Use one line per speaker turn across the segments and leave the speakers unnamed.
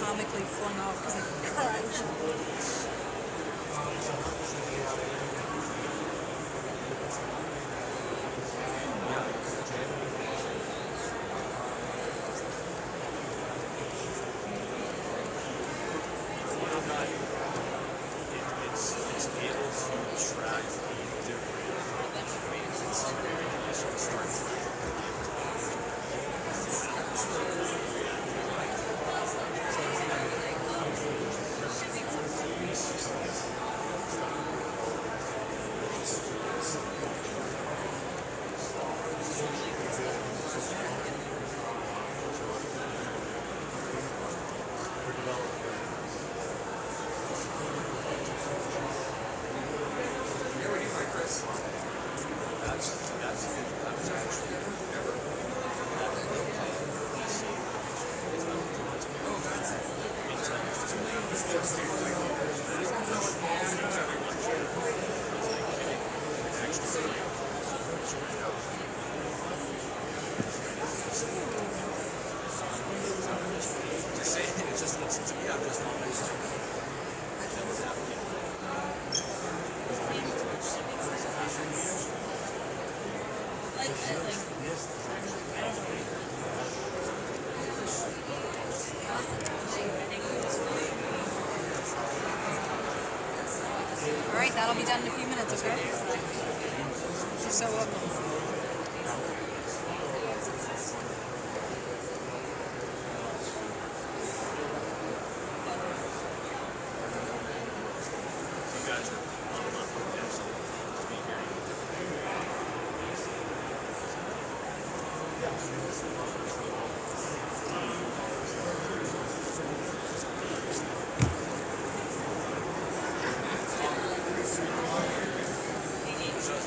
Comically flung off because I cried.
It's able to track the different
Alright, that'll be done in a few minutes, okay? You're so welcome.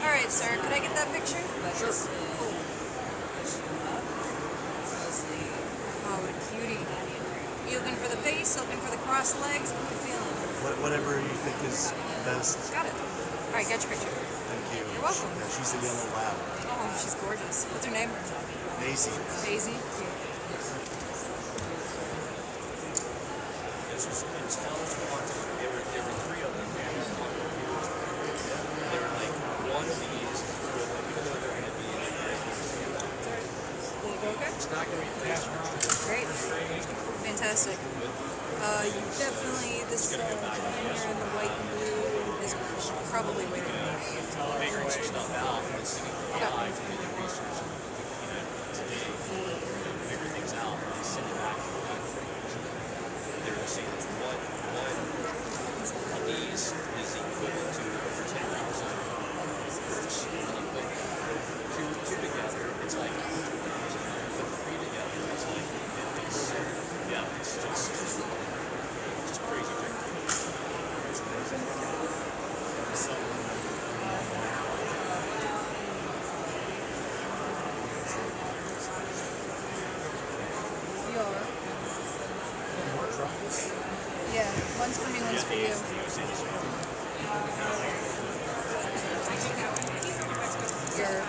Alright, sir, could I get that picture?
Sure.
Cool. Oh, what a cutie. You looking for the face, looking for the crossed legs? What are you feeling?
Whatever you think is best.
Got it. Alright, got your picture.
Thank you.
You're welcome.
Yeah, she's a yellow lab.
Oh, she's gorgeous. What's her name?
Daisy.
Daisy?
There were three of them. They were like one of these, even though they're going to be in
Will it go okay?
it's not going to be fast.
Great. Fantastic. You definitely, this here in the white and blue is probably way too much.
Figuring some stuff out and sitting AI to do the research, today, figure things out, and they send it back to me. They're just saying what of these is equivalent to over 10,000. Two together, it's like, put three together, it's like, it's just crazy technology.
one's for me, one's for you. Here.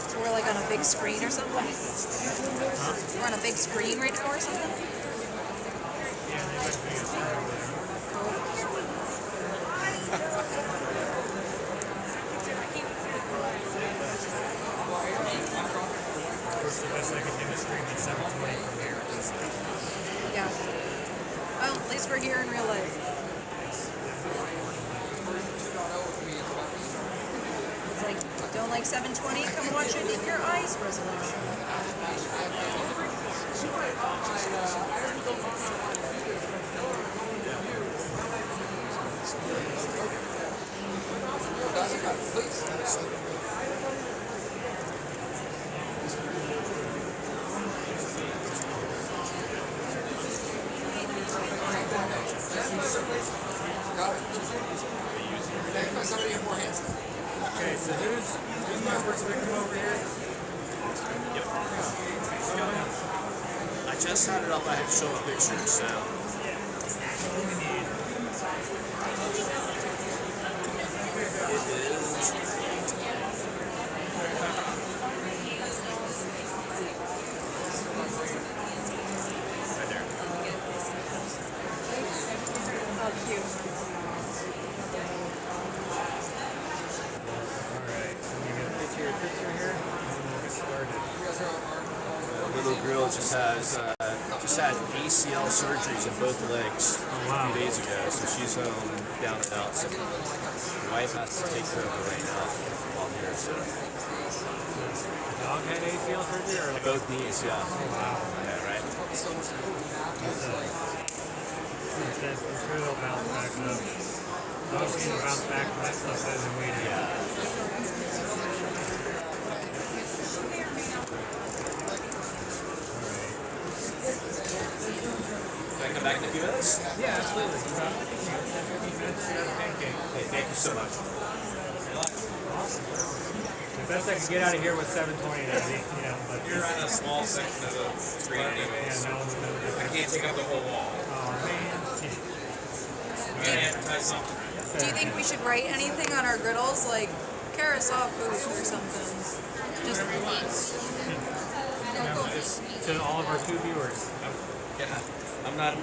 So we're like on a big screen or something? We're on a big screen right now or something? Yeah. Well, at least we're here in real life. It's like, don't like 720? Come watch it in your eyes resolution.
Okay, so who's my first victim over here?
Yep. I just had it up. I had to show a picture, so. It is. Right there.
Oh, cute.
Alright, so we got a picture here, and we'll get started.
Little girl just had ACL surgeries in both legs a few days ago, so she's home down and out. So my wife has to take care of her right now while I'm here. So
The dog had ACL surgery, or like
both knees, yeah.
wow.
Yeah, right.
I'm sure they'll bounce back up. Dogs need to bounce back from that stuff better than we do.
Can I come back in a few minutes?
Yeah, absolutely. Pancake.
Hey, thank you so much.
The best I could get out of here was 720 now, but
You're on a small section of the screen anyways.
yeah, no,
I can't take up the whole wall.
oh man.
We gotta advertise something.
Do you think we should write anything on our griddles, like carousel food or something? Just
To all of our two viewers.
Yeah, I'm not,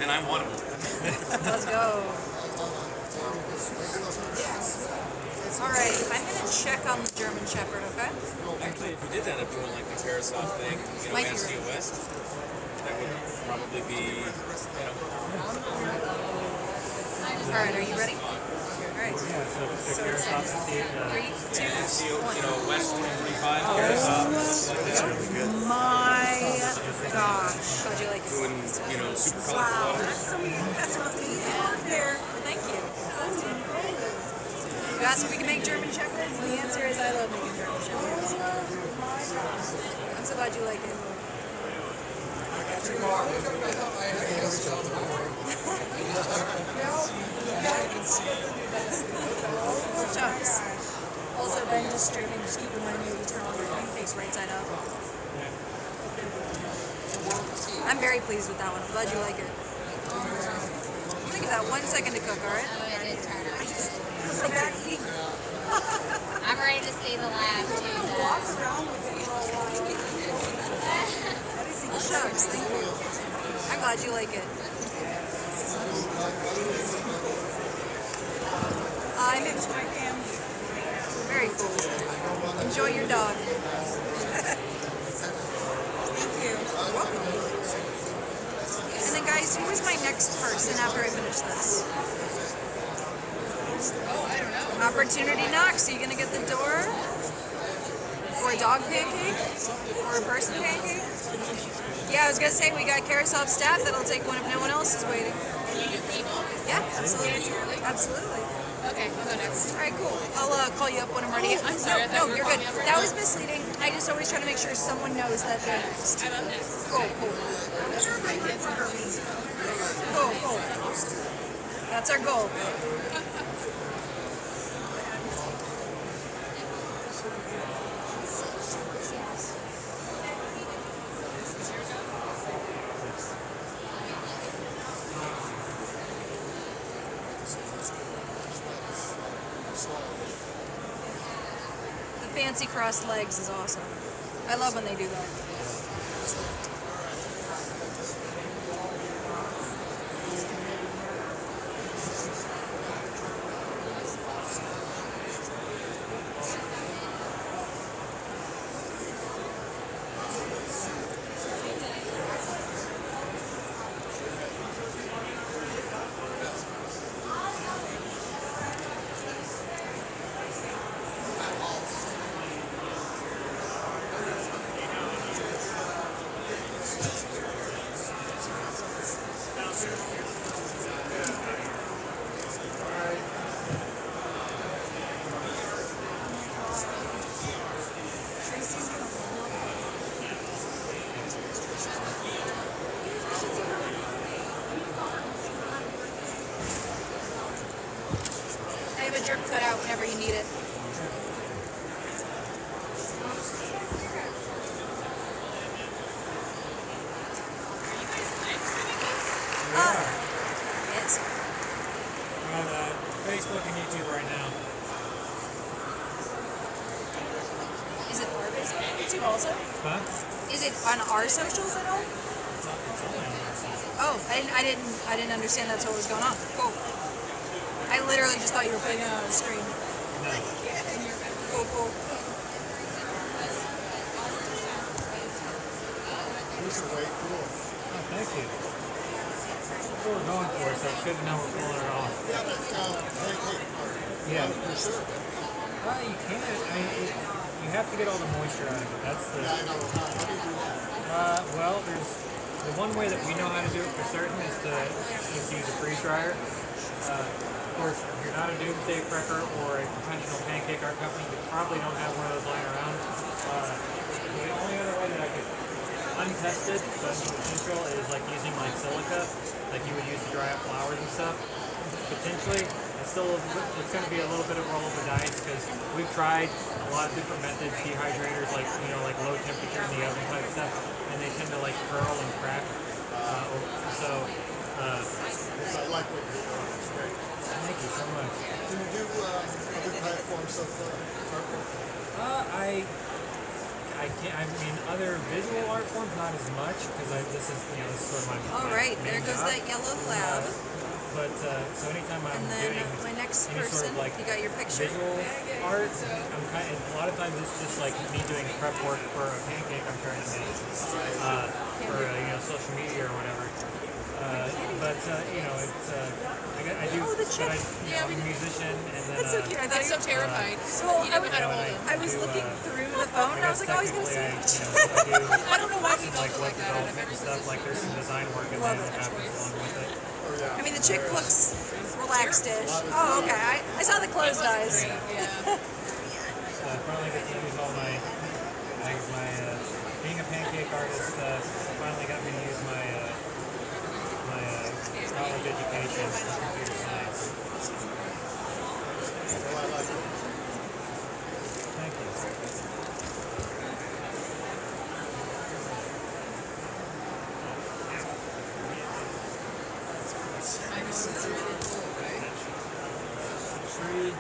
and I'm one of them.
let's go. All right, I'm gonna check on the German Shepherd, okay?
Actually, if we did end up doing like the carousel thing,
Might be
NC
right.
West, that would probably be,
All right, are you ready? All right.
Yeah, so the carousel
Three, two,
NC, West 2045
Oh.
carousel, something like that.
my gosh. How'd you like it?
Doing, super colorful
Wow,
letters.
that's amazing. Here, thank you. You asked if we can make German Shepherds, and the answer is I love making German Shepherds. I'm so glad you like it. Shucks. Also been just streaming, just keeping my new eternal pancakes right side up. I'm very pleased with that one. I'm glad you like it. I'm gonna give that 1 second to cook, alright?
Oh, it did turn on.
So bad eating.
I'm ready to see the lab too.
Shucks, thank you. I'm glad you like it. I'm in my family. Very cool. Enjoy your dog. Thank you. You're welcome. And then guys, who is my next person after I finish this? Opportunity knocks. Are you gonna get the door? For a dog pancake? Or a person pancake? Yeah, I was gonna say we got carousel staff that'll take one if no one else is waiting. Yeah, absolutely. Absolutely.
Okay, I'll go next.
All right, cool. I'll call you up when I'm ready.
I'm sorry, I
No,
thought you were
you're good.
calling me up
That
right
was misleading. I just always try to make sure someone knows that they're next.
I'm up next.
Cool, cool. Cool, cool. That's our goal. fancy crossed legs is awesome. I love when they do that. I have a drip cut out whenever you need it. Yes.
On Facebook and YouTube right now.
Is it our Facebook on YouTube also?
Huh?
Is it on our socials at all?
It's only on our side.
Oh, I didn't understand that's what was going on. Cool. I literally just thought you were putting it on the screen.
No.
Cool, cool.
These are way cool.
Oh, thank you. That's what we're going for, so it's good to know we're pulling it off.
Yeah, but pancake part.
Yeah.
For sure.
Well, you can't. I mean, you have to get all the moisture out of it. That's the.
Yeah, I know. How do you do that?
Well, there's the one way that we know how to do it for certain is to use a freeze dryer. Of course, if you're not a doomsday prepper or a professional pancake art company, you probably don't have one of those lying around. The only other way that I could untested, but potential is like using like silica, like you would use to dry out flowers and stuff. Potentially, it's going to be a little bit of a roll of the dice because we've tried a lot of different methods, dehydrators, like like low temperature in the oven type stuff, and they tend to like curl and crack.
Because I like what you're doing. It's great.
Thank you so much.
Can you do other platforms of artwork?
I can't. I mean, other visual art forms not as much because this is sort of my.
All
my
right,
main
there goes
job.
that yellow cloud.
So anytime I'm
And then
doing
my next
any
person,
sort of like
you got your picture.
visual art, I'm a lot of times it's just like me doing prep work for a pancake I'm trying to make for social media or whatever. I do.
Oh, the chick.
I'm a musician, and then
That's so cute. I thought
That's so terrifying.
Well,
You didn't know how to hold him.
I was looking through the phone and I was like, oh, he's gonna see it.
I do
I don't know why he
like
felt
web
like that. I've
development
never
and
seen
stuff. Like there's some design work in
Love
there
it.
that happens along with it.
Oh, yeah.
I mean, the chick looks relaxed-ish. Oh, okay. I saw the closed eyes.
Yeah.
So I finally get to use all my being a pancake artist. Finally got me to use my college education for computer science.
Well, I like it.
Thank you. Tree.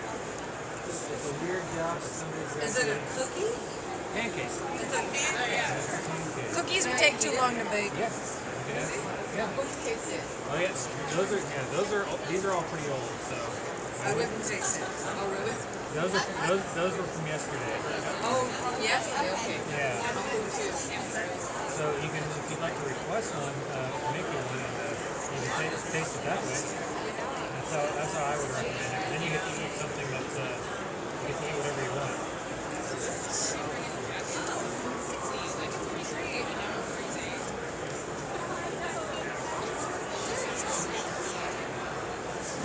It's a weird job.
Is it a cookie?
Pancakes.
It's a pancake.
Pancakes.
Cookies would take too long to bake.
Yeah. Yeah.
Wouldn't taste it.
Oh yes. These are all pretty old. So
I wouldn't taste it. Oh, really?
those were from yesterday.
Oh, from yesterday. Okay.
Yeah.
I'm cool too.
So you can, if you'd like to request one, make you one, and you can taste it that way. That's how I would recommend it. Then you get to eat something that's you get to eat whatever you want.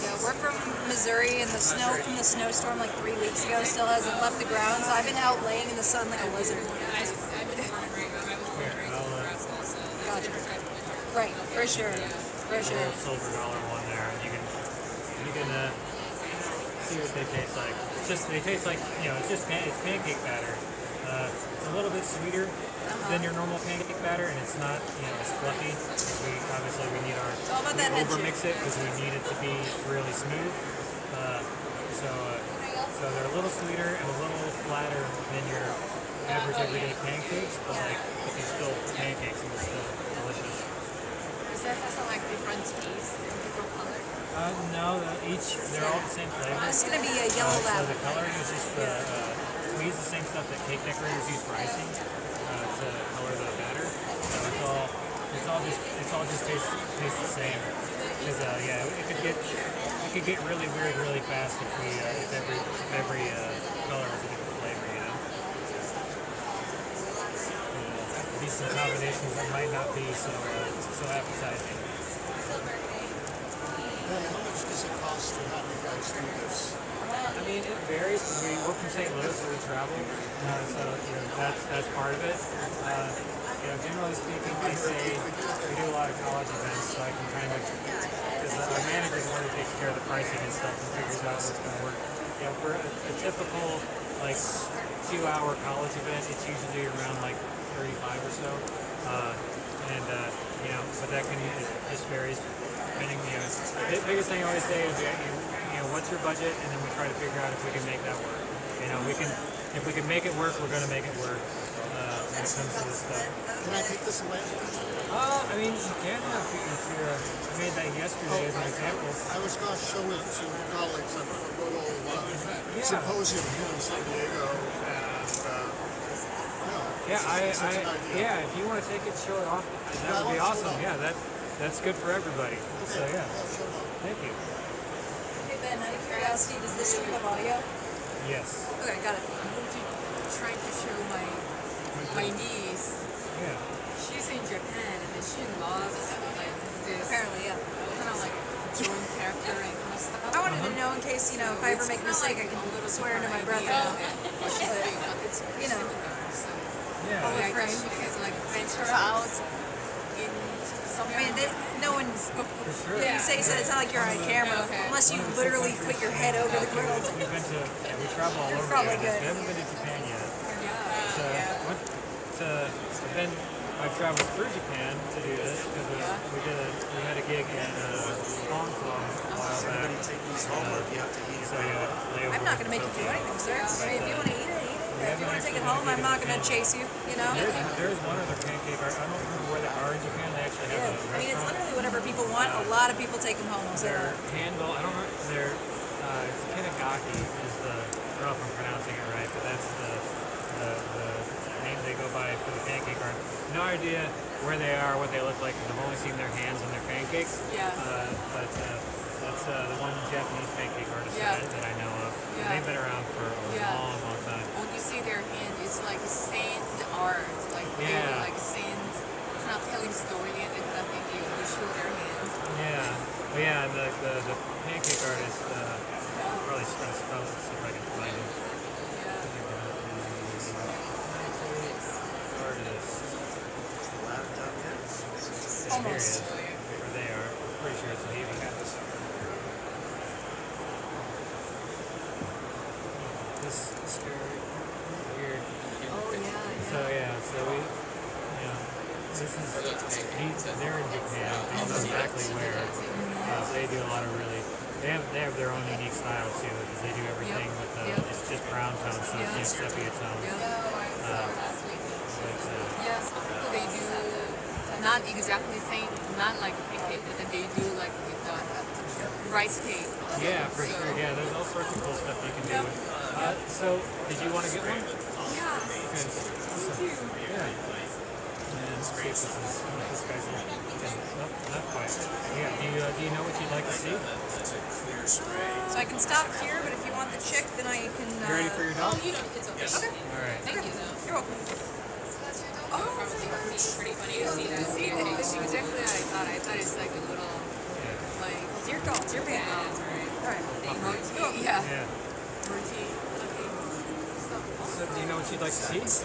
Yeah, we're from Missouri, and the snow from the snowstorm like 3 weeks ago still hasn't left the ground. So I've been out laying in the sun like a lizard.
Here, I'll
Gotcha. Right, for sure, for
a
sure.
little silver dollar one there, and you can see what they taste like. They taste like it's pancake batter. It's a little bit sweeter than your normal pancake batter, and it's not as fluffy. We need our
all about that head
over mix it because we need it to be really smooth. So they're a little sweeter and a little flatter than your average everyday pancakes, but like they're still pancakes and they're still delicious.
Does that have some like different taste and different color?
No, they're all the same flavor.
This is gonna be a yellow
So
lab.
the coloring is just we use the same stuff that cake decorators use for icing to color the batter. So it's all just tastes the same. Because yeah, it could get really weird really fast if every color has a different flavor, you know. These some combinations that might not be so appetizing.
Ben, how much does it cost to have you guys do this?
I mean, it varies. We're from St. Louis, so we travel, so you know that's part of it. You know, generally speaking, I say we do a lot of college events, so I can kind of because our manager is the one who takes care of the pricing and stuff and figures out what's going to work. You know, for a typical like 2-hour college event, it's usually around like 35 or so, you know, but that can it just varies. Depending, you know, the biggest thing I always say is, you know, what's your budget, and then we try to figure out if we can make that work. You know, if we can make it work, we're going to make it work when it comes to this stuff.
Can I take this away?
I mean, you can if you're. I made that yesterday as an example.
I was going to show it to colleagues at a little symposium here in San Diego, and
Yeah, if you want to take it, show it off, that would be awesome. Yeah, that's good for everybody. So yeah, thank you.
Hey Ben, out of curiosity, does this stream have audio?
Yes.
Okay, got it.
I'm trying to show my niece.
Yeah.
She's in Japan and she loves like this
Apparently, yeah.
kind of like joint character and kind of stuff.
I wanted to know in case, you know, if I ever make a mistake, I can swear into my breath.
What she's doing, but it's
You know.
similar. So
Yeah.
like
frame.
she can like venture out in
I
somewhere.
mean, no one's.
For sure.
You say so it's not like you're on camera, unless you literally put your head over the grill.
We've been to, we travel all over
Probably
the US.
good.
We haven't been to Japan yet.
Yeah.
But then I've traveled through Japan to do this because we had a gig in Hong Kong a while back.
I'm not going to make you do anything, sir. I mean, if you want to eat it, eat it. If you want to take it home, I'm not going to chase you, you know?
There's one other pancake art. I don't remember where they are in Japan. They actually have a
I mean, it's
restaurant.
literally whatever people want. A lot of people take them home. So
Their handle, I don't know, it's Kinagaki is the, I don't know if I'm pronouncing it right, but that's the name they go by for the pancake art. No idea where they are, what they look like, because I've only seen their hands on their pancakes.
Yeah.
But that's the one Japanese pancake artist
Yeah.
that I know of.
Yeah.
They've been around for a
Yeah.
long time.
When you see their hand, it's like sand art, like
Yeah.
really like sand, kind of telling story and that kind of thing. They show their hands.
Yeah. But yeah, the pancake artist, probably just gonna spell it, see if I can find it.
Yeah.
Artist. Here he is. Where they are. Pretty sure it's Navy. This guy right here.
Oh yeah.
So we, you know, they're in Japan. I don't know exactly where. They do a lot of they have their own unique style too, because they do everything with it's just brown tone, so it's sepia tone.
Yeah, some people they do not exactly the same, not like a pancake, but then they do like with the rice cake.
Yeah, for sure. Yeah, there's all sorts of cool stuff you can do. So, did you want to get one?
Yeah.
Good. Yeah. And let's see if this guy's nope, not quite. Yeah. Do you know what you'd like to see?
So I can stop here, but if you want the chick, then I can.
You ready for your dog?
It's okay.
Okay.
All right.
Thank you, though.
You're welcome.
Probably pretty funny to see that.
See, this is exactly what I thought. I thought it's like a little, like,
It's your call. It's your band. All right.
roti, yeah,
Yeah.
roti looking stuff.
So, do you know what you'd like to see?
I want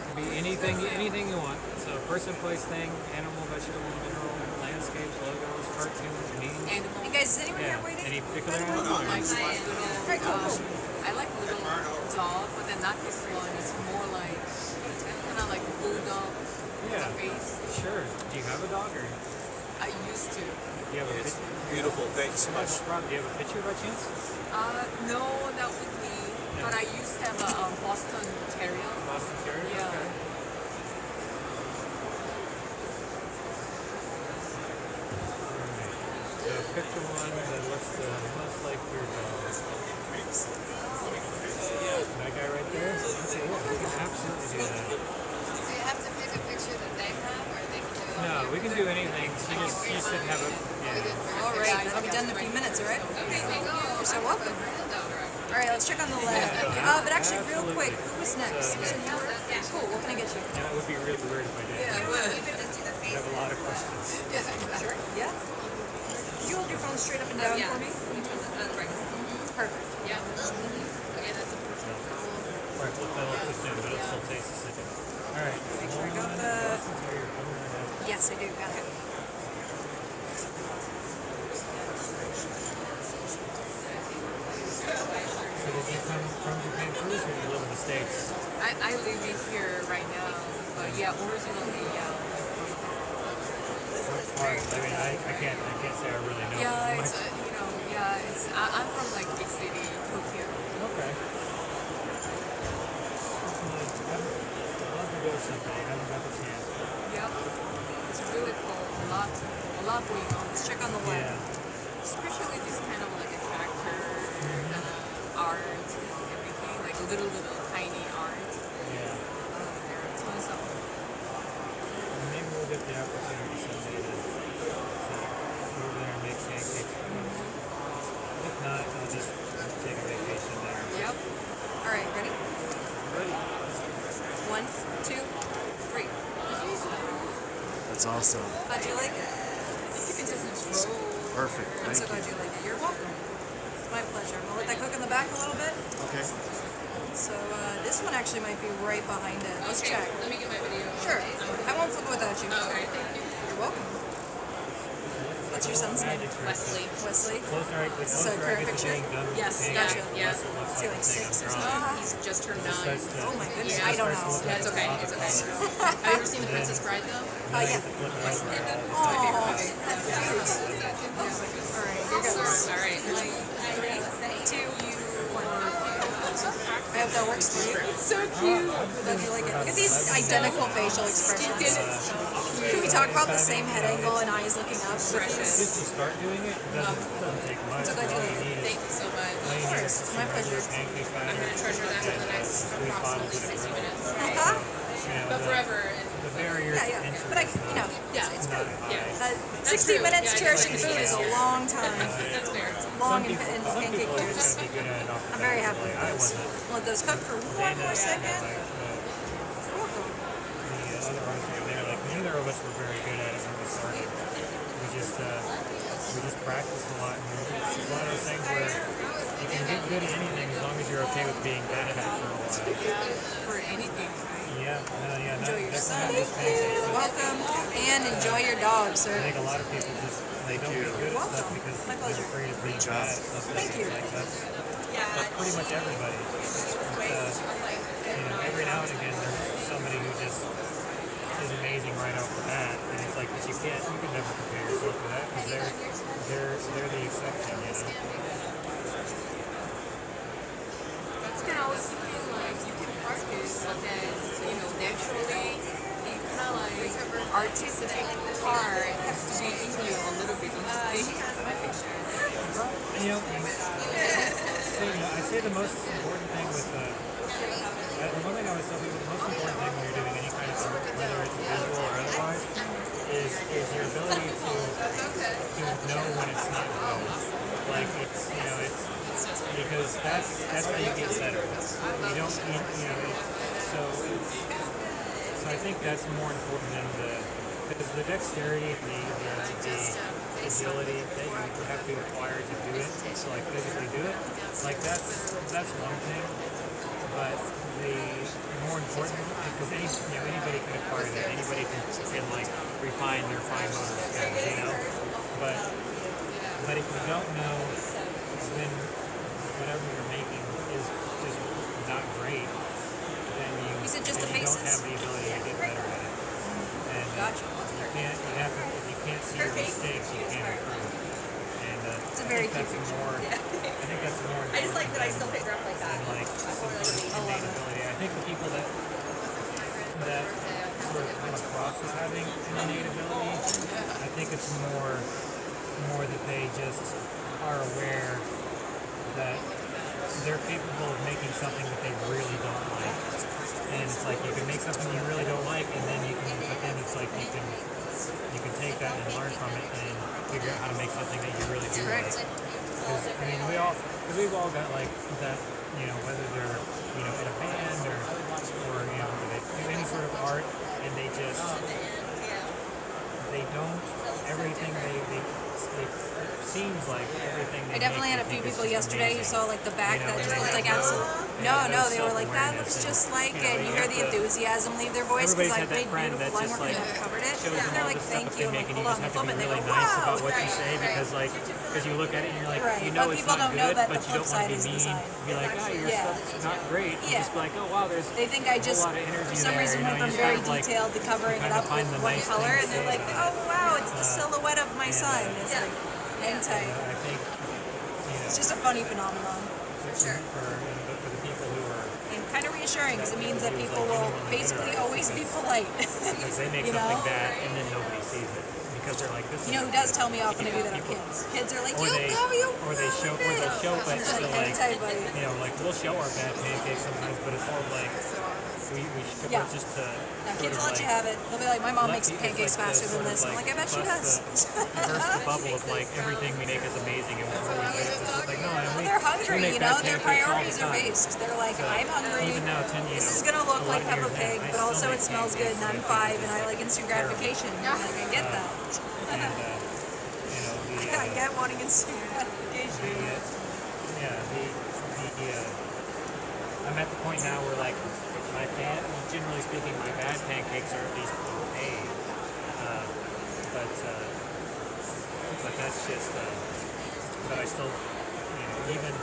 Could be anything you want. So, person, place, thing, animal, vegetable, mineral, landscapes, logos, cartoons, memes.
animal.
Hey guys, is anyone
Yeah.
here waiting?
Any particular animal?
Like little,
Very cool.
I like little dog, but then not this one. It's more like kind of like bulldog
Yeah.
face.
Sure. Do you have a dog or?
I used to.
Do you have a
It's
picture?
beautiful. Thank you so much.
Rob, do you have a picture by chance?
No, not with me. But I used to have a Boston Terrier.
Boston Terrier?
Yeah.
Okay. So pick the one that looks the most like your dog. That guy right there? Okay, yeah, we can absolutely do that.
So you have to pick a picture that they have, or they can do it.
No, we can do anything. You just didn't have a. Yeah.
All right, I'll be done in a few minutes, all right?
Okay, thank you.
You're so welcome. All right, let's check on the left. But actually, real quick, who was next? You said you were? Cool, what can I get you?
And it would be really weird if I did.
Yeah, you could just do the
I
face.
have a lot of questions.
Sure. Yeah? Could you hold your phone straight up and down for me? Perfect.
Yeah. Okay, that's a
Or I flip that up too soon, but it'll still taste the same. Alright.
Make sure I got the... Yes, I do. Got it.
So did you come from Japan Cruise or do you live in the States?
I live in here right now. But yeah, originally, yeah.
What part? I mean, I can't say I really know.
Yeah,
much.
it's, I'm from like big city, Tokyo.
Okay. I'd love to go someday. I haven't got the chance.
Yep. It's really cool. A lot going on.
Let's check on the left.
Yeah.
Especially this kind of like a character, art and everything. Like little tiny art.
Yeah.
There are tons of them.
Maybe we'll get the opportunity someday to go over there and make pancakes for us. If not, I'll just take a vacation there.
Yep.
All right, ready?
Ready?
1, 2, 3.
That's awesome.
How'd you like it?
You can just roll.
Perfect.
I'm so
Thank
glad
you.
you like it. You're welcome. My pleasure. I'll let that cook in the back a little bit.
Okay.
So this one actually might be right behind it. Let's
Okay,
check.
let me get my video.
Sure. I won't flip it without you.
Okay, thank you.
You're welcome. What's your son's name?
Wesley.
Wesley.
Closer I, the
Is this a
closer I
current
get to
picture?
being done with
Yes,
the
yeah,
pancake,
yeah.
the less it looks
Is he
like
like
the thing
6
is
or
wrong.
something?
He's just turned
It
9.
starts to-
Oh my goodness.
Yeah.
I don't
starts to
know.
look like
That's okay.
avocado.
It's okay. Have you ever seen The Princess Bride though?
Then I
yeah.
get to flip it over all the time.
Oh, that's cute. All right, here goes.
All right.
3, 2, 1. I hope that works for you.
It's so cute.
Don't you like it? Look at these identical facial expressions. Can we talk about the same head angle and eyes looking up with these?
Just to start doing it, it doesn't take much.
So glad you
All
like
you
it.
need
Thank
is
you so much.
all you need is some
My pleasure.
regular pancake
I'm
batter.
gonna treasure that for the next
Squeeze bottles
approximately
of
60
it.
minutes.
Uh-huh.
You know,
But forever.
the barrier
Yeah,
to
yeah.
entry
But I,
is
you know,
Yeah,
it's
not
great.
high.
Yeah.
60
true.
minutes
Yeah, I
cherishing
just
food
like
is a
it.
long time.
That's fair.
Long
Some
in pancake
people are
years.
just going to be good at it off the
I'm
bat.
very happy
Like,
with
I
those.
wasn't.
Let those cook for one
Dana,
more second.
like,
You're welcome.
the other artists over there, like neither of us were very good at it when we started. We just practiced a lot. And it's one of those things where you can get good at anything as long as you're okay with being bad at it for a while.
For anything, right?
Yeah, no, yeah,
Enjoy your son.
definitely not just pancakes.
You're welcome. And enjoy your dog,
I
sir.
think a lot of people just they don't get good at stuff because
My
they're
pleasure.
afraid of being bad at something.
Thank you.
Like that's pretty much everybody. Every now and again there's somebody who just is amazing right off the bat, and it's like, but you can never compare yourself to that because they're the exception, you know.
And I was thinking like you can practice, but then naturally, you kind of like artistic part has to be in you a little bit. Don't you think?
I'd say the most important thing with the one thing I always tell people, the most important thing when you're doing any kind of art, whether it's visual or otherwise, is your ability to know when it's not good. Like it's because that's how you get better. You don't so I think that's more important than because the dexterity, the agility that you have to acquire to do it, to like physically do it, like that's one thing. But the more important, because anybody can acquire that, anybody can like refine their fine motor skills, But if you don't know, then whatever you're making is just not great. Then
You said just
then
the
you don't
basics?
have the ability to get better at it. And
Gotcha.
you can't. You have to. If you can't see your mistakes, you can't improve. And
It's a
I
very
think that's
cute picture.
more. I think that's more.
I just like that I
important
still pick her up like that.
than like some sort of innate ability. I think the people that sort of come across as having an innate ability, I think it's more that they just are aware that they're capable of making something that they really don't like. And it's like you can make something you really don't like, and then but then it's like you can take that and learn from it and figure out how to make something that you really do like. Because I mean, we've all got like that, whether they're in a band or they do any sort of art, and they don't everything they it seems like everything.
I definitely had a few people yesterday who saw like the back that just looked like absolute. No, they were like, that looks just like it. And you hear the enthusiasm leave their voice because I've made beautiful line work and covered it. And they're like, thank you. I'm like, hold on, the film, and they go,
nice about
wow.
what you say because you look at it and you're like,
Right.
you know
But
it's
people
not
don't know
good,
that
but
the
you
flip
don't want
side
to
is
be
the
mean.
side.
Be like, oh, your
Yeah.
stuff's not great. You
Yeah.
just be like, oh wow, there's
They think I just,
a lot of energy
for some
there.
reason,
You know,
went from
you
very
kind of like
detailed to covering it
kind of
up
find
with
the
one
nice
color,
thing
and
to
they're
say
like,
about
oh wow, it's the silhouette of my son. It's like, hang tight.
I think
It's just a funny phenomenon.
but for the people who are
And kind of reassuring because it means that people will basically always be polite.
because they make
You know?
something bad and then nobody sees it because they're like this.
You know who does tell me often to do that are kids. Kids are like, you
they'll show but
It's
still
like, hang
like
tight, buddy.
like we'll show our bad pancakes sometimes, but it's all like we show
Yeah.
it just to.
Now,
sort
kids
of
will let you
like
have it. They'll be like, my mom
let
makes
people-
pancakes
it's like
faster
to
than
sort of
this. I'm like, I bet she
bust
does.
burst the bubble of like everything we make is amazing and we're always like no, and we,
They're
we
hungry,
make
you know,
bad
their
pancakes all the
priorities are
time.
based. They're like,
So,
I'm hungry.
Even now,
This is gonna look like
11
Peppa
years
Pig,
in, I
but
still
also
make
it smells good,
pancakes
and I'm
that I
5,
think
and
is,
I like instant gratification. I'm like, I get that.
and
I get wanting instant gratification.
I'm at the point now where like generally speaking, my bad pancakes are at least okay, but that's just, but I still, even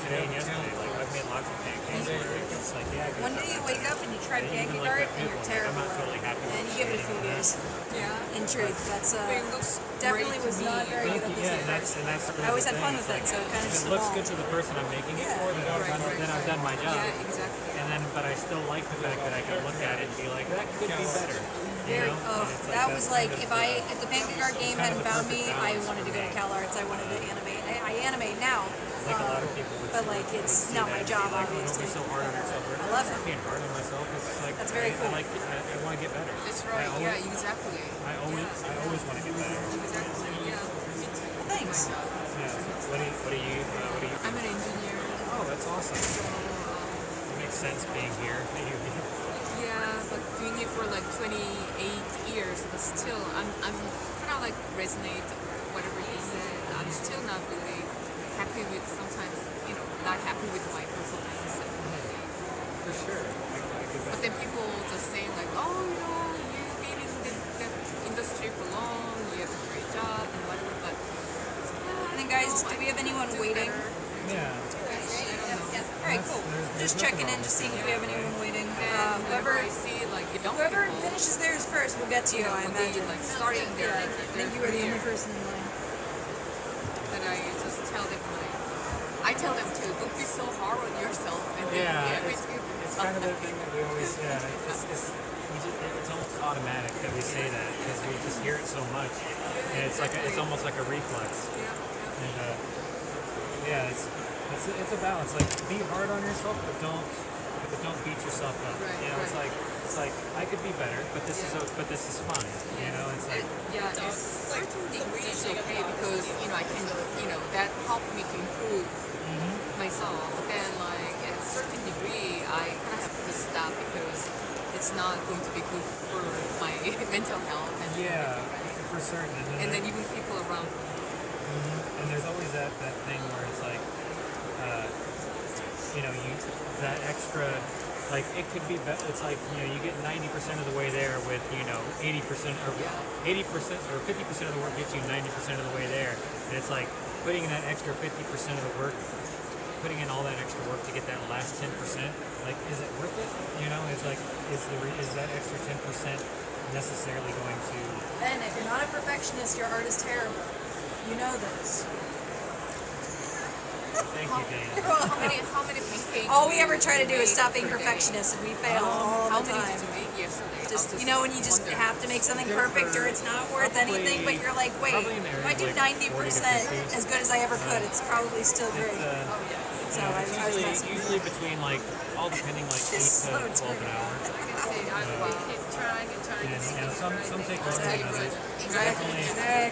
today and yesterday, like I've made lots of pancakes. It's like
One day you wake up and you try pancake
like
art
that
and you're
people,
terrible.
I'm not totally happy
And
with
you give it a few years.
Yeah.
In truth, that's
But it looks
definitely
great
was
to
not
me.
very good
Thank
at
you.
this.
Yeah, and that's
I always had fun with it, so it kind of
if
just
it looks
evolved.
good to the person I'm making it
Yeah.
for, then I've done my job.
Yeah, exactly.
And then, but I still like the fact that I can look at it and be like, that could be better.
Very,
And it's
that
that's
was like,
kind of
if the pancake art game
kind
hadn't
of the
found me,
perfect
I
balance
wanted to
for
go to
me.
Cal Arts. I wanted to animate. I animate now,
like a lot of people would
but like it's not my job,
like, don't
obviously.
be so hard on yourself.
I love it.
Being hard on myself is like
That's very cool.
I like I want to get better.
That's right.
I
Yeah,
always,
exactly.
I always want to get better.
Exactly. Yeah. Me too.
Thanks.
Yeah. What do you?
I'm an engineer.
Oh, that's awesome. It makes sense being here.
Yeah, but doing it for like 28 years, but still, I'm kind of like resonate whatever you said. I'm still not really happy with sometimes, not happy with my performance and kind of thing.
For sure. I get
But
that.
then people just saying like, oh, you've been in the industry for long, you have a great job and whatever. But
And then guys, do we have anyone waiting?
Yeah.
All right, cool. Just checking in, just seeing if we have anyone waiting.
Whenever
Whoever
I see like young
whoever
people,
finishes theirs first, we'll get to you. I
when they
imagine.
like starting their
I think you were the
career,
only person in line.
then I just tell them like, I tell them to don't be so hard on yourself and then
Yeah,
everything.
it's kind of the thing that we always, it's almost automatic that we say that because we just hear it so much, and it's almost like a reflex. And it's a balance. Like be hard on yourself, but don't beat yourself up.
Right,
It's like I could be better, but this is fine. It's like
Yeah, to a certain degree it's okay because I can that helped me to improve myself. But then like at a certain degree I kind of have to stop because it's not going to be good for my mental health and everything,
for certain.
right? And then even people around me.
And there's always that thing where it's like, that extra, like it could be better. It's like, you get 90% of the way there with, 80% or 80% or 50% of the work gets you 90% of the way there. And it's like putting in that extra 50% of the work, putting in all that extra work to get that last 10%. Like, is it worth it? It's like, is that extra 10% necessarily going to.
Ben, if you're not a perfectionist, your art is terrible. You know this.
Thank you, Dana.
How many pancakes?
All we ever try to do
you
is
make
stop being
per day?
perfectionists, and we fail all
How
the
many
time.
did you make yesterday?
Just,
I'll
you know, when you just
wonder.
have to make something perfect or it's not worth anything, but you're like, wait,
Probably in the
if
area
I do
of like 40 to
90%
50.
as good as I ever could, it's probably still great.
It's,
So I
it's
was messing with
usually between like all depending like 8
It's
to
so
12 an
true.
hour.
Keep trying and trying
And
to
you know, some take longer than others.
Exactly.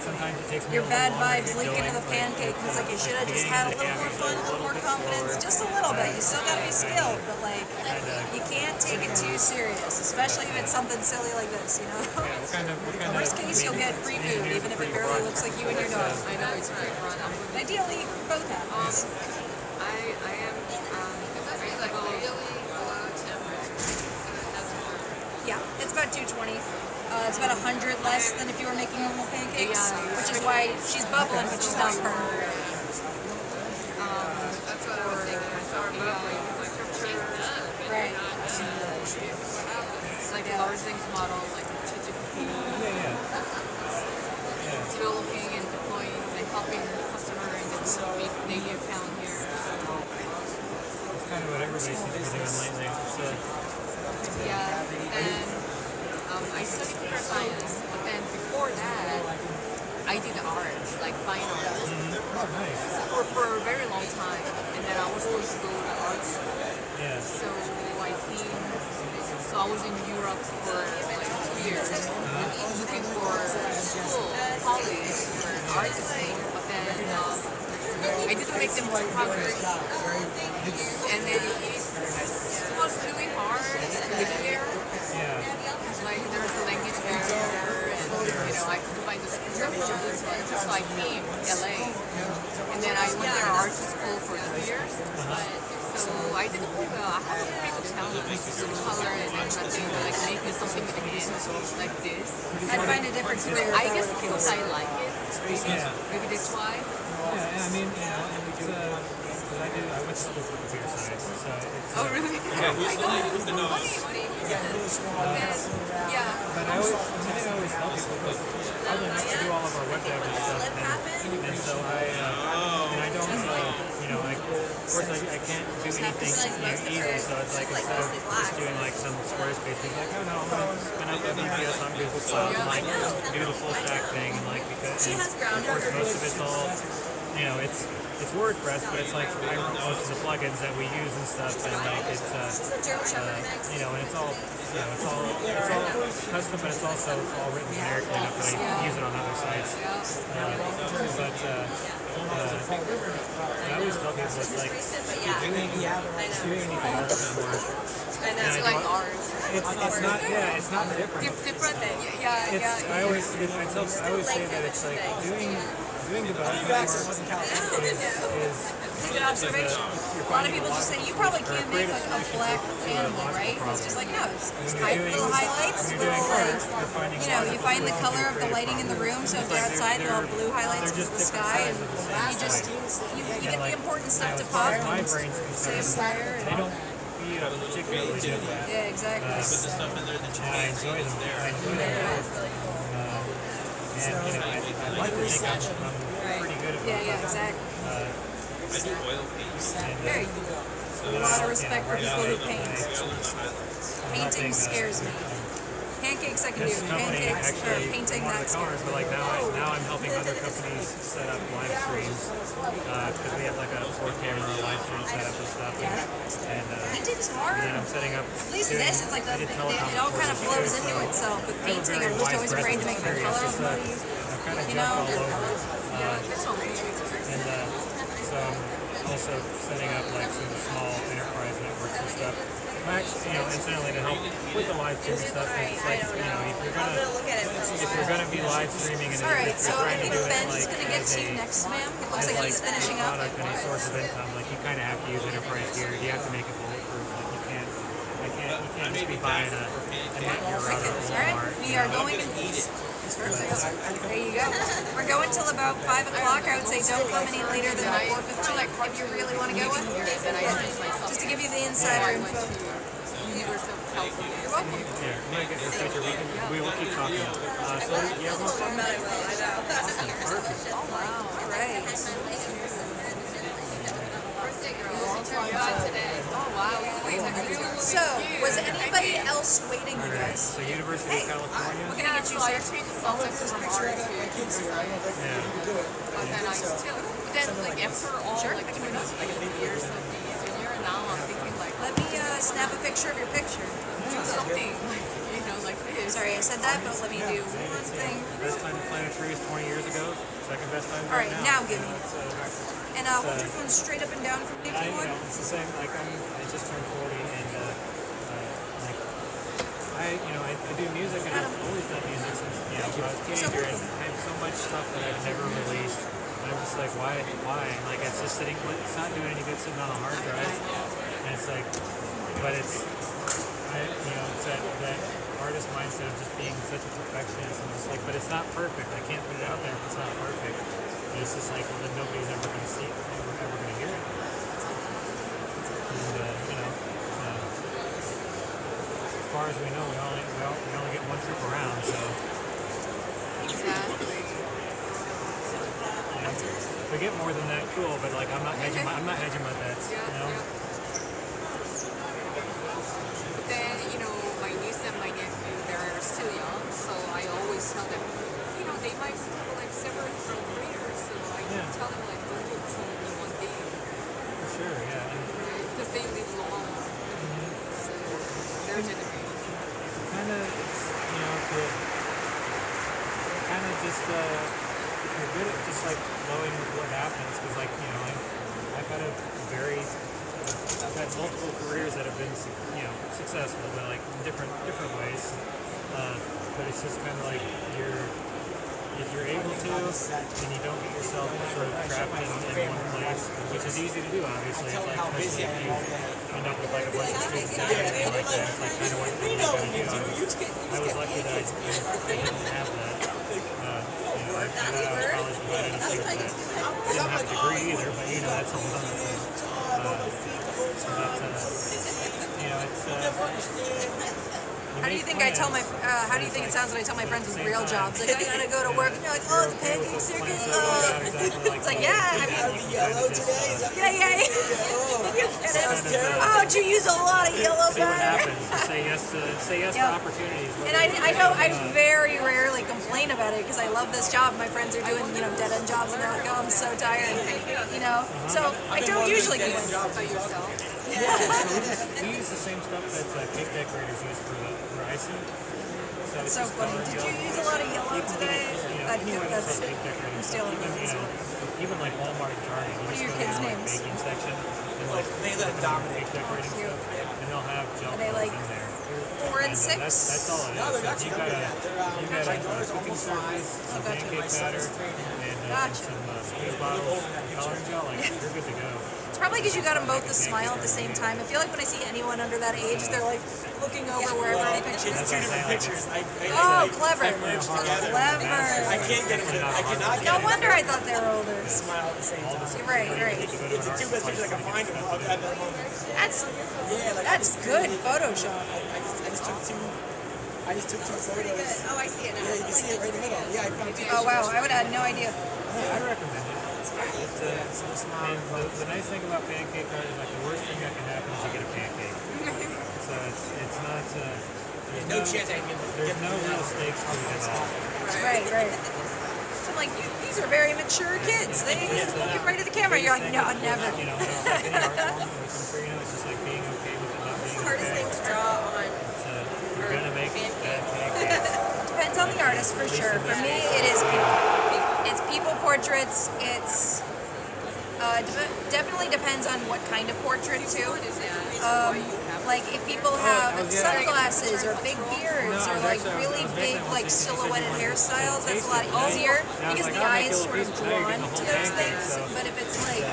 Sometimes it takes me
Your
a little
bad
longer to
vibes
get
leak
going,
into the
like,
pancake. It's like you should have just
beginning
had a
of the
little more
day,
fun, a little more confidence, just a little bit. You still gotta be skilled, but like you can't take it too serious, especially if it's something silly like this. You know.
What kind
Worst
of
case, you'll get free food, even if it barely looks like you and your dog.
I know it's pretty run.
Ideally, both happens.
I am
Yeah, it's about 220. It's about 100 less than if you were making normal pancakes, which is why she's bubbling, but she's not perfect. Right.
It's like a large things model, like ChatGPT,
Yeah.
developing and deploying, like helping customer and then make daily account here.
That's kind of what everybody seems to be doing lately. So,
Yeah, and I studied computer science, but then before that, I did art, like fine art,
oh, nice.
for a very long time. And then I was supposed to go to art school,
Yeah.
so I was in Europe for like 2 years, looking for school, college, for art school, but then I didn't make them much progress. And then it was really hard living there.
Yeah.
Like there was a language barrier, and I couldn't find the school that was good, so I came to LA, and then I went there art school for 2 years. So I did I have a pretty good talent, with color and everything, like making something with hands like this.
I'd find a different career.
I guess because I like it, maybe that's why.
Yeah, I mean, and it's, I went to school for computer science, so it's,
Oh really? I know, it was so funny. What do you mean? Yeah.
but I always tell people, because I learned how to do all of our web dev and stuff, and so and I don't, of course I can't do anything, easy, so it's like instead of just doing like some Squarespace, it's like, oh no, I'm gonna spin up a VPS on Google Cloud and like do the full stack thing, and like because and of course most of it's all, it's WordPress, but it's like I wrote most of the plugins that we use and stuff, and like it's and it's all it's all custom, but it's also all written generically enough that I use it on other sites. I always tell people it's like doing anything art anymore.
It's like art.
It's not it's not different.
Different.
I always say that it's like doing development work is
Good observation. A lot of people just say you probably can't make like a black animal, right? It's just like no, it's little highlights, little like you find the color of the lighting in the room. So if you're outside, little blue highlights into the sky, and you get the important stuff to pop
my
and
brain's
save fire.
they don't feel particularly good at that.
Yeah, exactly.
I enjoy them. And I like to think I'm pretty good at
Yeah, yeah, exactly.
I do oil paints.
Very good. A lot of respect for people who paint. Painting scares me. Pancakes I can do.
This company
Pancakes or
actually,
painting
one of
that
the colors,
scares
but
me.
like now I'm helping other companies set up live streams because we have like a 4 camera live stream setup and stuff. And
Painting's hard.
then I'm setting up.
At least this, it's like it all kind of flows into itself. But painting, I'm just always afraid to make the color of money.
I've kind of
You
jumped
know?
all over.
That's okay.
And so I'm also setting up like some small enterprise networks and stuff. Actually, incidentally, to help with the live stream stuff, it's like, if you're gonna be live streaming and
All right,
if
so
you're
I
trying to
think
do it
Ben's
like
gonna get
as
to you
a
next, ma'am. It looks
as
like
like
he's finishing
a
up.
product and a source of income, like you kind of have to use enterprise gear. You have to make it bulletproof. Like you can't just be buying a Netgear router at
All right,
Walmart.
we are going. There you go. We're going till about 5 o'clock. I would say don't come any later than the 4:15 if you really want to go with.
Then I changed myself.
Just to give you the insider
I went
info.
to University of California.
You're welcome.
Yeah, want to get in the future, we will keep talking. So yeah, we'll awesome, perfect.
Oh wow! All right.
Oh wow, you guys are really
So, was anybody else waiting, you
Alright,
guys?
so University of California.
Yeah, so I changed the subject from art to computer science.
Yeah.
But then I still, but then like after all like 20 years of being an engineer, now I'm thinking like,
Let me snap a picture of your picture.
do something like, you know, like this.
Sorry, I said that, but let me do one thing.
Best time to plant a tree is 20 years ago. Second best time
All right, now give me.
So,
And we'll do one straight up and down from me if
I,
you
you know,
would.
it's the same. Like I just turned 40, and like I do music, and I've always done music since I was a teenager, and I have so much stuff that I've never released. And I'm just like, why? Like it's just sitting. It's not doing any good sitting on a hard drive. And it's like, but it's that artist mindset of just being such a perfectionist. I'm just like, but it's not perfect. I can't put it out there if it's not perfect. And it's just like, well, then nobody's ever going to see it, ever going to hear it. And as far as we know, we only get one trip around, so.
Exactly.
If we get more than that, cool. But like, I'm not hedging my bets. You know.
But then, you know, my niece and my nephew, they're still young, so I always tell them, you know, they might have like several different careers, so I tell them like, don't focus on only one thing.
For sure, yeah. And
Because they live long, so their generation.
kind of, just if you're good at just like flowing with what happens, because like I've had I've had multiple careers that have been successful, but like in different ways. But it's just kind of like if you're able to, and you don't get yourself sort of trapped in one place, which is easy to do, obviously. It's like, especially if you end up with like a bunch of students or anything like that. It's like kind of what you gotta do. I was lucky that I didn't have that. I got out of college without any sort of that. I didn't have a degree either, but that's a whole other thing.
How do you think I tell my? How do you think it sounds when I tell my friends with real jobs? Like I gotta go to work, and they're like, "Oh, the pancake circus." It's like, yeah, I mean, yeah. Oh, did you use a lot of yellow
See what
batter?
happens. Say yes to opportunities.
And I very rarely complain about it because I love this job. My friends are doing dead end jobs, and they're like, "Oh, I'm so tired," So I don't usually complain.
By yourself.
We use the same stuff that cake decorators use for icing. So it's
So
just
funny.
colored
Did
yellow.
you use a lot of yellow today? That's
I'm
stealing this.
Even like Walmart and Target,
What are
you
your
just go
kids'
to the
names?
baking section and like
They let Dominic.
cake decorating
Cute.
stuff, and they'll have gel
Are they,
colors
like,
in there.
4 and 6?
That's all it is.
No, they're
So
actually
you got
younger than that.
a cooking surface, some
gotcha.
pancake batter, and
Gotcha.
some squeeze bottles, coloring gel. Like you're good to go.
It's probably because you got them both to smile at the same time. I feel like when I see anyone under that age, they're like looking over wherever they picture.
It's two different pictures.
Oh, clever.
I
Clever.
can't get it. I cannot
No
get
wonder I thought they were older.
a smile at the same time.
You're right.
It's the two best pictures I can find at that moment.
That's good Photoshop.
I just took two. I just took two photos.
Oh, I see it now.
Yeah, you can see it right in the middle. Yeah, I found two.
Oh wow, I would have had no idea.
I'd recommend it. And the nice thing about pancake art is like the worst thing that can happen is you get a pancake. So it's not. There's
No chance I can
There's no real stakes to it at all.
Right. So I'm like, these are very mature kids. They look right at the camera. You're like, no, never.
It's like any art form that we can figure out. It's just like being okay with it not being okay.
Hardest thing to draw on.
You're gonna make bad pancakes.
Depends on the artist for sure. For me, it is people. It's people portraits. It's definitely depends on what kind of portrait too. Like if people have sunglasses or big beards or like really big like silhouetted hairstyles, that's a lot easier because the eye is sort of drawn to those things. But if it's like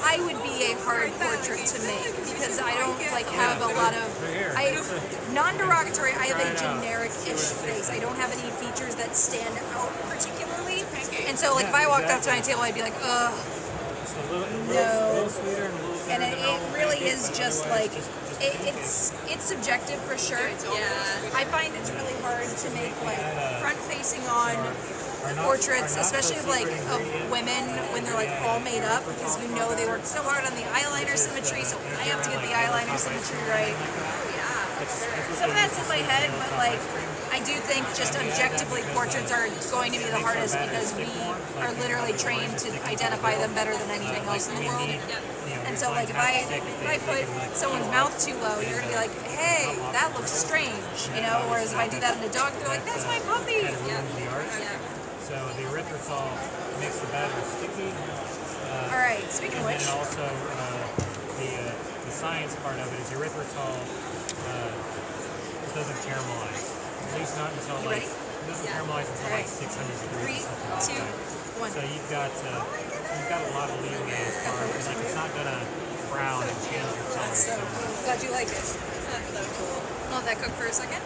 I would be a hard portrait to make because I don't like have a lot of non-derogatory. I have a generic-ish face. I don't have any features that stand out particularly, and so like if I walked up to my table, I'd be like, ugh.
Just a little sweeter and a little
and
considered
it
a normal
really
pancake,
is
but
just
otherwise
like
just a pancake.
it's subjective for sure.
Yeah.
I find it's really hard to make like front-facing on
Our not-
portraits,
our not so
especially of like
secret
of
ingredient
women when they're like all made up, because you know they worked so hard on the eyeliner symmetry, so I have to get the eyeliner symmetry right. Some of that's in my head, but like I do think just objectively portraits are going to be the hardest because we are literally trained to identify them better than anything else in the world. And so like if I put someone's mouth too low, you're gonna be like, hey, that looks strange, you know. Whereas if I do that in a dog, they're like, that's my puppy.
Kind of ruins the art. So the erythritol makes the batter sticky.
All right. Speaking of
And
which,
then also the science part of it is erythritol doesn't caramelize. At least not until
You
like
ready?
it doesn't caramelize until like 600 degrees
3,
or something
2,
like that.
1.
So you've got a lot of leeway as far as like it's not gonna brown and change your color so much.
Glad you like it.
That's so cool.
Let that cook for a second.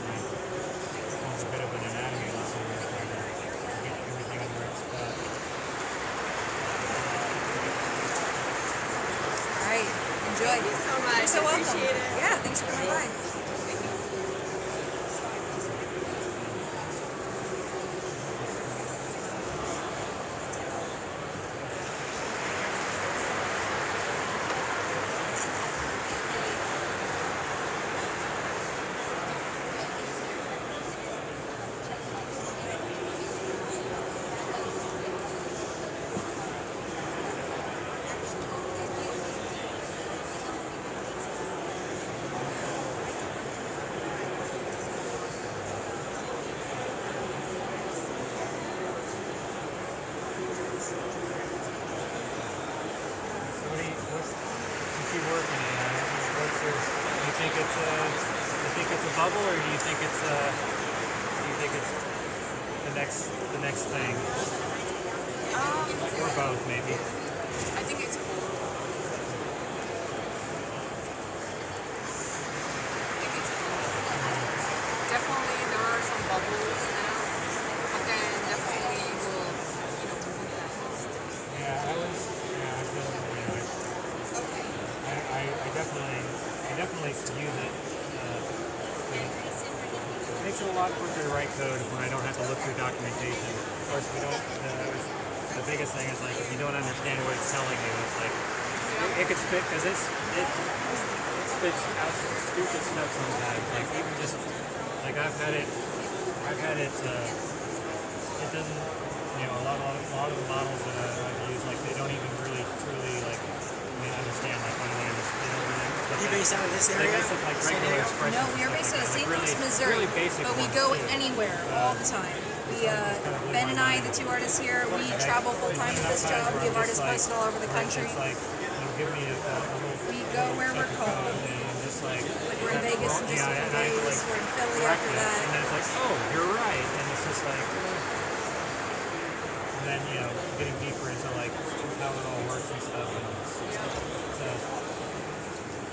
It's a bit of an anatomy lesson to get everything in the right spot.
All right. Enjoy.
Thank you so much.
You're so welcome.
Appreciate it.
Yeah. Thanks for coming by.
So since you work in it, what's your, do you think it's a bubble, or do you think it's the next thing, or both maybe?
I think it's both. Definitely there are some bubbles now, but then definitely you will, move fast.
Yeah, I feel, I definitely use it. It makes it a lot quicker to write code when I don't have to look through documentation. Of course, we don't. The biggest thing is like if you don't understand what it's telling you, it's like it could spit because it spits out some stupid stuff sometimes. Like even just like I've had it. It doesn't. A lot of the models that I've used, like they don't even really truly like understand like when they don't really.
You based out of this
They
area?
just look like regular expressions.
No, we are
and
based out of
stuff
St.
like
Louis,
that. Like
Missouri,
really basic
but we
ones,
go
too.
anywhere all the time. We, Ben and I, the two artists here, we travel full time with this job. We have artists posted all over the country.
It's like give me a little.
We go where we're called.
And just like
We're in Vegas in just a few days. We're in Philly after
and
that.
then it's like, oh, you're right, and it's just like, and then getting deeper into like how it all works and stuff. And it's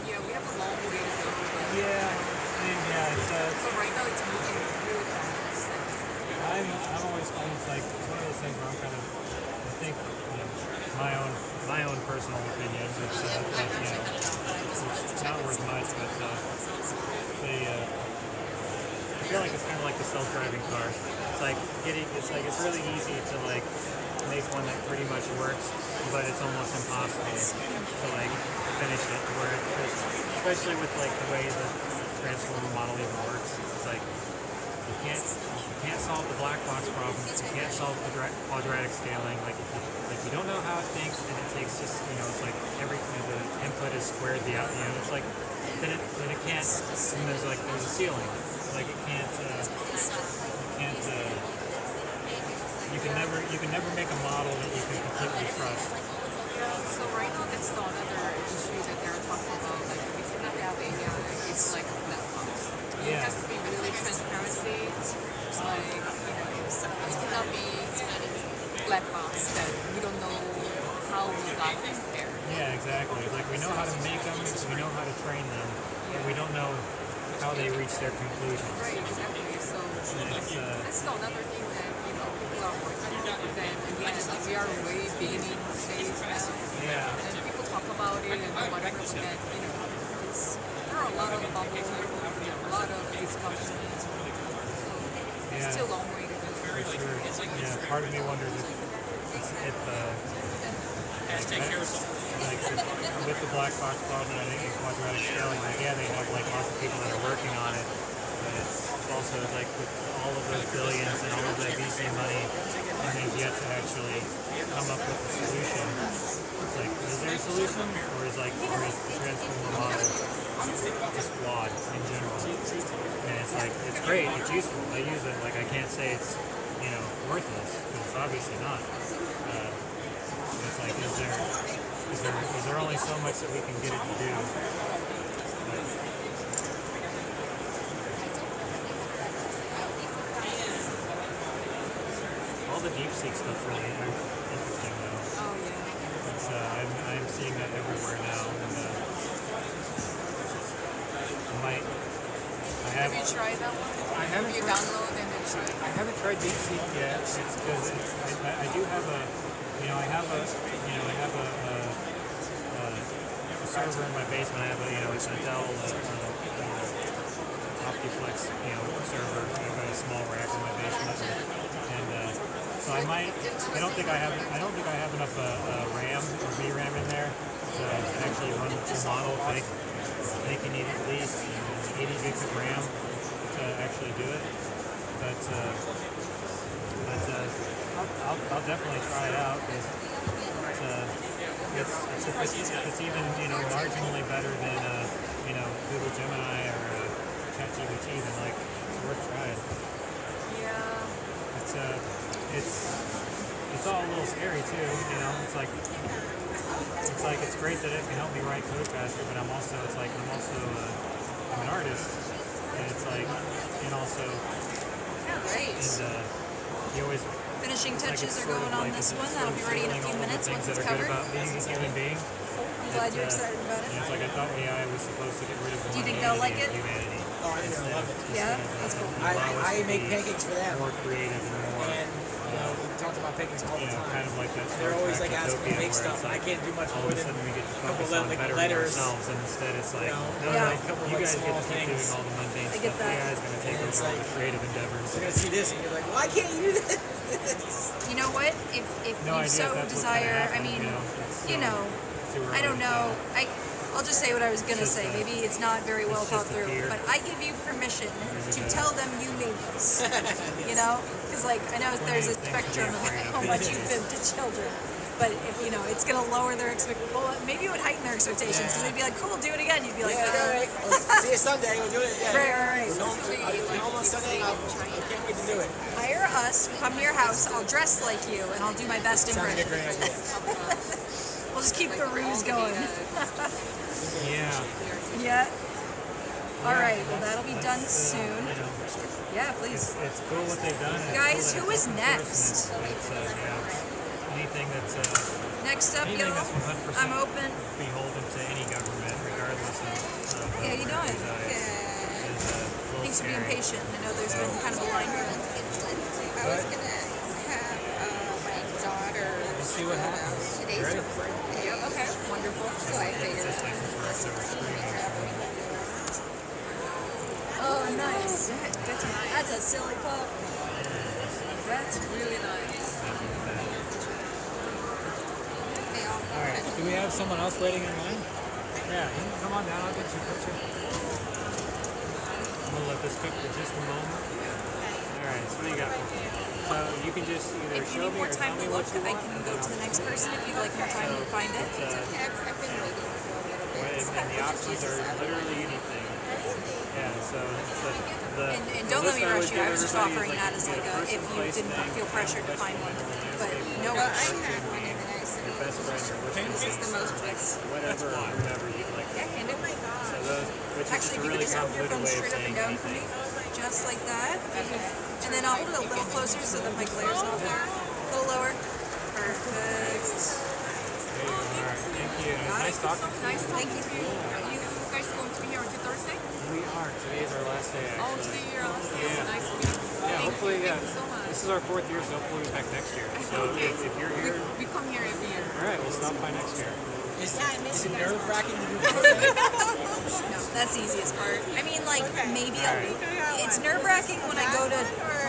Yeah, we have a long way to go, but
it's
but right now it's moving really fast.
I'm always it's like it's one of those things where I'm kind of I think my own personal opinion. It's it's not worth much, but I feel like it's kind of like the self-driving cars. It's like it's really easy to like make one that pretty much works, but it's almost impossible to like finish it. Where especially with like the way the transformer model even works, it's like you can't solve the black box problem. You can't solve quadratic scaling. Like if you don't know how it thinks, and it takes just it's like every the input is squared the out. It's like then it can't. And there's a ceiling. Like it can't. You can never make a model that you can completely trust.
Yeah, so right now that's the another issue that they're talking about. Like we cannot have AI, it's like a black box. It has to be really transparency. Like, it cannot be black box that we don't know how we got there.
Yeah, exactly. It's like we know how to make them, we know how to train them, but we don't know how how they reach their conclusions.
Right, exactly. So
And it's,
that's still another thing that people are working on. But then again, we are way beginning stage now.
yeah.
And people talk about it and whatever, but then there are a lot of bubbles, a lot of discussions. So
Yeah.
it's still a long way to go.
For sure. Yeah, part of me wonders if like with the black box problem, I think in quadratic scaling, like yeah, they have like lots of people that are working on it, but it's also like with all of those billions and all of that VC money, and they've yet to actually come up with a solution. It's like, is there a solution, or is the transformer model just flawed in general? And it's like, it's great, it's useful, I use it. Like I can't say it's worthless, because it's obviously not. It's like, is there only so much that we can get it to do? But, all the DeepSeek stuff's really interesting though.
Oh yeah.
It's I'm seeing that everywhere now, and I
Have you tried that one?
I haven't
You
tried-
download and then try it?
I haven't tried DeepSeek yet. It's because I do have a, I have a server in my basement. I have it's a Dell Optiplex, server. I've got a small rack in my basement, and so I don't think I have enough RAM or VRAM in there to actually run the full model. I think you need at least 80 gigs of RAM to actually do it. But I'll definitely try it out because if it's even marginally better than Google Gemini or ChatGPT, then like it's worth trying.
Yeah.
It's all a little scary too. It's great that it can help me write code faster, but I'm an artist, and it's like, and also,
Great.
and you always.
Finishing
It's like
touches
it's
are
sort
going
of
on
like
this
it's
one.
sort
That'll
of
be ready in a
feeling
few
all the
minutes
things
once it's
that are good
covered.
about being a human being.
I'm glad you're excited about it.
It's like I thought AI was supposed to get rid of
Do you think they'll like it?
humanity.
Oh, I think I love it.
Yeah, that's cool.
I make pancakes for them.
More creative and more,
And we talk about pancakes all the time.
kind of like that.
And they're always like asking me to
utopia
make
where
stuff,
it's
and I
like,
can't do much
all
more
of a
than
sudden we get to
a couple
focus on
of
bettering
letters.
ourselves, and instead it's like, no,
Yeah.
you guys get to keep
small
doing
things.
all the mundane
I
stuff.
get that.
AI is going to take
And
over
it's
all
like-
the creative endeavors.
They're gonna see this, and you're like, why can't you do this?
You know what? If
No
you
idea
so
if that's what's
desire,
gonna happen,
I mean,
it's
you
so-
know,
too early
I don't
to
know.
tell.
I'll just say what I was gonna
Just
say.
a-
Maybe it's not very well
it's
thought
just a
through,
fear.
but I give you permission to tell them you made this. Because like I know there's a
Plenty of things to be
spectrum of
afraid of
how
these
much you
days.
give to children. But if it's gonna lower their expectations. Well, maybe it would heighten their expectations because they'd be like, "Cool, do it again." You'd be like,
Yeah, all right. Well, see you Sunday. We'll do it. Yeah.
Right.
I'll be home on Sunday. I can't wait to do it.
Hire us. We'll come to your house. I'll dress like you, and I'll do my best
Sounds like a
impression.
great idea.
We'll just keep the ruse going.
Yeah.
Yeah. All right. Well, that'll be done
That's,
soon. Yeah, please.
It's cool what they've done. and it's
Guys,
cool
who
that
is
it's
next?
open source, and anything that's
Next up,
anything
y'all.
that's 100%
I'm open.
beholden to any government, regardless of
Yeah, you
where
doing?
it resides, is a little
Thanks for being
scary.
patient. I know there's been kind of a line for it.
I was gonna have my daughter.
We'll see what happens.
Today's
Ready?
her birthday. Okay, wonderful. So I figured
This thing is right over screen.
Oh, nice.
That's nice.
That's a silly pup.
That's really nice.
they all
All right. Do we have someone else waiting in line? Yeah. You can come on down. I'll get you a picture. I'm gonna let this cook for just a moment. All right. So what do you got? So you can just either
If you
show
need
me
more
or
time
tell
to
me
look,
what you
I
want.
can
and
go
then
to the
I'll-
next person if you'd like more time to find it.
It's,
I've been waiting for a little bit.
and the options are literally anything. Yeah, so it's like
And don't let me rush you. I was just offering that as like a, if you didn't feel pressured to find one. But no
Well, I
rush.
had one and then I said,
your best friend, your wish
this is the most
whatever you'd like.
Oh my
So
gosh.
those, which is
Actually,
just a
if you
really
could just hold your
convoluted
phone
way of
straight up
saying
and down for me,
anything.
just like that. And then I'll hold it a little closer so that my glare's not there. A little lower. Perfect.
There you are. Thank you. It was nice talking to you.
Nice talking to you. Are you guys going to be here until Thursday?
We are. Today is our last day,
Oh,
actually.
today you're last day.
Yeah.
Nice to meet you.
Yeah,
Thank
hopefully,
you.
yeah.
Thank you so much.
This is our 4th year, so hopefully we'll be back next year. So
Okay.
if you're here,
We come here every year.
all right, we'll stop by next year.
Is it nerve wracking to do
No, that's the easiest part. I mean, like, maybe it's nerve wracking when I go to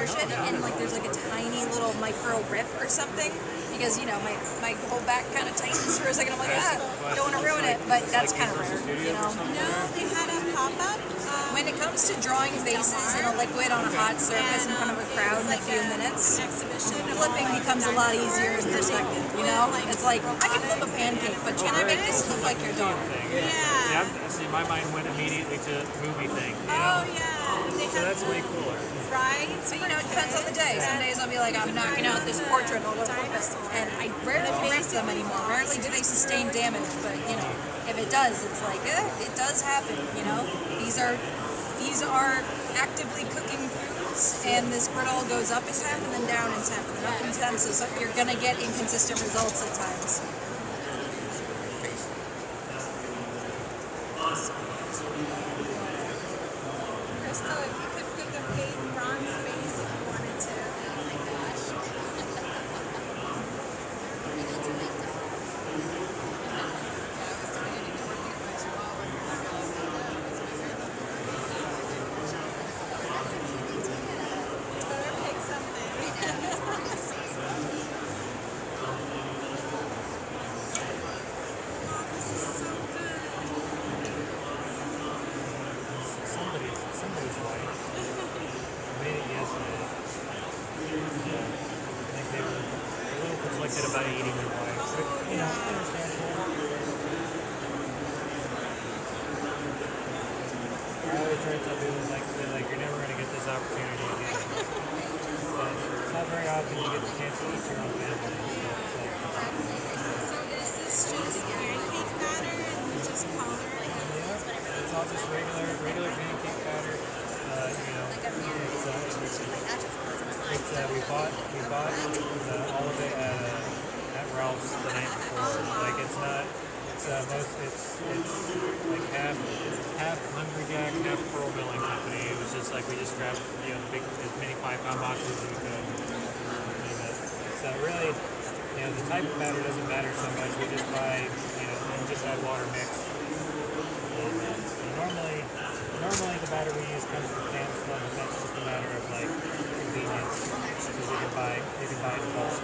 push it and, like, there's, like, a tiny little micro rip or something. Because, you know, my whole back kind of tightens for a second. I'm like, don't want to ruin it. But that's kind of rare, you know?
No, they had a pop-up.
When it comes to drawing faces in a liquid on a hot surface in front of a crowd in a few minutes,
Exhibition.
flipping becomes a lot easier in perspective, you know? It's like, I can flip a pancake, but can I make this look like your dog?
Yeah.
See, my mind went immediately to movie thing. You
Oh,
know?
yeah. They
So
have,
that's way cooler.
right?
So, you know, it depends on the day. Some days I'll be like, I'm knocking out this portrait, I'll go flip it. And I rarely rip them anymore. Rarely do they sustain damage, but, you know, if it does, it's like, it does happen, you know? These are actively cooking foods, and this griddle goes up in temp and then down in temp and then up in temp, so you're gonna get inconsistent results at times.
Crystal, if you could pick a fake bronze face if you wanted to. Oh my gosh. Better pick something. Oh, this is so good.
Somebody's wife. I made it yesterday. Yeah. I think they were a little conflicted about eating their wife. But, you know, understandable. I always try to tell people, like, you're never going to get this opportunity again. But it's not very often you get the chance to eat your own family.
So is this just pancake batter and you just color it?
Yeah, it's all just regular pancake batter. You know, we bought all of it at Ralph's the night before. Like it's not. It's like half Hungry Jack, half Pearl Milling Company. It was just like we just grabbed as many 5-pound boxes as we could. So really, the type of batter doesn't matter so much. We just buy water mix. And normally the batter we use comes from Sam's Club, and that's just a matter of like convenience because you can buy it in bulk.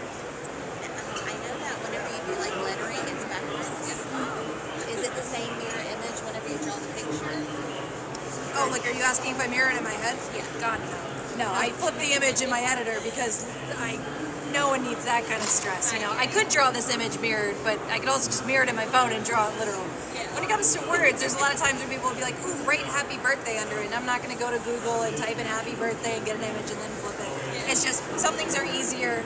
I know that whenever you do like lettering, it's backwards. Is it the same mirror image whenever you draw the picture?
Oh, like, are you asking if I mirror it in my head? Yeah. God, no. No, I flip the image in my editor because no one needs that kind of stress, you know. I could draw this image mirrored, but I could also just mirror it in my phone and draw it literal. When it comes to words, there's a lot of times where people will be like, ooh, write happy birthday under it, and I'm not going to go to Google and type in happy birthday and get an image and then flip it. It's just, some things are easier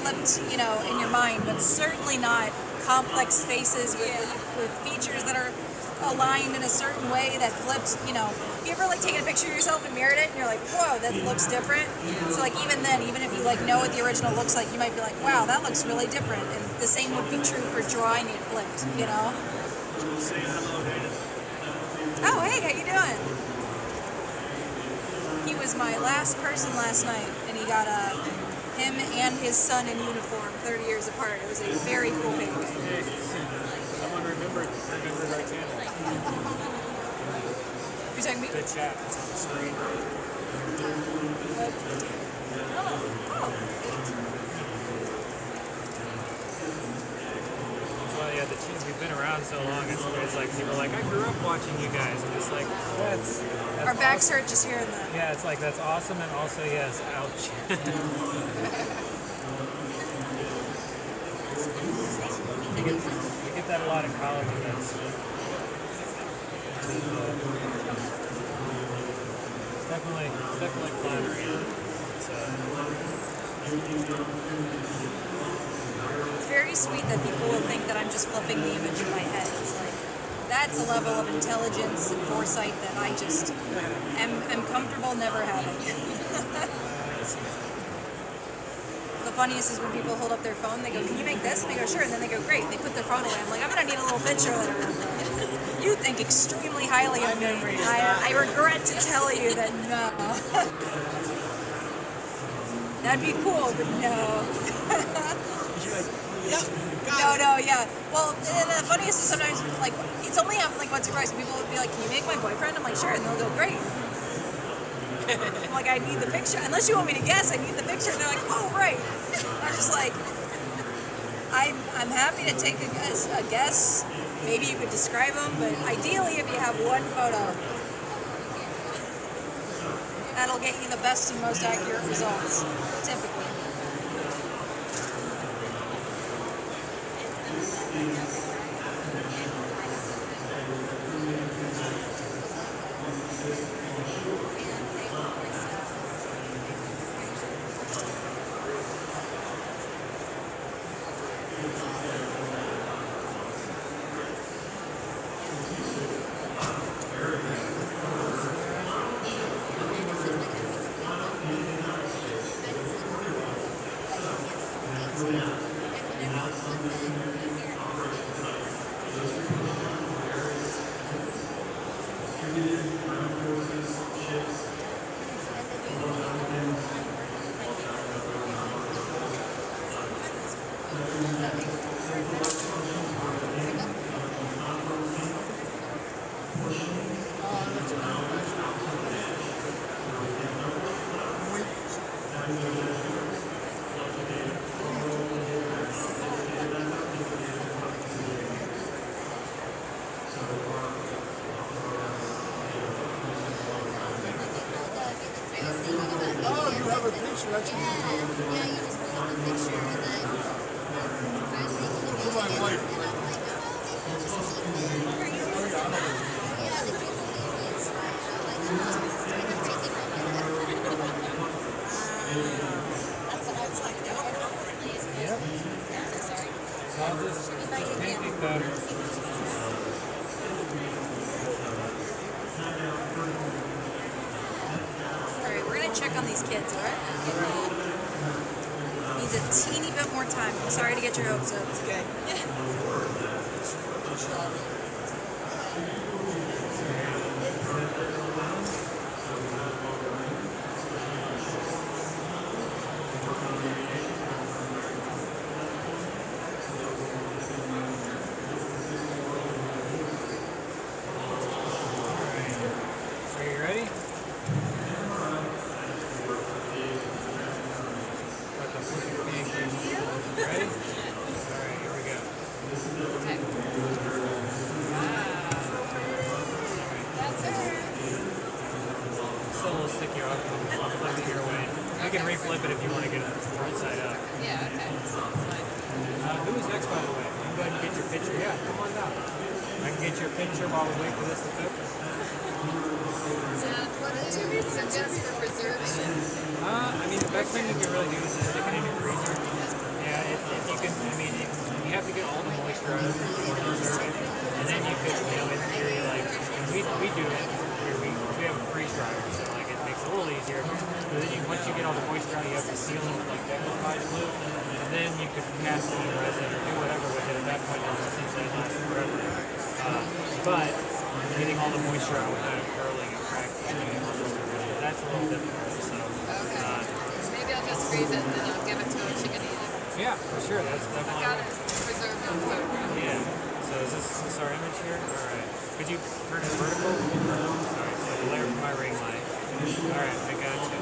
flipped, you know, in your mind, but certainly not complex faces with features that are aligned in a certain way that flips, you know. Have you ever like taken a picture of yourself and mirrored it and you're like, whoa, that looks different? So like even then, even if you like know what the original looks like, you might be like, wow, that looks really different. And the same would be true for drawing it flipped, you know?
Say hello, David.
Oh, hey, how you doing? He was my last person last night, and he got him and his son in uniform, 30 years apart. It was a very cool picture.
Hey, someone remembered our channel.
You're talking to me?
The chat that's on the screen. Well, yeah, we've been around so long. It's like people are like, I grew up watching you guys. I'm just like, that's
Our backs
awesome.
hurt just hearing that.
Yeah, it's like that's awesome, and also yes, ouch. You get that a lot in college events. It's definitely flattering.
It's very pretty sweet that people will think that I'm just flipping the image in my head. It's like, that's a level of intelligence and foresight that I just am comfortable never having. The funniest is when people hold up their phone, they go, "Can you make this?" And they go, "Sure," and then they go, "Great," and they put their phone away. I'm like, I'm gonna need a little picture later. You think extremely highly of me. I regret to tell you that no. That'd be cool, but no. No, yeah. Well, and the funniest is sometimes, like, it's only happened like once or twice. People will be like, "Can you make my boyfriend?" I'm like, "Sure," and they'll go, "Great." I'm like, "I need the picture. Unless you want me to guess, I need the picture." And they're like, "Oh, right." I'm just like, I'm happy to take a guess. Maybe you could describe them, but ideally, if you have one photo, that'll get you the best and most accurate results, typically.
Oh, you have a picture. That's what for my wife.
Yep. So I'll just pancake batter.
Alright, we're gonna check on these kids, alright? Needs a teeny bit more time. I'm sorry to get your hopes up. It's okay.
Are you ready? Got the flipping pancakes. Ready? Alright, here we go.
Okay. That's her.
Still a little sticky. I'll flip it your way. You can reflip it if you want to get it right side up.
Yeah, okay. That's fine.
Who is next, by the way? You can go ahead and get your picture. Yeah, come on down. I can get your picture while we wait for this to cook.
What do you suggest for preserving?
I mean, the best thing you can really do is just stick it in your freezer. Yeah, if you can, I mean, you have to get all the moisture out of it before you serve it. And then you could, you know, in theory, like, we do it here, we have a freeze dryer, so, like, it makes it a little easier. But then once you get all the moisture out, you have to seal it with, like, decoupage glue. And then you could cast it in resin or do whatever with it. At that point, you'll just say it lasts forever. But getting all the moisture out without it curling and cracking, that's a little difficult. So,
Maybe I'll just freeze it and then I'll give it to her. She can eat it.
yeah, for sure. That's
I
definitely.
got it preserved on photograph.
Yeah. So is this our image here? All right. Could you turn it vertical? Sorry. So the layer from my ring light. All right. I got you.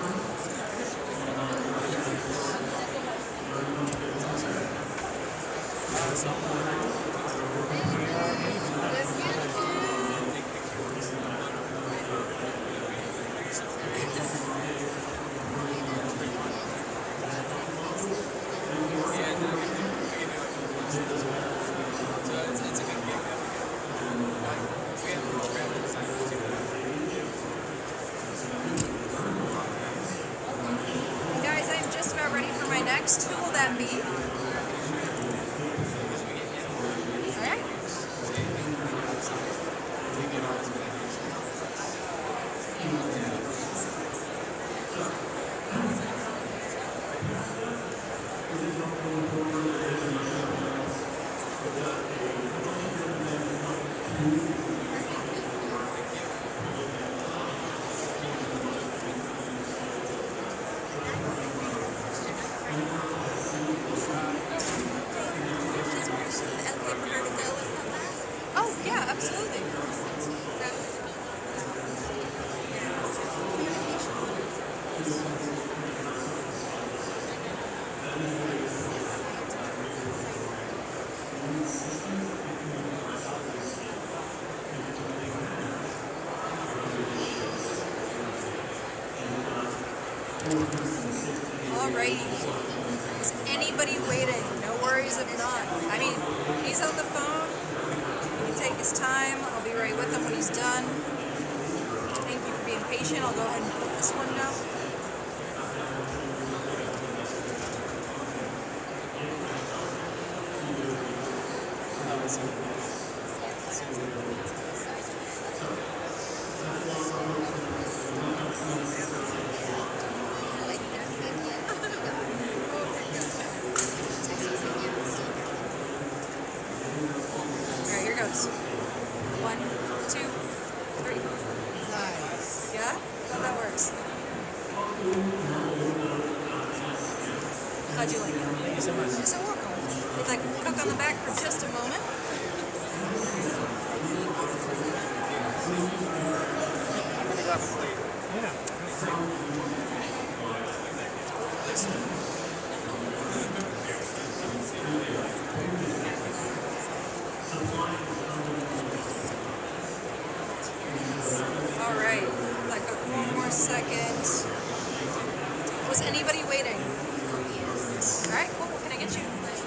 Guys, I'm just about ready for my next. Who will that be? He's on the phone. He can take his time. I'll be right with him when he's done. Thank you for being patient. I'll go ahead and put this one down. Alright, here goes. 1, 2, 3.
Nice.
Yeah? Glad that works. How'd you like it?
Thank you so much.
You're so welcome. Would you like to cook on the back for just a moment?
Yeah.
Alright. Like one more second. Was anybody waiting? Alright, cool. What can I get you? Alright.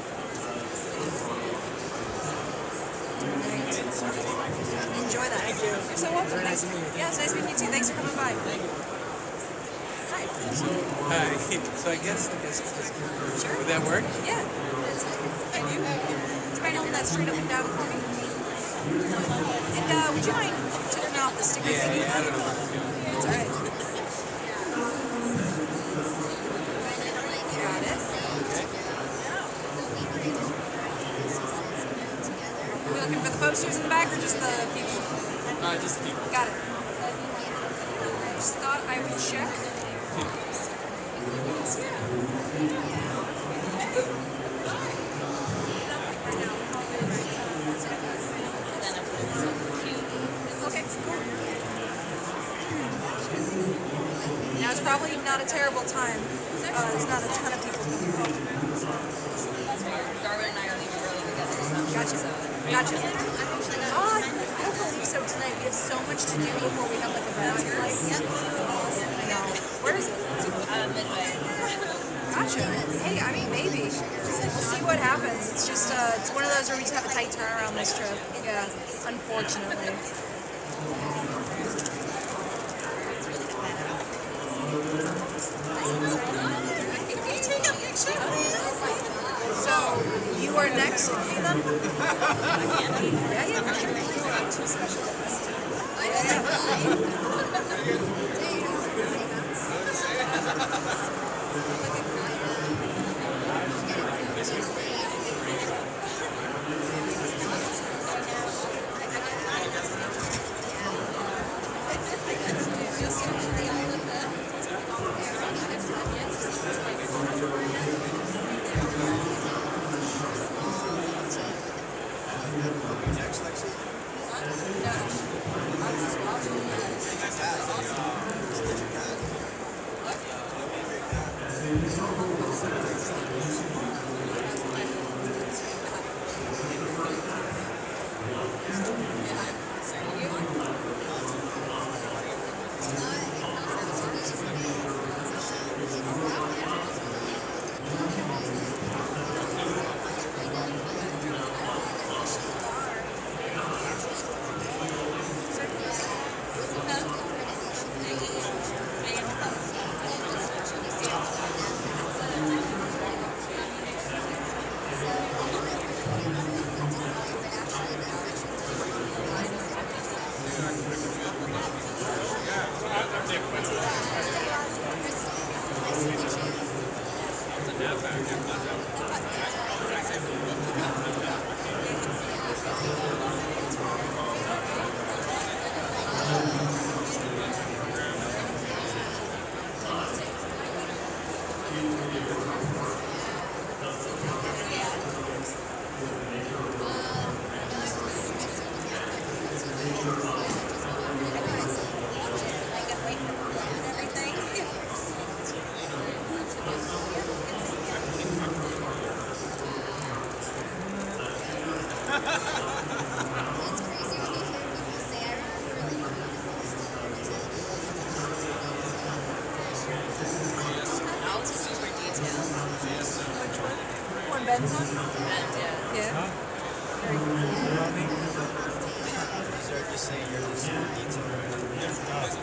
Enjoy that.
Thank you.
You're so welcome.
Very nice to meet you.
Yeah, it's nice meeting you too. Thanks for coming by. Hi.
Hi. So I guess
Sure.
would that work?
Yeah. I do. Try and hold that straight up and down for me. And would you mind turning off the sticker?
Yeah, I don't know what to do.
It's alright. Got it. We looking for the posters in the back or just the people?
Just people.
Got it. I just thought I would check. Okay, cool. Now it's probably not a terrible time. There's not a ton of people here.
Darwin and I are leaving early together, so
Gotcha. Gotcha. I don't believe so tonight. We have so much to do before we have like a bad flight. Yep. I know. Where is it?
Midway.
Gotcha. Hey, I mean, maybe. We'll see what happens. It's just, it's one of those where we just have a tight turnaround this trip. Yeah, unfortunately. So, you are next to me then? Yeah, yeah, for sure.
super detailed.
One Ben's on?
And yeah.
Yeah.
Huh? Love me?
Start just saying you're just detail, right?
That's awesome.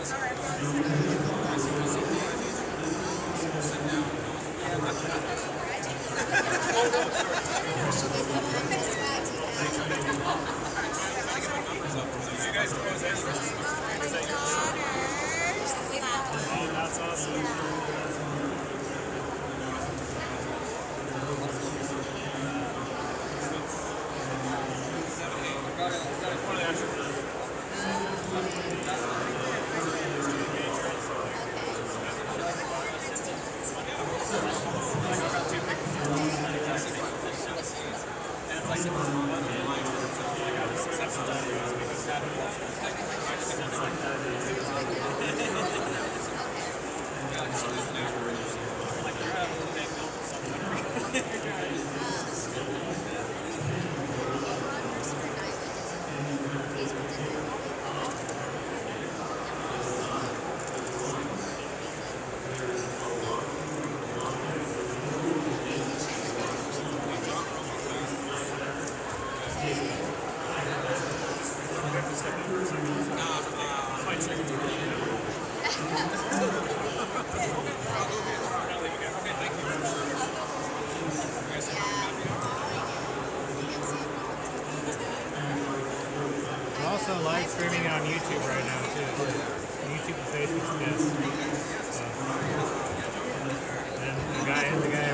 We're also live streaming it on YouTube right now too. YouTube and Facebook, yes. And the guy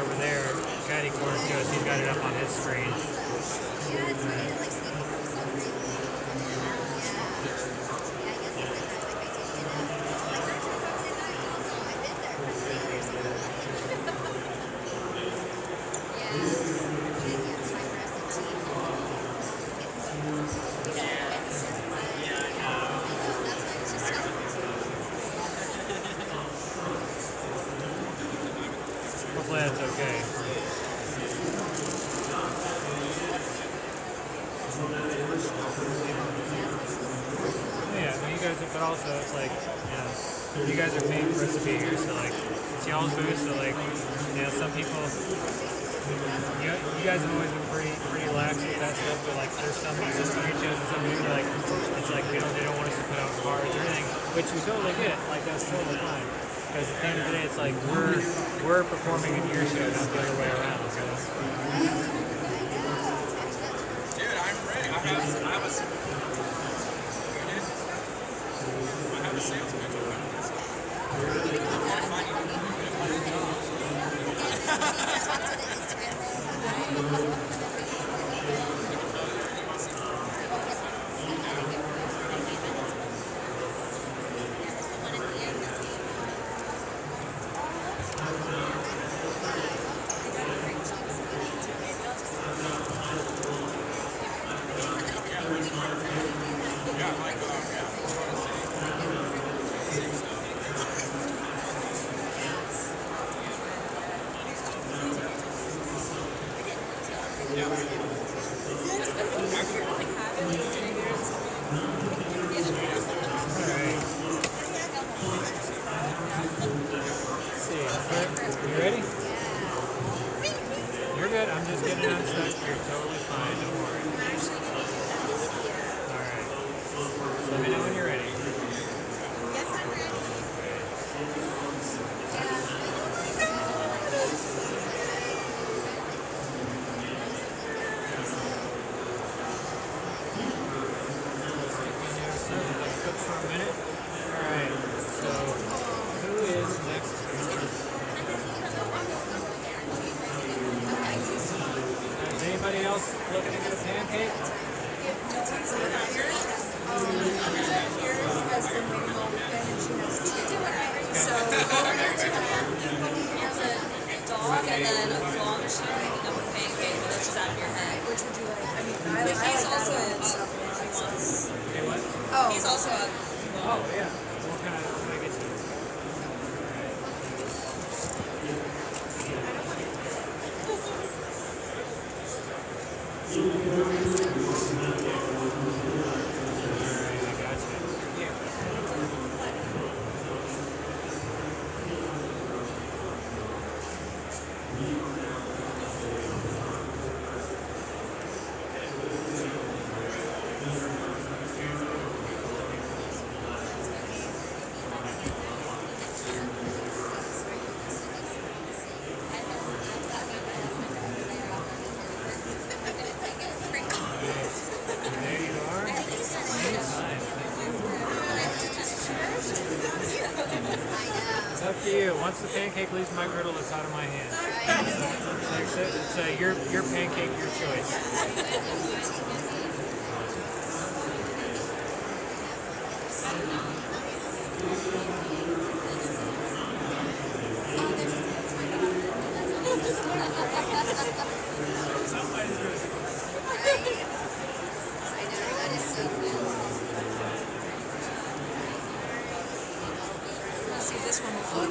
over there, catty corner to us, he's got it up on his screen.
Yeah, it's funny to like see people celebrate.
Hopefully that's okay. Yeah, I mean, you guys, but also it's like, you know, you guys are paying for us to be here, so like, it's y'all's booth, so like, you know, some people, you guys have always been pretty lax with that stuff, but like, there's some street shows and some people like, it's like, you know, they don't want us to put out cards or anything, which we totally get, like, that's totally fine. Because at the end of the day, it's like, we're performing in your show, not the other way around, you know?
Dude, I'm ready. I have a sales pitch.
You ready? You're good. I'm just getting unstuck. You're totally fine. Don't worry. Alright. So let me know when you're ready.
Yes, I'm ready.
Cook for a minute. Alright. So, who is next? Is anybody else looking to get a pancake?
Dog and then a long string of a pancake that's just out of your head.
Which would you like? I mean,
But he's also
Hey, what?
Oh,
he's also a
Oh, yeah. What kind of, can I get you? Alright, I got you. Here. you. Once the pancake leaves my griddle, it's out of my hands. It's your pancake, your choice.
Let's see if this one will flip.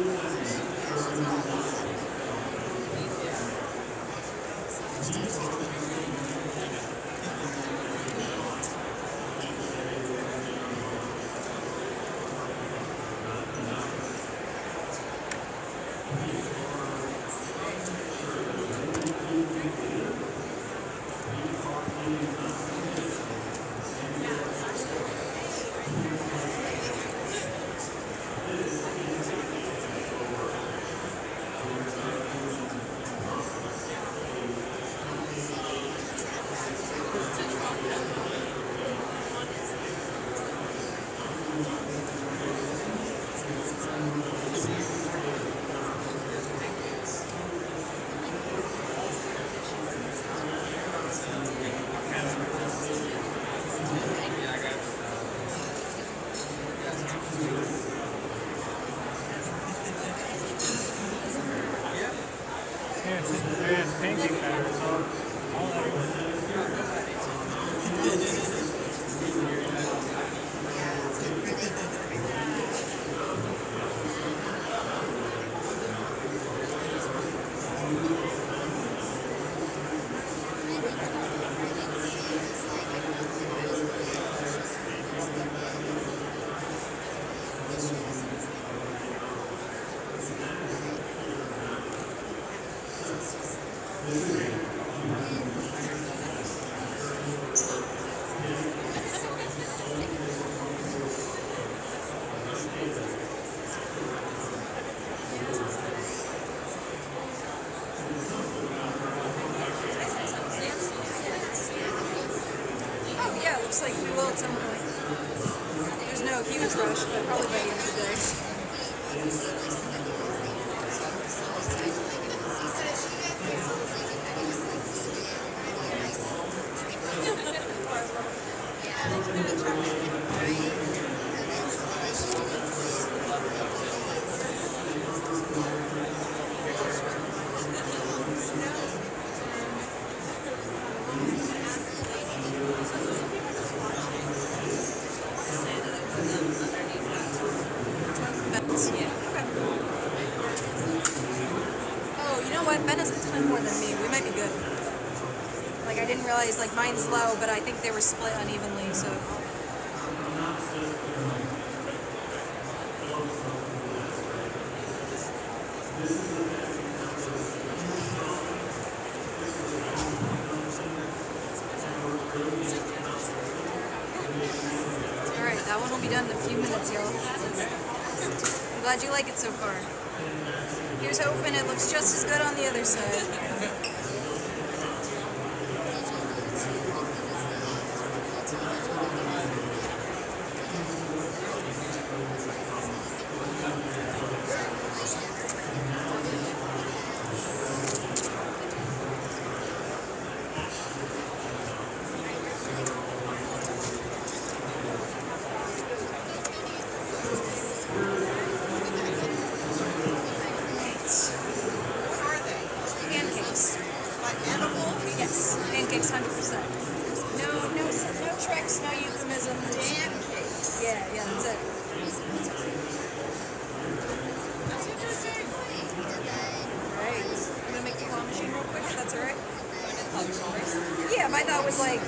Yeah, it's pancake batter. It's all that is.
Oh yeah, looks like we will at some point. There's no huge rush, but probably by the end of the day. Oh, you know what? Ben has a ton more than me. We might be good. Like, I didn't realize, like, mine's low, but I think they were split unevenly, so. Alright, that one will be done in a few minutes, y'all. I'm glad you like it so far. Here's hoping it looks just as good on the other side. Pancakes. Yes, pancakes 100%. No tricks, no euphemisms. Pancakes. Yeah, that's it.
That's interesting.
Right. I'm gonna make the claw machine real quick, if that's alright. Yeah, my thought was like,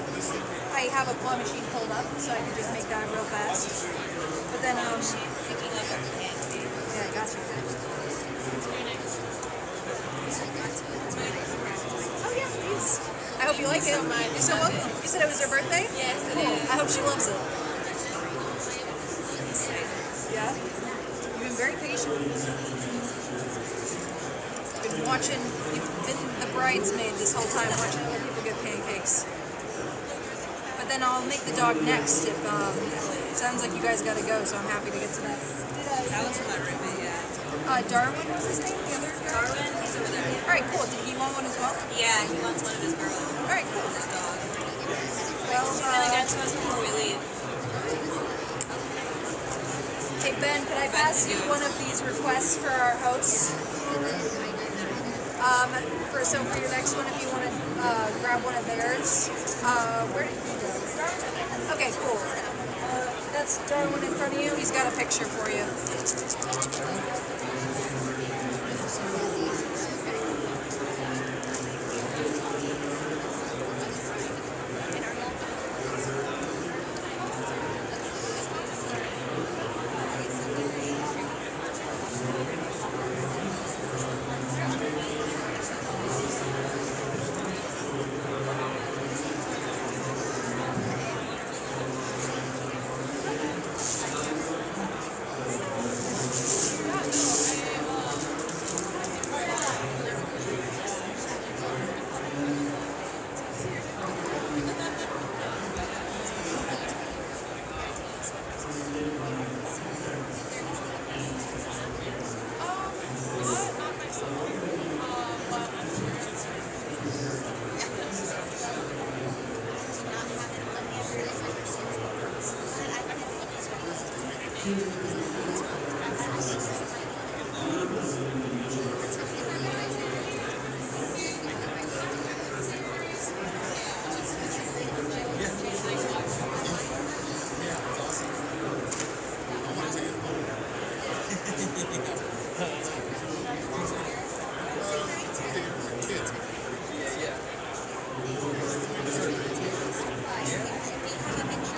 I have a claw machine pulled up, so I can just make that real fast. But then, yeah, I got you. Oh yeah, please. I hope you like it. You're so welcome. You said it was her birthday?
Yes, it
Cool.
is.
I hope she loves it. Yeah? You've been very patient. You've been the bridesmaid this whole time watching other people get pancakes. But then I'll make the dog next if, it sounds like you guys gotta go, so I'm happy to get to that.
That was my roommate, yeah.
Darwin was his name? The other guy?
Darwin, he's over there.
All right, cool. Did he want one as well?
Yeah, he wants one of his girls.
All right, cool.
His dog.
Well,
She's gonna get to us before we leave.
hey Ben, could I pass you one of these requests for our hosts? For your next one, if you want to grab one of theirs, where did you go? Okay, cool. That's Darwin in front of you. He's got a picture for you.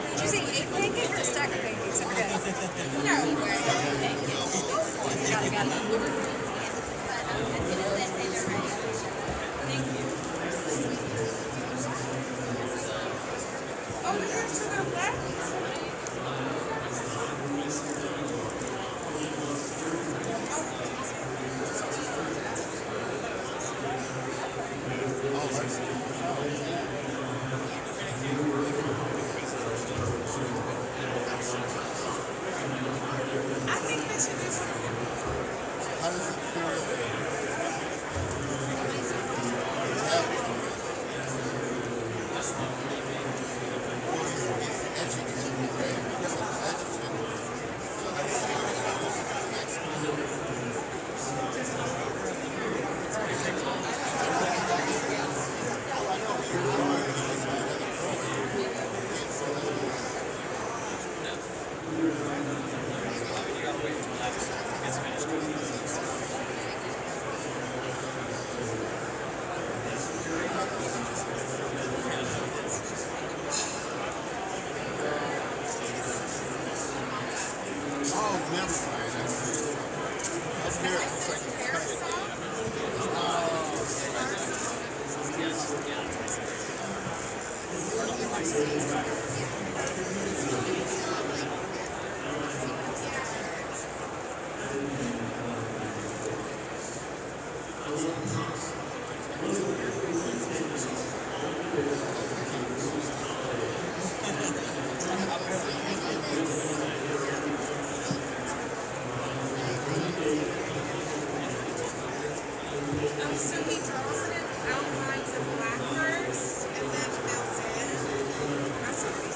Did you say 8 pancakes or a stack of pancakes? I forget. Got it.
Oh, here's to the left. I think this is.
How does it feel? Oh, never mind. Up here, it's like
So he draws it, outlines the black first, and then fills in. That's what he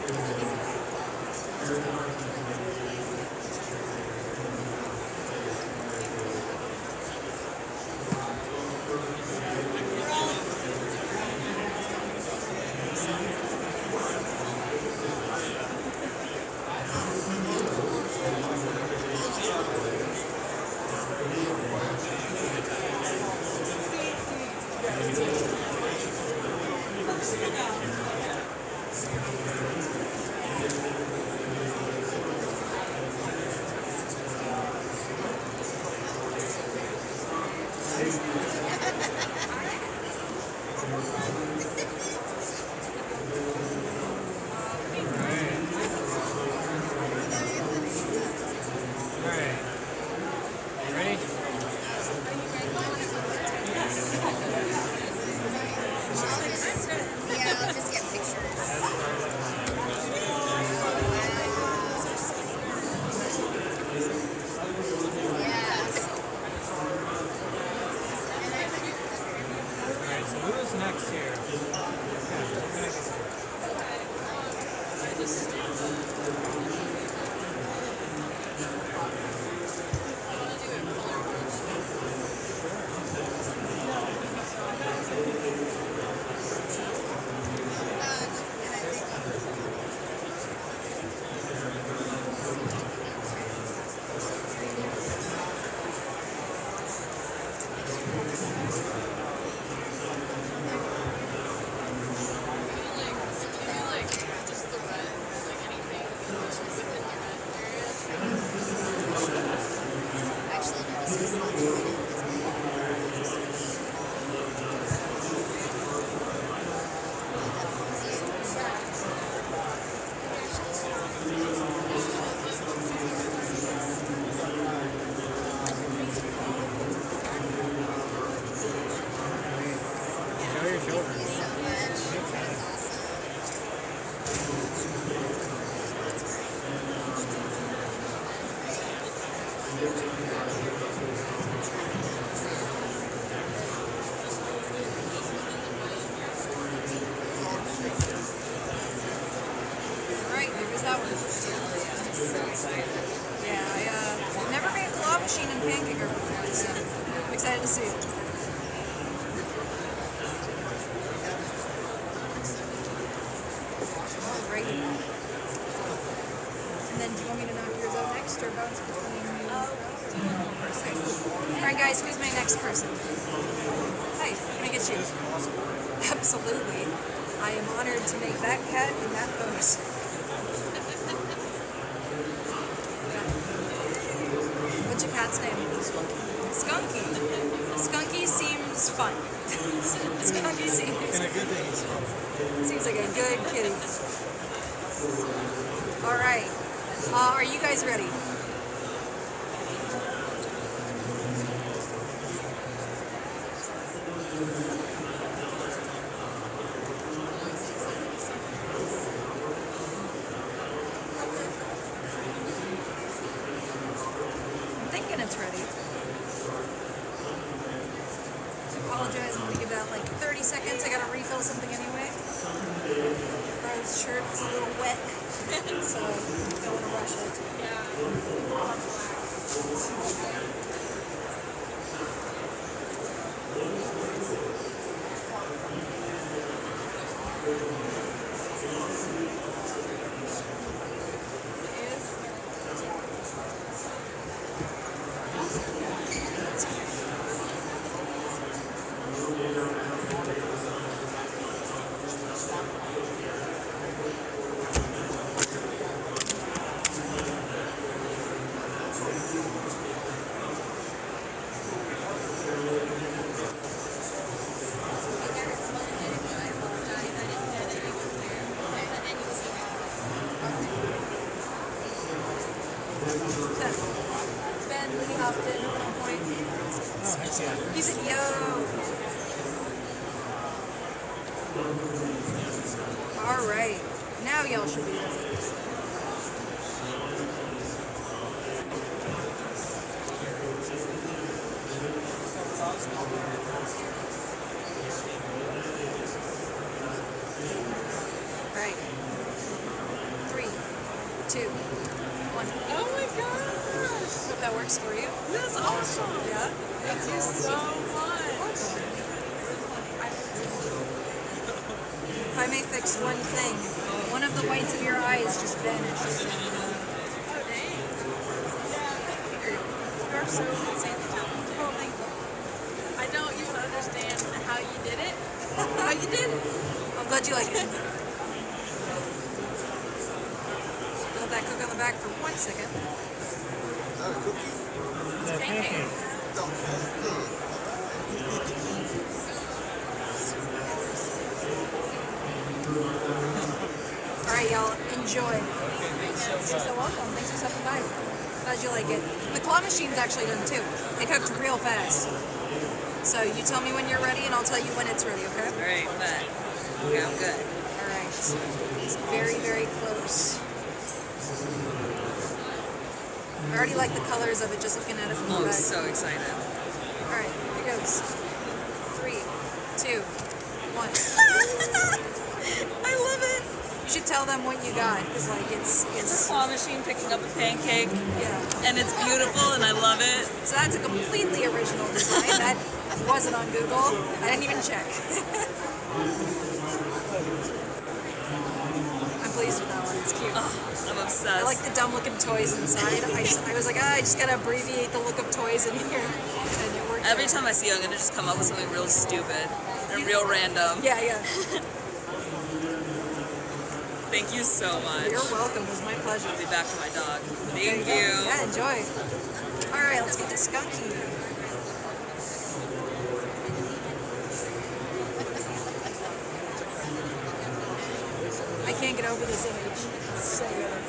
Alright. You ready?
Yeah, I'll just get pictures. Yes.
Alright, so who's next here?
Actually, no, this is not true.
Show your shoulders.
Thank you so much. That's awesome.
Alright, there's that one. Yeah, I never made claw machine and pancake before, so I'm excited to see it. Alright. And then do you want me to knock yours out next or bounce between you? Alright guys, who's my next person? Hi, can I get you? Absolutely. I am honored to make that cat in that pose. What's your cat's name? Skunky. Skunky seems fun. Skunky seems like a good kitty. All right. Are you guys ready? I'm thinking it's ready. I apologize. I'm gonna give that like 30 seconds. I gotta refill something anyway. Rose shirt is a little wet, so don't want to rush it. Ben, when he hopped in at one point, he said, yo. All right, now y'all should be ready. Right. 2, 1.
Oh my gosh!
Hope that works for you.
That's awesome!
Yeah.
Thank you so much!
If I may fix one thing, one of the whites of your eyes just vanished.
Oh dang! You're so insanely talented.
Oh, thank you.
I don't even understand how you did it, but you did it.
I'm glad you like it. Let that cook on the back for 1 second.
Is that a cookie?
The pancake.
All right, y'all, enjoy. You're so welcome. Thanks for stopping by. Glad you like it. The claw machine's actually done too. It cooked real fast. So you tell me when you're ready, and I'll tell you when it's ready. Okay?
All right, but okay, I'm good.
All right. It's very, very close. I already like the colors of it just looking at it from the back.
So excited.
All right, here goes. 3, 2, 1.
I love it.
You should tell them what you got, because like
It's a
it's
claw machine picking up a pancake,
yeah.
and it's beautiful, and I love it.
So that's a completely original design. That wasn't on Google. I didn't even check. I'm pleased with that one. It's cute.
I'm obsessed.
I like the dumb looking toys inside. I was like, I just gotta abbreviate the look of toys in here, and it worked.
Every
out.
time I see you, I'm gonna just come up with something real stupid and real random.
Yeah, yeah.
Thank you so much.
You're welcome. It was my pleasure.
I'll be back for my dog.
There
Thank
go.
you.
Yeah, enjoy. All right, let's get to Skunky. I can't get over this image. It's so good.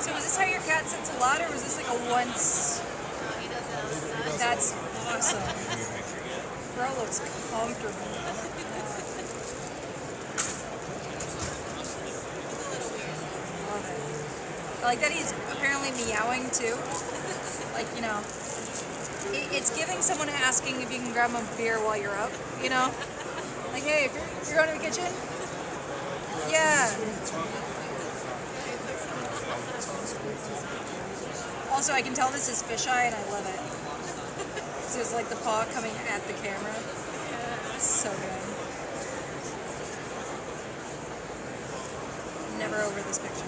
So was this how your cat sits a lot, or was this like a once? That's awesome. Girl looks comfortable. Love it. I like that he's apparently meowing too. Like, you know, it's giving someone asking if you can grab him a beer while you're up, you know? Like, hey, if you're going to the kitchen? Yeah. Also, I can tell this is fisheye, and I love it. So it's like the paw coming at the camera. It's so good. Never over this picture.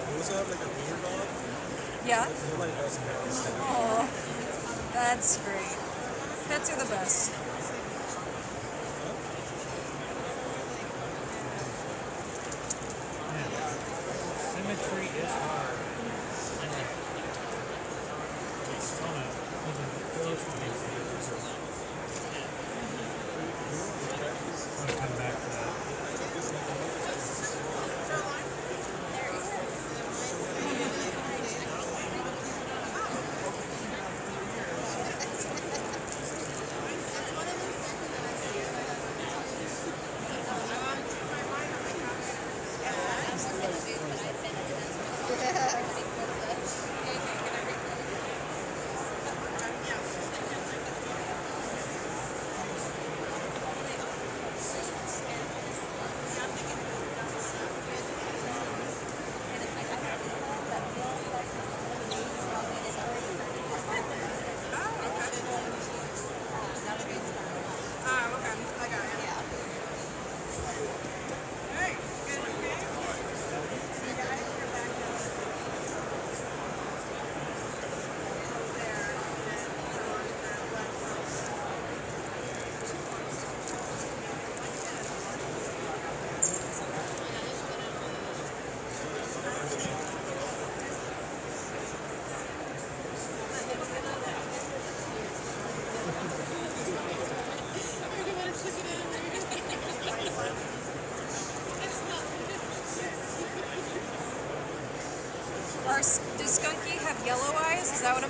You also have like a wiener dog?
Yeah?
Nobody does pets.
Oh, that's great. Pets are the best.
Symmetry is hard. It's on a even close to being symmetrical. I'm gonna come back to that.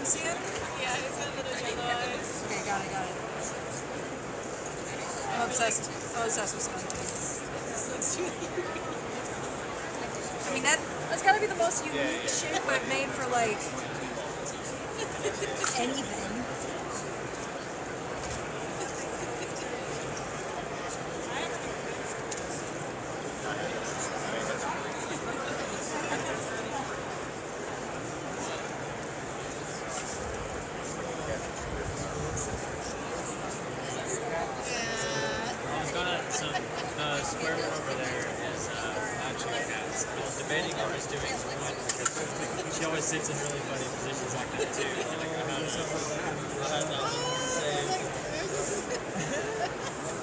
me see it?
Yeah, it's got little yellow eyes.
Okay, got it. I'm obsessed. So obsessed with sponges. I mean, that's gotta be the most unique shape I've made for like anything.
So the square one over there is matching cats. I was debating on just doing one because she always sits in really funny positions like that too. Like I had that one say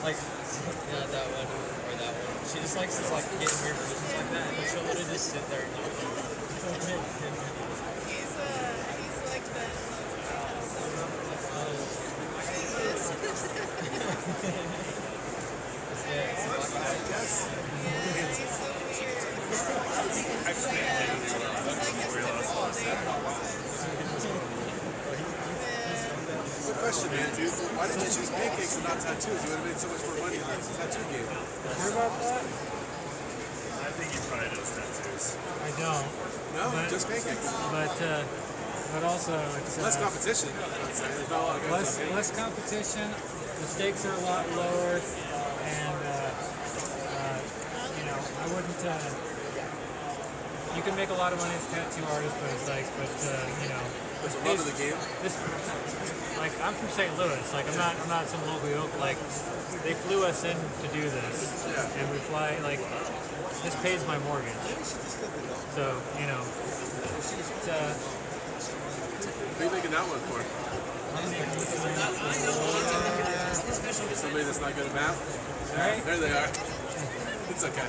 like that one or that one. She just likes to like get in weird positions like that, and she'll literally just sit there and not move.
He's like that.
Good question, man. Why did you choose pancakes and not tattoos? You would have made so much more money in the tattoo game.
Heard about that?
I think he probably does tattoos.
I don't.
No, just pancakes.
But also it's
Less competition. I'd say. There's not a lot of guys doing
less competition. The stakes are a lot lower, and you know, I wouldn't. You can make a lot of money as a tattoo artist, but you know,
There's a love of the game.
this like I'm from St. Louis. Like I'm not some local yoke. Like they flew us in to do this, and we fly. Like this pays my mortgage. So you know, it's,
Who are you making that one for? Somebody that's not good at math?
right?
There they are. It's okay.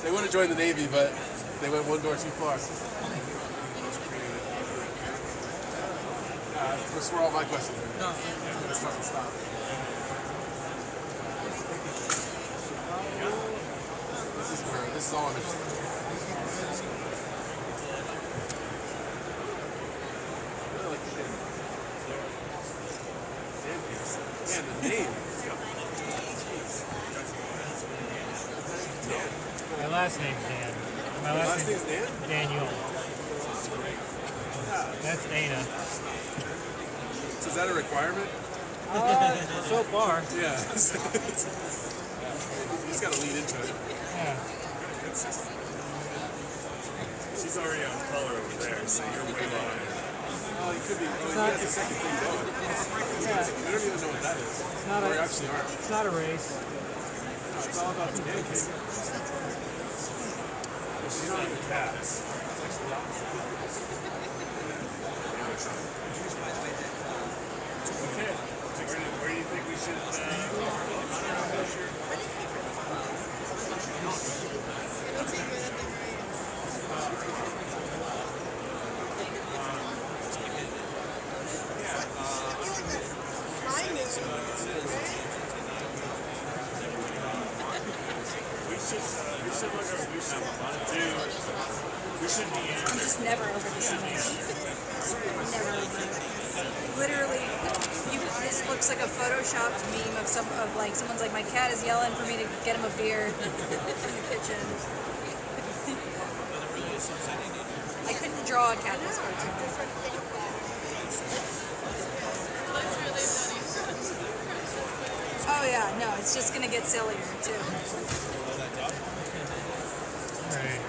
They would have joined the Navy, but they went one door too far. That's where all my questions are. No. Let's fucking stop. This is all I'm interested in. I like the name. Dan Peterson. Man, the name. Dan.
My last name's Dan. My
Last name's Dan?
Daniel. That's Dana.
So is that a requirement?
So far,
Yeah. You just gotta lead into it.
yeah.
She's already on color over there, so you're way behind.
Oh, you could be. Well, he has a second thing going. We don't even know what that is.
not
Or
a-
actually aren't.
It's not a race.
No, it's all about the pancake.
She's not even cats. Okay. Where do you think we should we should look up we should be in
I'm just never over this image. Never over it. Literally, this looks like a photoshopped meme of someone's like, my cat is yelling for me to get him a beer in the kitchen. I couldn't draw a cat this cartoon. Oh yeah, no, it's just gonna get sillier too.
Right.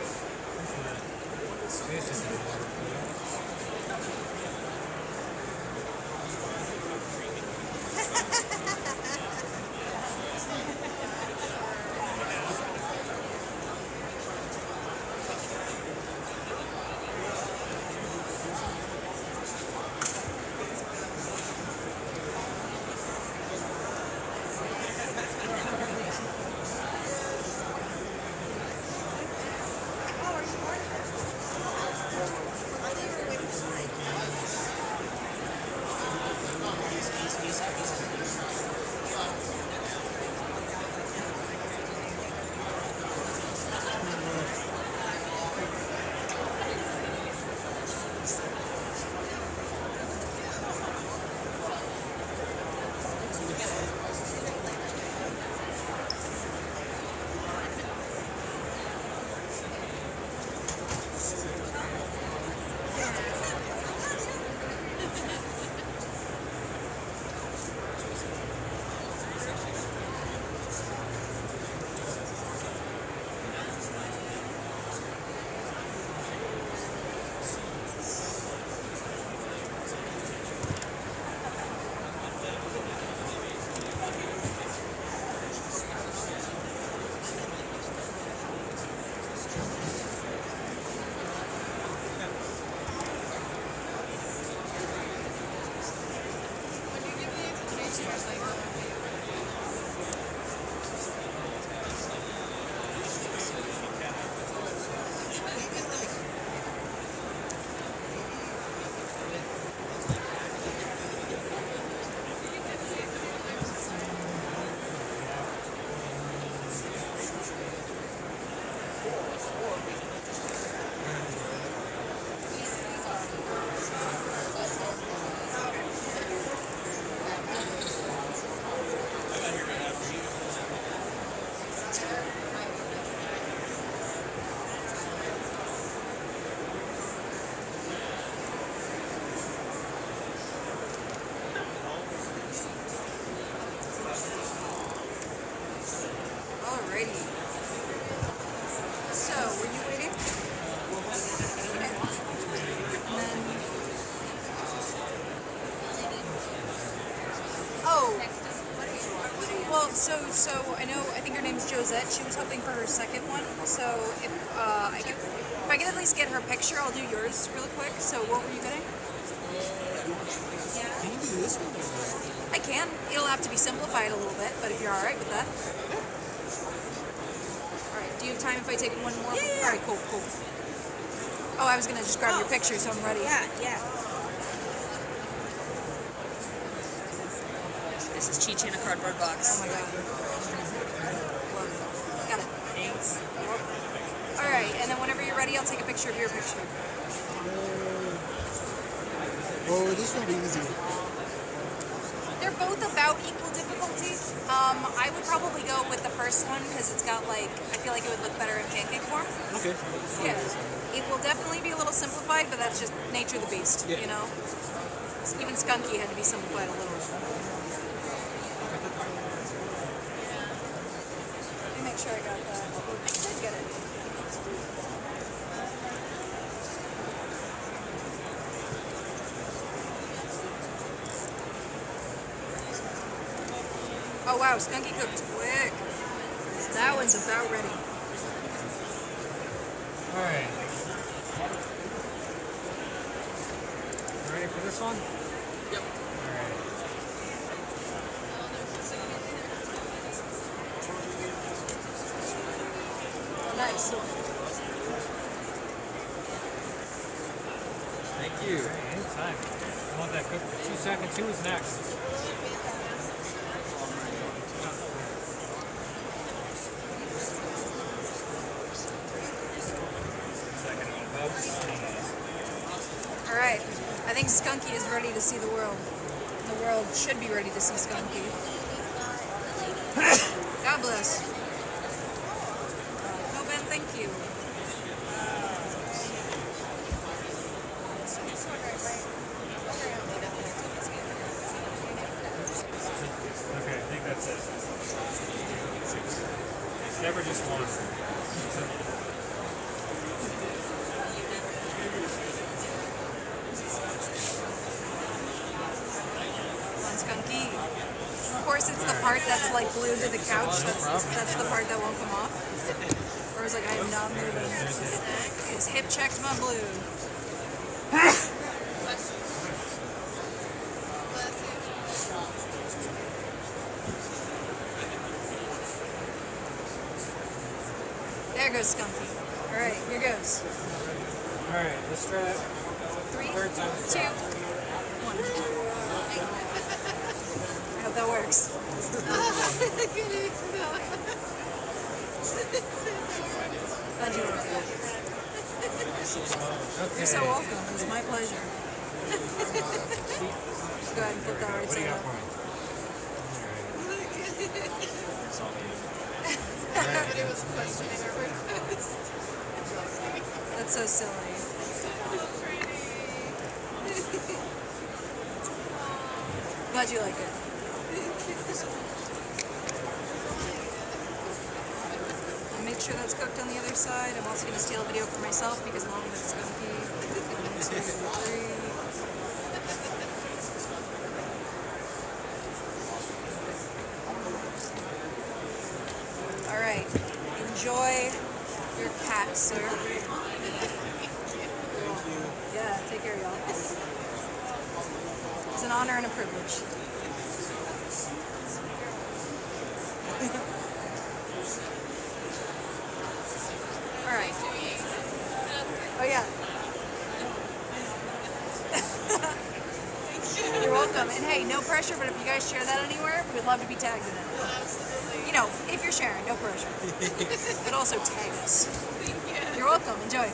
Alrighty. So, were you waiting? Okay. And then... Oh! Well, so I know, I think her name's Josette. She was hoping for her second one. So, if I can at least get her picture, I'll do yours really quick. So, what were you getting?
Can you do this one?
I can. It'll have to be simplified a little bit, but if you're alright with that. Alright, do you have time if I take one more?
Yeah.
Alright, cool. Oh, I was gonna just grab your picture, so I'm ready.
Yeah.
This is Chi-Chi in a cardboard box.
Oh my god. Love it. Got it.
Thanks.
Alright, and then whenever you're ready, I'll take a picture of your picture.
Oh, this will be easy.
They're both about equal difficulty. I would probably go with the first one because it's got like, I feel like it would look better in pancake form.
Okay.
Yeah. It will definitely be a little simplified, but that's just nature of the beast,
Yeah.
you know? Even Skunky had to be simplified a little. Let me make sure I got that. I did get it. Oh wow, Skunky cooked quick. That one's about ready.
Alright. Ready for this one?
Yep.
Alright.
Nice.
Thank you. Anytime. I want that cooked for 2 seconds. Who's next?
Alright. I think Skunky is ready to see the world. The world should be ready to see Skunky. God bless. No, Ben, thank you.
Okay, I think that's it. It's never just one.
One Skunky. Of course, it's the part that's like glued to the couch. That's the part that won't come off. Whereas like I am not moving. It's hip checked my blue. There goes Skunky. Alright, here goes.
Alright, let's try it.
3, 2, 1.
Third time.
I hope that works. Glad you like it.
Okay.
You're so welcome. It's my pleasure. Go ahead and put that right
What do you
side
got
up.
for me?
Everybody was questioning our request.
That's so silly. Glad you like it. I'll make sure that's cooked on the other side. I'm also going to steal a video for myself because along with Skunky. 1, 2, 3. Alright. Enjoy your cat, sir. Yeah, take care, y'all. It's an honor and a privilege. All right. Oh yeah. You're welcome. And hey, no pressure, but if you guys share that anywhere, we'd love to be tagged in it. You know, if you're sharing, no pressure. But also tag us. You're welcome. Enjoy.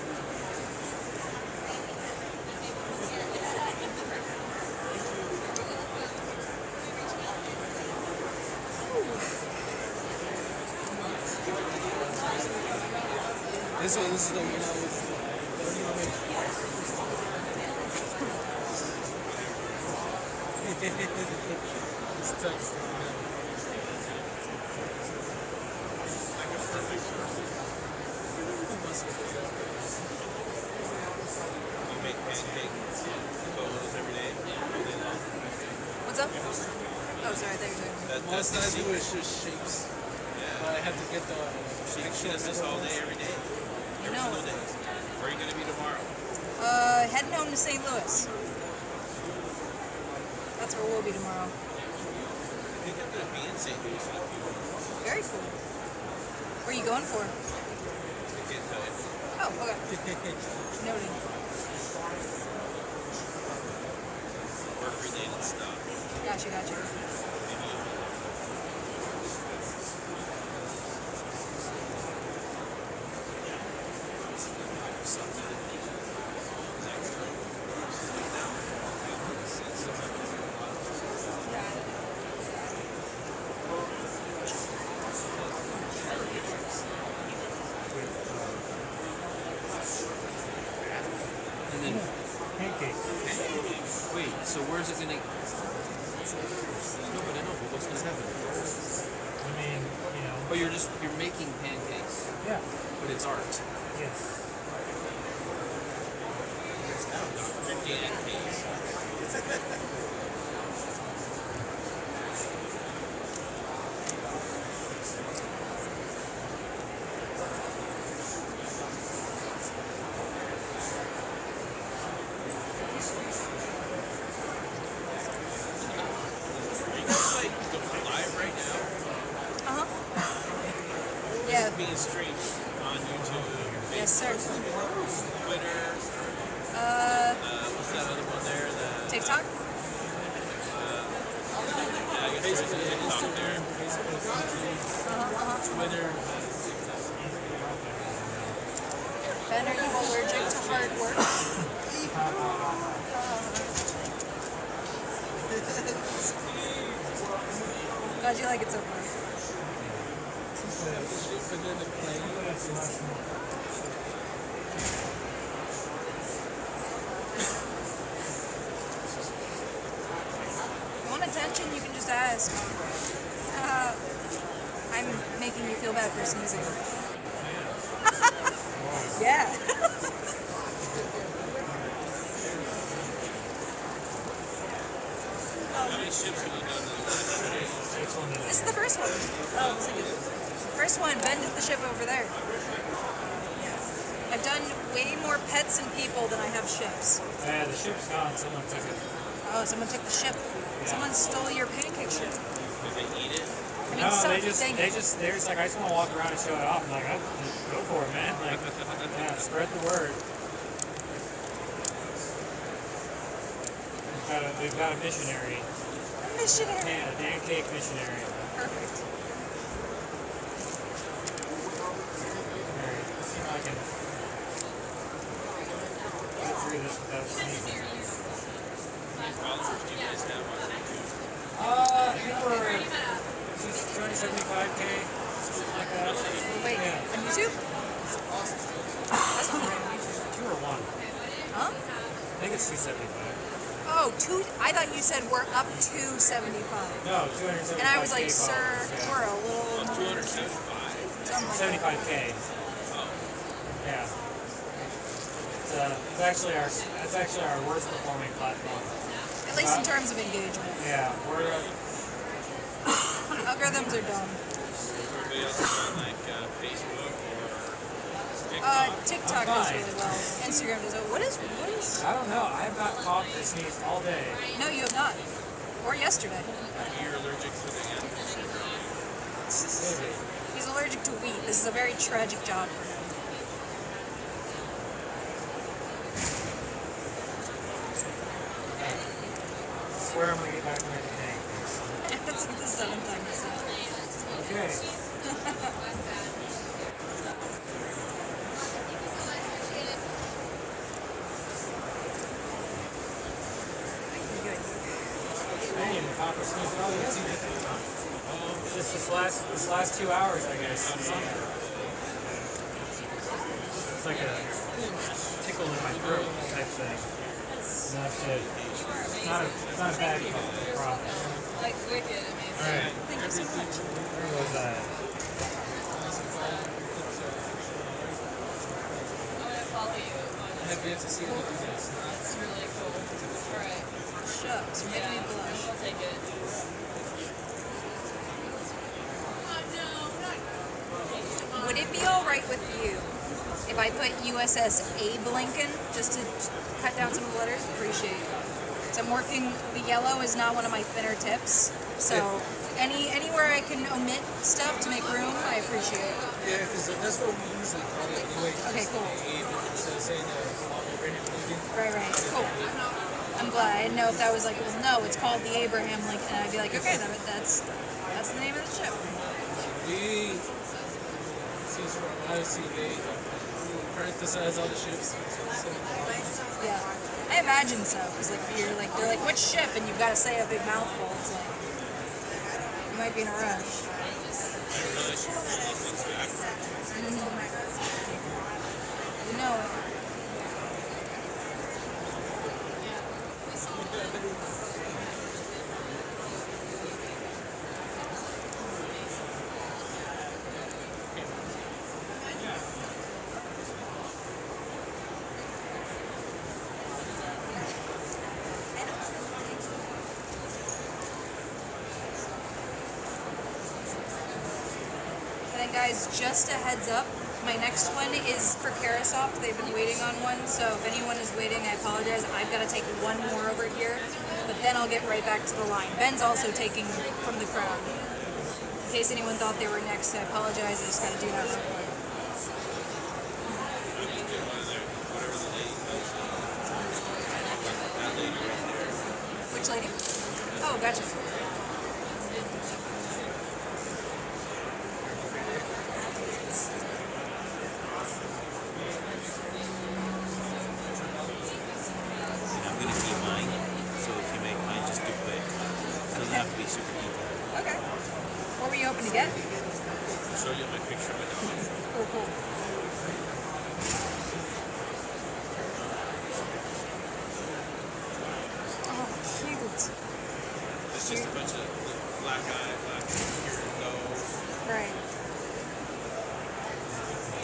This is the one I was. It's text.
You make pancake photos every day, all day long.
What's up? Oh, sorry. There you go.
That's
Most
the
I do
secret.
is just shapes.
Yeah.
But I have to get the
She does this all day, every day. Every
know.
single day. Where are you going to be tomorrow?
Heading home to St. Louis. That's where we'll be tomorrow.
I think I'm going to be in St. Louis in a few weeks.
Very cool. Where are you going for?
I can't tell you.
Oh, okay. Noted.
Work-related stuff.
Gotcha, gotcha.
Maybe
And then, pancake.
wait, so where's it gonna? No, but I know. But what's gonna happen?
I mean, you know.
Oh, you're making pancakes,
Yeah.
but it's art.
Yes.
Dr. Dan Case. Are you guys like live right now?
Yeah.
Being streamed on YouTube,
Yes, sir.
Twitter. What's that other one there? The
TikTok?
yeah, I guess there's a TikTok there. Twitter.
Ben, are you allergic to hard work? Glad you like it so far. If you want attention, you can just ask. I'm making you feel bad for sneezing. Yeah.
How many ships have you done in the last 2 days?
This is the first one. Oh, first one. Ben did the ship over there. I've done way more pets and people than I have ships.
Yeah, the ship's gone. Someone took it.
Oh, someone took the ship. Someone stole your pancake ship.
Did they eat it?
I mean,
No,
some,
they're just like, I just want to walk around and show it off. I'm like, go for it, man. Like, yeah, spread the word. We've got a missionary.
missionary.
Yeah, a pancake missionary.
Perfect.
Alright, let's see if I can get through this without sneezing.
How many followers do you guys have on YouTube?
I think we're 275K, something like that.
Wait,
Yeah.
on YouTube? That's not right.
2 or 1.
Huh?
I think it's 275.
Oh, I thought you said we're up to 75.
No, 275K.
And I was like, sir,
followers,
we're a little...
275.
Something like that.
75K. Yeah. That's actually our worst performing platform.
At least in terms of engagement.
Yeah, we're
Algorithms are dumb.
Everybody else is on like Facebook or TikTok.
TikTok does really well. Instagram does well. What is...
I don't know. I have not coughed or sneezed all day.
No, you have not. Or yesterday.
Maybe you're allergic to the animals.
He's allergic to wheat. This is a very tragic job for him.
I swear I'm gonna get back to making pancakes.
That's like the 7th time you said it.
Okay. Hey, and the Papa Smith Brothers. Just this last 2 hours, I guess. It's like a tickle in my throat type thing. And that's it. It's not a bad problem.
Like wicked amazing.
Alright.
Thank you so much.
Where was that?
I'm gonna follow you on
Have you to see the
It's really cool. Alright.
Shucks, you're making me blush.
I'll take it.
Would it be all right with you if I put USS Abe Lincoln just to cut down some of the letters? Appreciate it. So I'm working. The yellow is not one of my thinner tips. So anywhere I can omit stuff to make room, I appreciate it.
Yeah, because that's what we usually call it anyway.
Okay, cool.
Instead of saying Abraham Lincoln.
Right. Cool. I'm glad. I didn't know if that was like it was no. It's called the Abraham Lincoln. And I'd be like, okay, that's the name of the ship.
We cease from obviously they parenthesize all the ships. So,
Yeah. I imagine so, because they're like, which ship? And you've got to say a big mouthful. It's like you might be in a rush. You know it. And then guys, just a heads up, my next one is for Carasoft. They've been waiting on one, so if anyone is waiting, I apologize. I've got to take one more over here, but then I'll get right back to the line. Ben's also taking from the crowd. In case anyone thought they were next, I apologize. I just got to do that real quick. Which lady? Oh, gotcha.
I'm gonna keep mine, so if you make mine, just do quick. It doesn't have to be super detailed.
Okay. What were you hoping to get?
I'll show you my picture of my dog.
Cool. Oh, cute.
It's just a bunch of black eye, black ear, nose.
Right.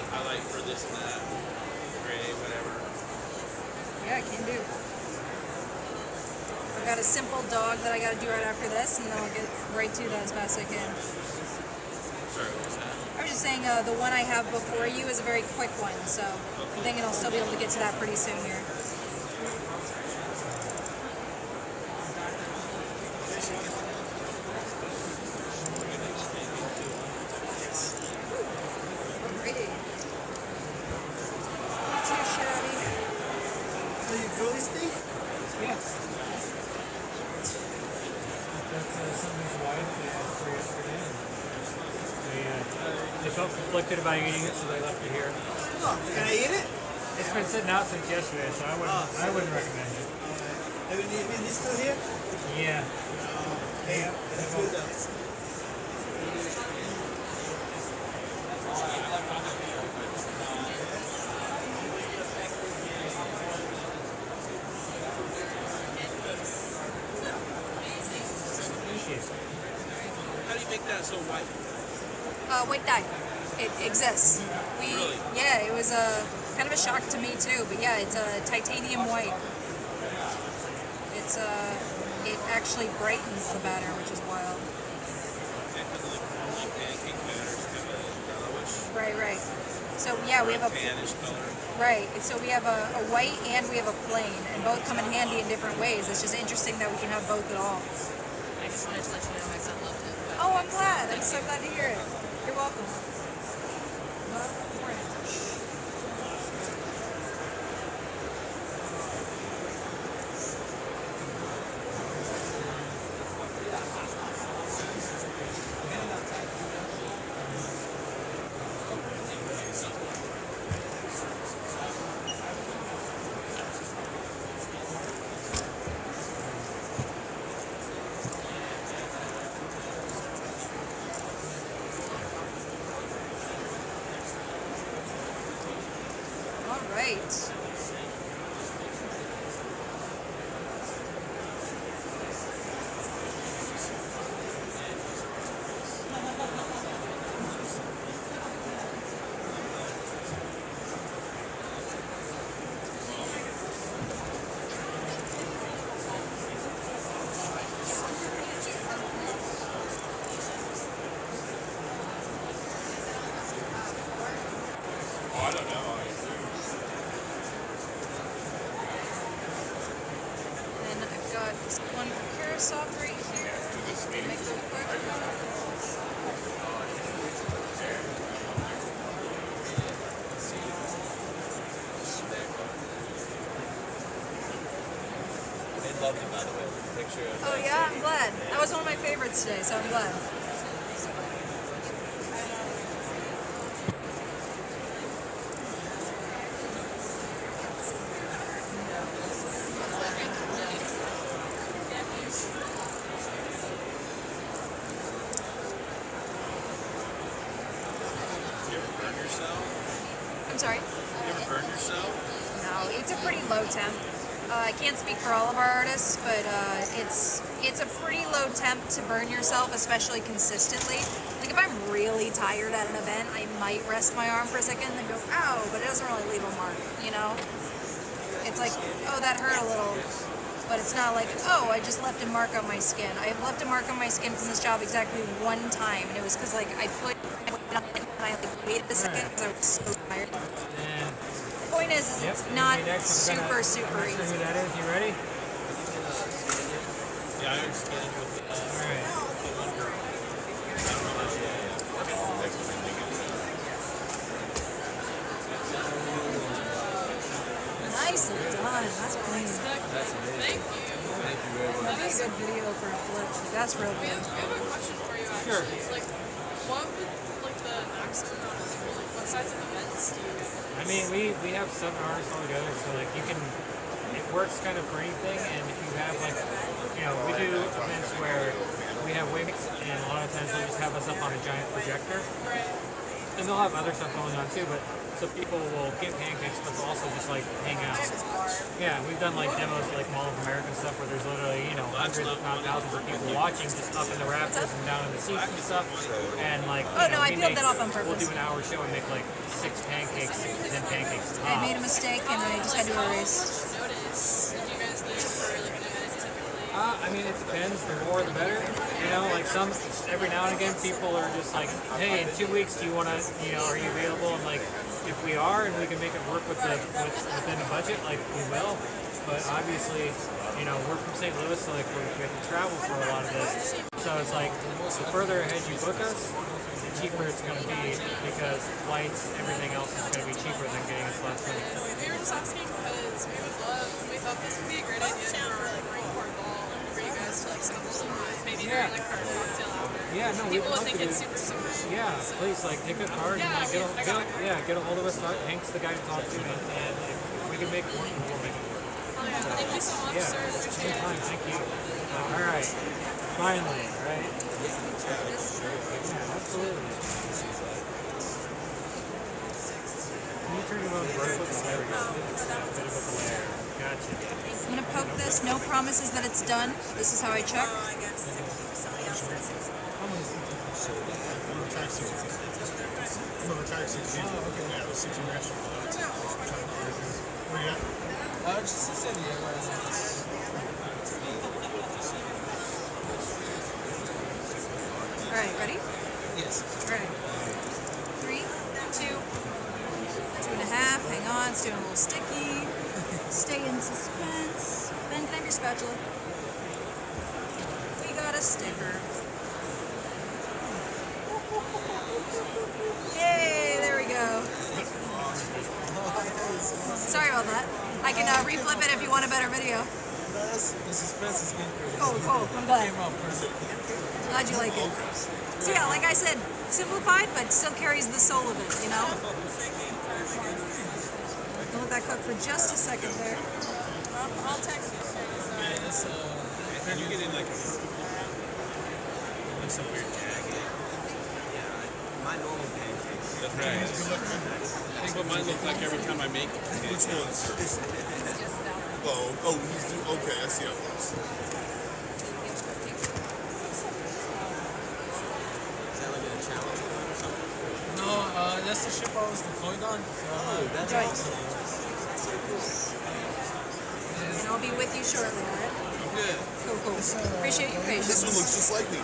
I like for this and that, gray, whatever.
Yeah, I can do. I've got a simple dog that I got to do right after this, and then I'll get right to that as fast as I can.
Sorry, what was that?
I was just saying the one I have before you is a very quick one, so I'm thinking I'll still be able to get to that pretty soon here. Pretty. Not too shabby.
so you grow this thing?
Yes. That's somebody's wife. They asked for yesterday. And they felt conflicted about eating it, so they left it here.
Oh, can I eat it?
It's been sitting out since yesterday, so I wouldn't recommend it.
Have you eaten this still here?
Yeah.
Hey, that's good though.
How do you make that so white?
White dye. It exists.
Really?
Yeah, it was kind of a shock to me too, but yeah, it's a titanium white. It actually brightens the batter, which is wild.
Yeah, because like pancake batter is kind of yellowish.
Right. So yeah, we have a
tannish color.
right. So we have a white and we have a plain, and both come in handy in different ways. It's just interesting that we can have both at all.
I just wanted to let you know my son loved it. But
Oh, I'm glad. I'm so glad to hear it. You're welcome. Love French. All right.
Oh, I don't know.
And I've got one for Carasoft right here. Make real quick.
They loved it, by the way. The picture of
Oh yeah, I'm glad. That was one of my favorites today, so I'm glad.
You ever burn yourself?
I'm sorry.
You ever burn yourself?
No, it's a pretty low temp. I can't speak for all of our artists, but it's a pretty low temp to burn yourself, especially consistently. Like if I'm really tired at an event, I might rest my arm for a second and go, ow, but it doesn't really leave a mark, you know? It's like, oh, that hurt a little, but it's not like, oh, I just left a mark on my skin. I have left a mark on my skin from this job exactly one time, and it was because like I put my weight on it and I like waited a second because I was so tired.
And
The point is
yep,
it's not
next I'm gonna-
super
I'm not sure
easy.
who that is. You ready?
Yeah, I understand with the
All right.
one girl. I don't know. Yeah. Next time they get
Nicely done. That's clean.
That's amazing.
Thank you.
Thank you very much.
That'd be a good video for a flip. That's real
We
good.
have a question for you
Sure.
actually. Like, what would like the maximum amount of people, like what size of events do you guys?
I mean, we have 7 artists all together, so like you can, it works kind of for anything. And if you have like, you know, we do events where we have wigs, and a lot of times they'll just have us up on a giant projector,
Right.
and they'll have other stuff going on too. But so people will get pancakes, but they'll also just like hang out. Yeah, we've done like demos like Mall of America stuff where there's literally, you know, hundreds if not thousands of people watching just up in the rafters and down in the seats and stuff. And like,
Oh,
you know,
no, I
we
peeled
make-
that off on
We'll
purpose.
do an hour show and make like 6 pancakes, 6 to 10 pancakes.
I made a mistake and I just had to erase.
How much notice do you guys need for like an event typically?
I mean, it depends. The more, the better. You know, like some, every now and again, people are just like, hey, in 2 weeks, do you want to, you know, are you available? And like, if we are and we can make it work with within the budget, like we will. But obviously, you know, we're from St. Louis, so like we have to travel for a lot of this. So it's like, the further ahead you book us, the cheaper it's going to be because flights, everything else is going to be cheaper than getting us last minute.
We were just asking because we thought this would be a great idea for like Rainport Ball for you guys to like sample some of these, maybe during like our cocktail hour.
Yeah, no,
People
we'd
would
love
think
to do
it's super cool.
Yeah, please, like, take a card and
Yeah,
like,
I got it.
get a hold of us. Hank's the guy to talk to, and if we can make it work, we'll make it work.
Oh, yeah. Thank you so much,
Yeah,
sir. Appreciate it.
anytime, thank you. All right, finally, right? Yeah, absolutely. Can you turn your own vertical? There we go. Bit of a glare. Gotcha.
I'm gonna poke this. No promises that it's done. This is how I check.
Another taxi. Oh, okay. Yeah, it was 60 grand. What do you got?
Just San Diego.
All right, ready?
Yes.
All right. 3, 2, 2.5. Hang on, it's doing a little sticky. Stay in suspense. Ben, can I have your spatula? We got a sticker. Yay, there we go. Sorry about that. I can reflip it if you want a better video.
The suspense is getting pretty.
Cool. I'm glad.
Came out perfect.
Glad you like it. So yeah, like I said, simplified, but still carries the soul of it, you know? I'll let that cook for just a second there.
I'll text you.
Man, it's
Can you get in like some weird jacket? Yeah, my normal pancakes. That's right. That's what mine looks like every time I make it.
Which ones? Oh, he's okay. I see how it works.
Is that like a challenge or something?
no, that's the ship I was deployed on.
That's
Enjoy.
awesome.
And I'll be with you shortly, alright?
Yeah.
Cool. Appreciate your
This
patience.
one looks just like me.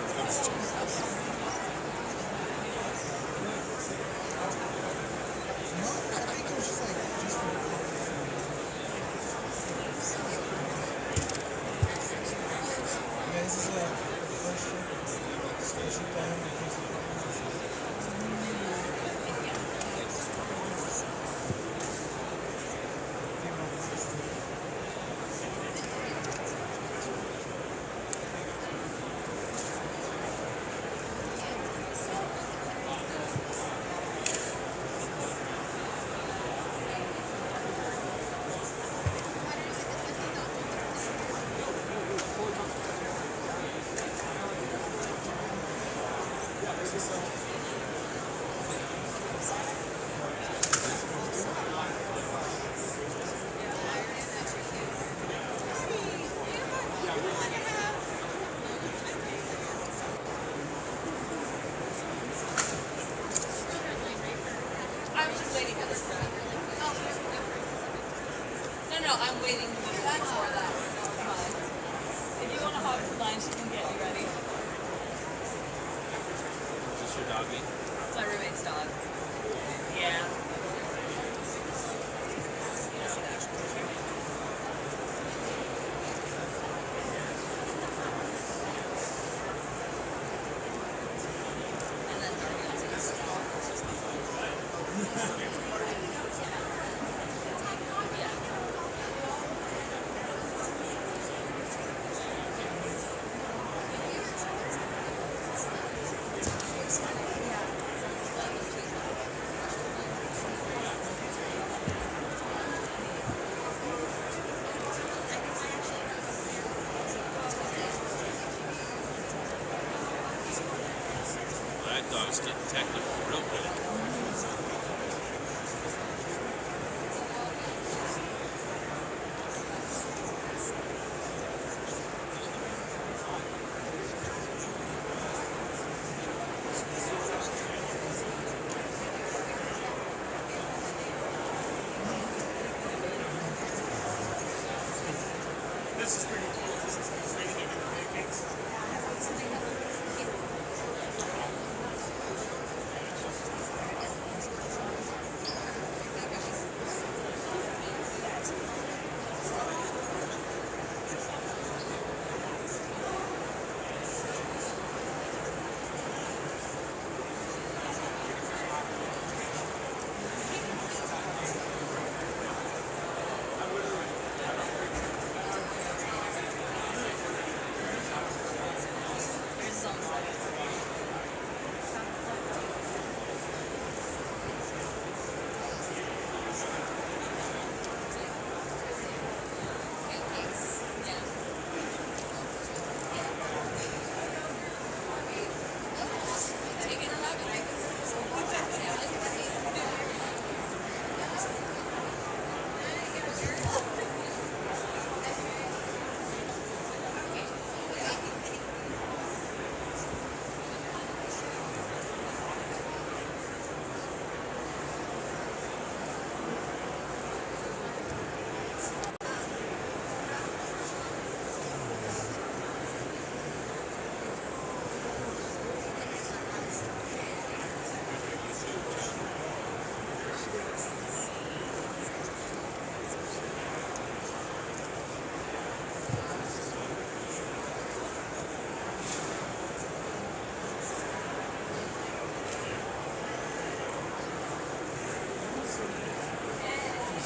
I was just waiting for this. No, I'm waiting for that. If you want to hog the line, she can get you ready.
Is this your doggy?
It's my roommate's dog. Yeah. And then
That dog's getting technical real quick.
This is pretty cool. This is ready to do the pancakes.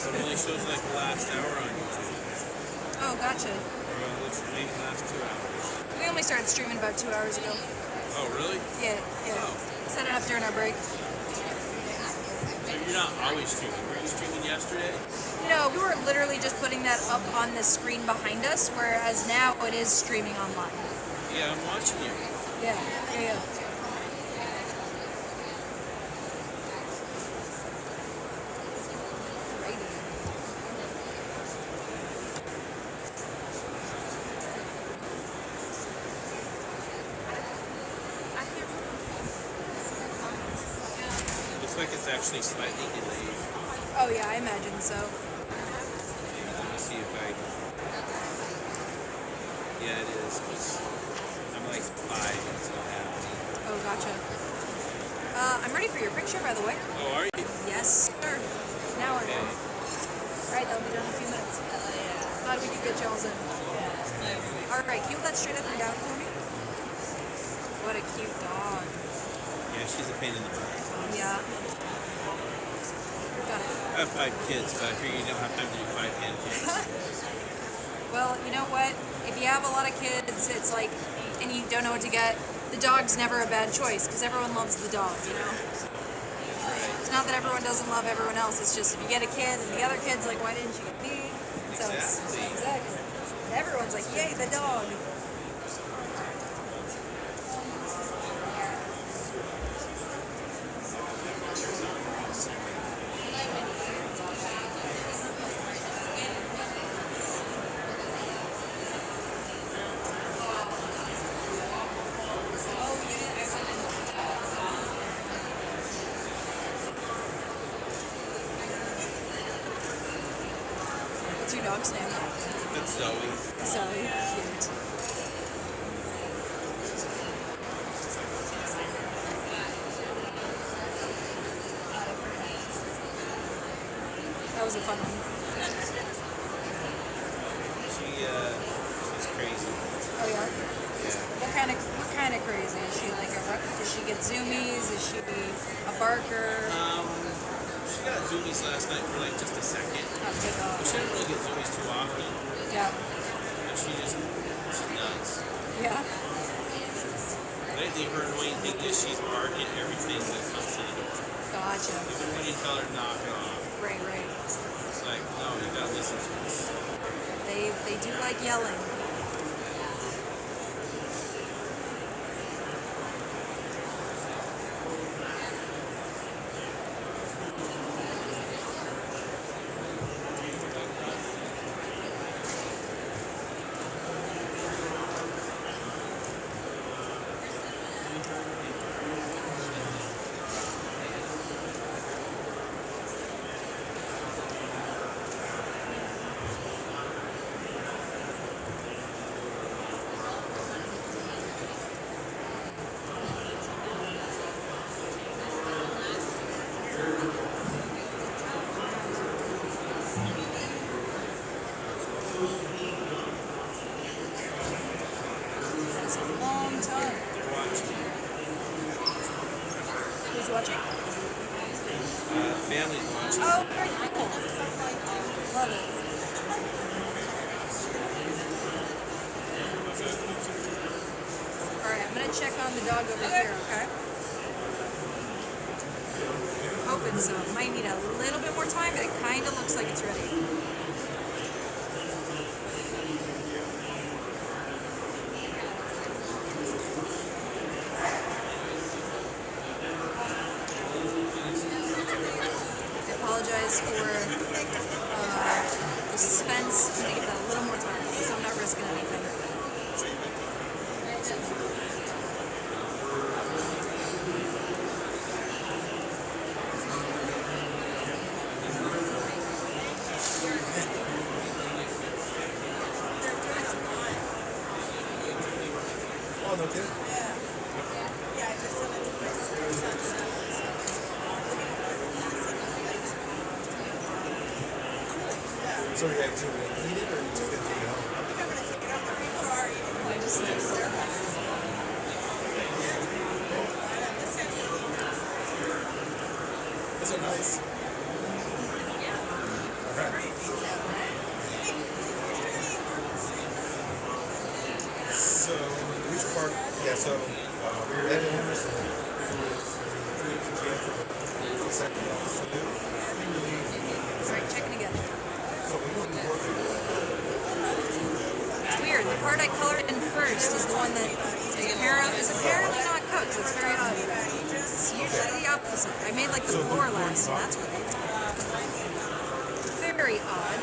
But it only shows like the last hour on YouTube.
Oh, gotcha.
Or looks maybe the last 2 hours.
We only started streaming about 2 hours ago.
Oh, really?
Yeah.
Oh.
Set it up during our break.
So you're not always streaming. Were you streaming yesterday?
No, we were literally just putting that up on the screen behind us, whereas now it is streaming online.
Yeah, I'm watching you.
Yeah.
Looks like it's actually slightly delayed.
Oh yeah, I imagine so.
Maybe let me see if I. Yeah, it is. I'm like 5 and it's not happening.
Oh, gotcha. I'm ready for your picture, by the way.
Oh, are you?
Yes, sir. Now we're
Okay.
done. Alright, that'll be done in a few minutes. Glad we could get y'all's in. Alright, can you hold that straight up and down for me? What a cute dog.
Yeah, she's a pain in the butt.
Yeah. Got it.
I have 5 kids, but I figure you don't have time to do 5 pancakes.
Well, you know what? If you have a lot of kids, it's like, and you don't know what to get, the dog's never a bad choice because everyone loves the dog, you know? It's not that everyone doesn't love everyone else, it's just if you get a kid and the other kid's like, why didn't you get me? So
Exactly.
exactly. Everyone's like, yay, the dog. What's your dog's name?
That's Zoe.
Zoe. Cute. That was a fun one.
She's crazy.
Oh yeah?
Yeah.
What kind of crazy? Is she like a ruck? Does she get zoomies? Is she a barker?
She got zoomies last night for like just a second.
A big dog.
But she didn't really get zoomies too often.
Yeah.
And she's nuts.
Yeah.
Lately, her annoying thing is she's barking everything that comes to the door.
Gotcha.
Even when you tell her to knock it off.
Right.
It's like, no, you gotta listen to us.
They do like yelling. That's a long time.
They're watching.
Who's watching?
Family's watching.
Oh, very cool. Love it. Alright, I'm gonna check on the dog over here, okay? Hoping so. Might need a little bit more time, but it kinda looks like it's ready. I apologize for the suspense. I'm gonna give that a little more time, so I'm not risking anything.
Oh, no kidding. So you had to eat it or you took it to go? Those are nice. All right.
so we're at Emerson.
Alright, checking again.
So we will be working.
It's weird. The part I colored in first is the one that is apparently not cooked. It's very odd. It's usually the opposite. I made like the floor last, and that's what they did. Very odd.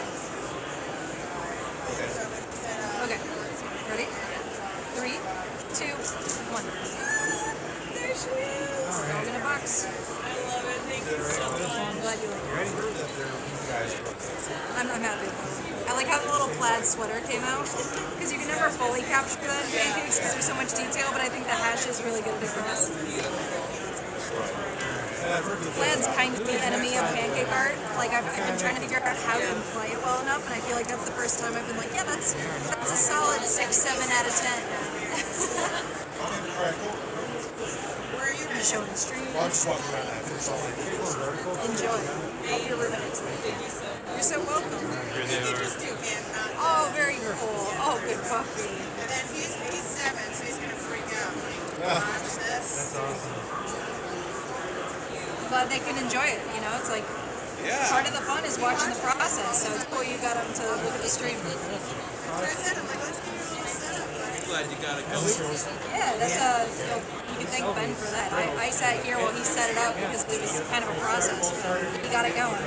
Okay. Ready? 3, 2, 1. There she is! Dog in a box.
I love it. Thank you so much.
I'm glad you like it.
Guys,
I'm happy. I like how the little plaid sweater came out. Because you can never fully capture that in pancakes because there's so much detail, but I think the hash is really good across. Plaid's kind of the enemy of pancake art. Like I've been trying to figure out how to play it well enough, and I feel like that's the first time I've been like, yeah, that's a solid 6, 7 out of 10.
Where are you?
I'm showing the stream.
I'll just walk around that. It's all like
Enjoy. Hope you're riveting. You're so welcome.
You can just do him, not
Oh, very cool. Oh, good puppy.
And then he's 7, so he's gonna freak out when he watches this.
That's awesome.
I'm glad they can enjoy it. You know, it's like part of the fun is watching the process. So it's cool you got them to look at the stream.
So I said, I'm like, let's do your little setup, buddy.
Glad you got it going.
Yeah, that's you can thank Ben for that. I sat here while he set it up because it was kind of a process. He got it going.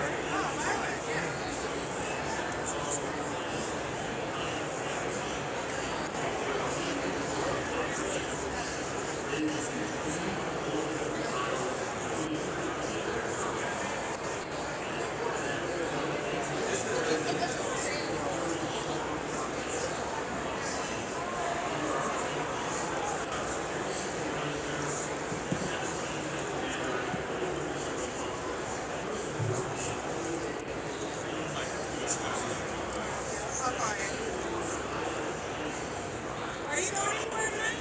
Are you going anywhere tonight?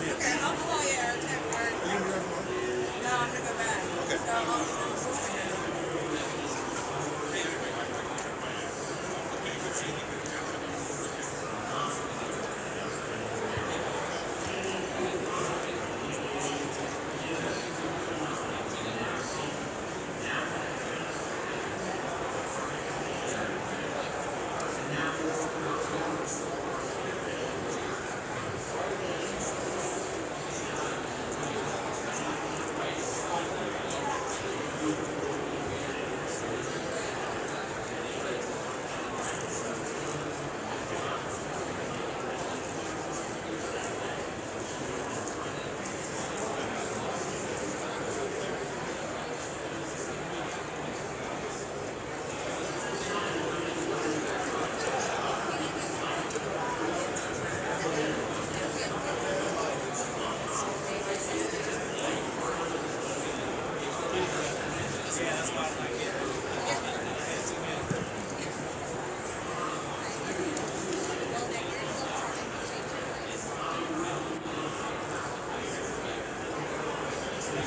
Okay, I'll call you or text or... No, I'm gonna go back. So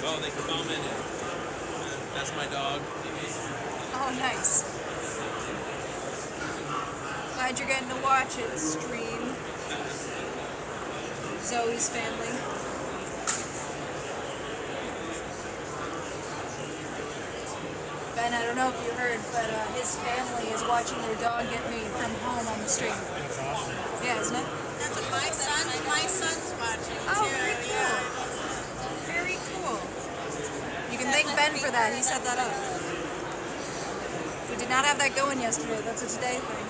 Oh, they commented. That's my dog.
Oh, nice. Glad you're getting to watch it stream. Zoe's family. Ben, I don't know if you heard, but his family is watching their dog get made from home on the stream.
That's awesome.
Yeah, isn't it?
that's what my son's watching
Oh,
too.
very cool.
Yeah.
Very cool. You can thank Ben for that. He set that up. We did not have that going yesterday. That's a today thing.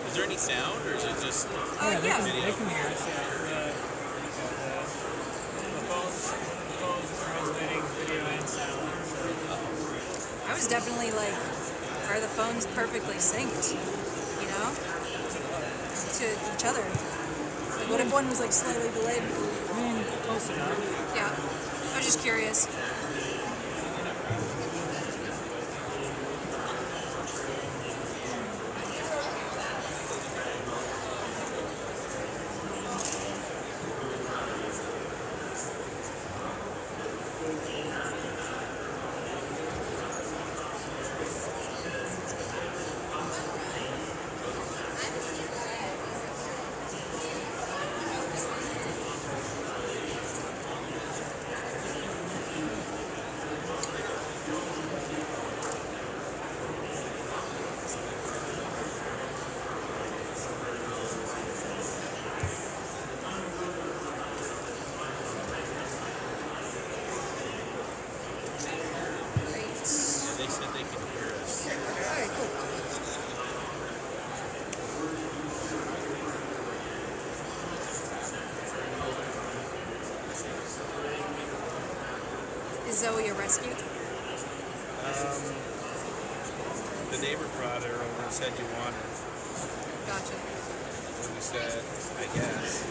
Is there any sound, or is it just
Oh,
They
yeah.
can hear us. The phone's transmitting video and sound.
I was definitely like, are the phones perfectly synced? You know? To each other. Like, what if one was like slightly delayed?
I mean, close enough.
Yeah. I was just curious. Zoe a rescue?
The neighbor brought her over and said you want her.
Gotcha.
So we said, I guess.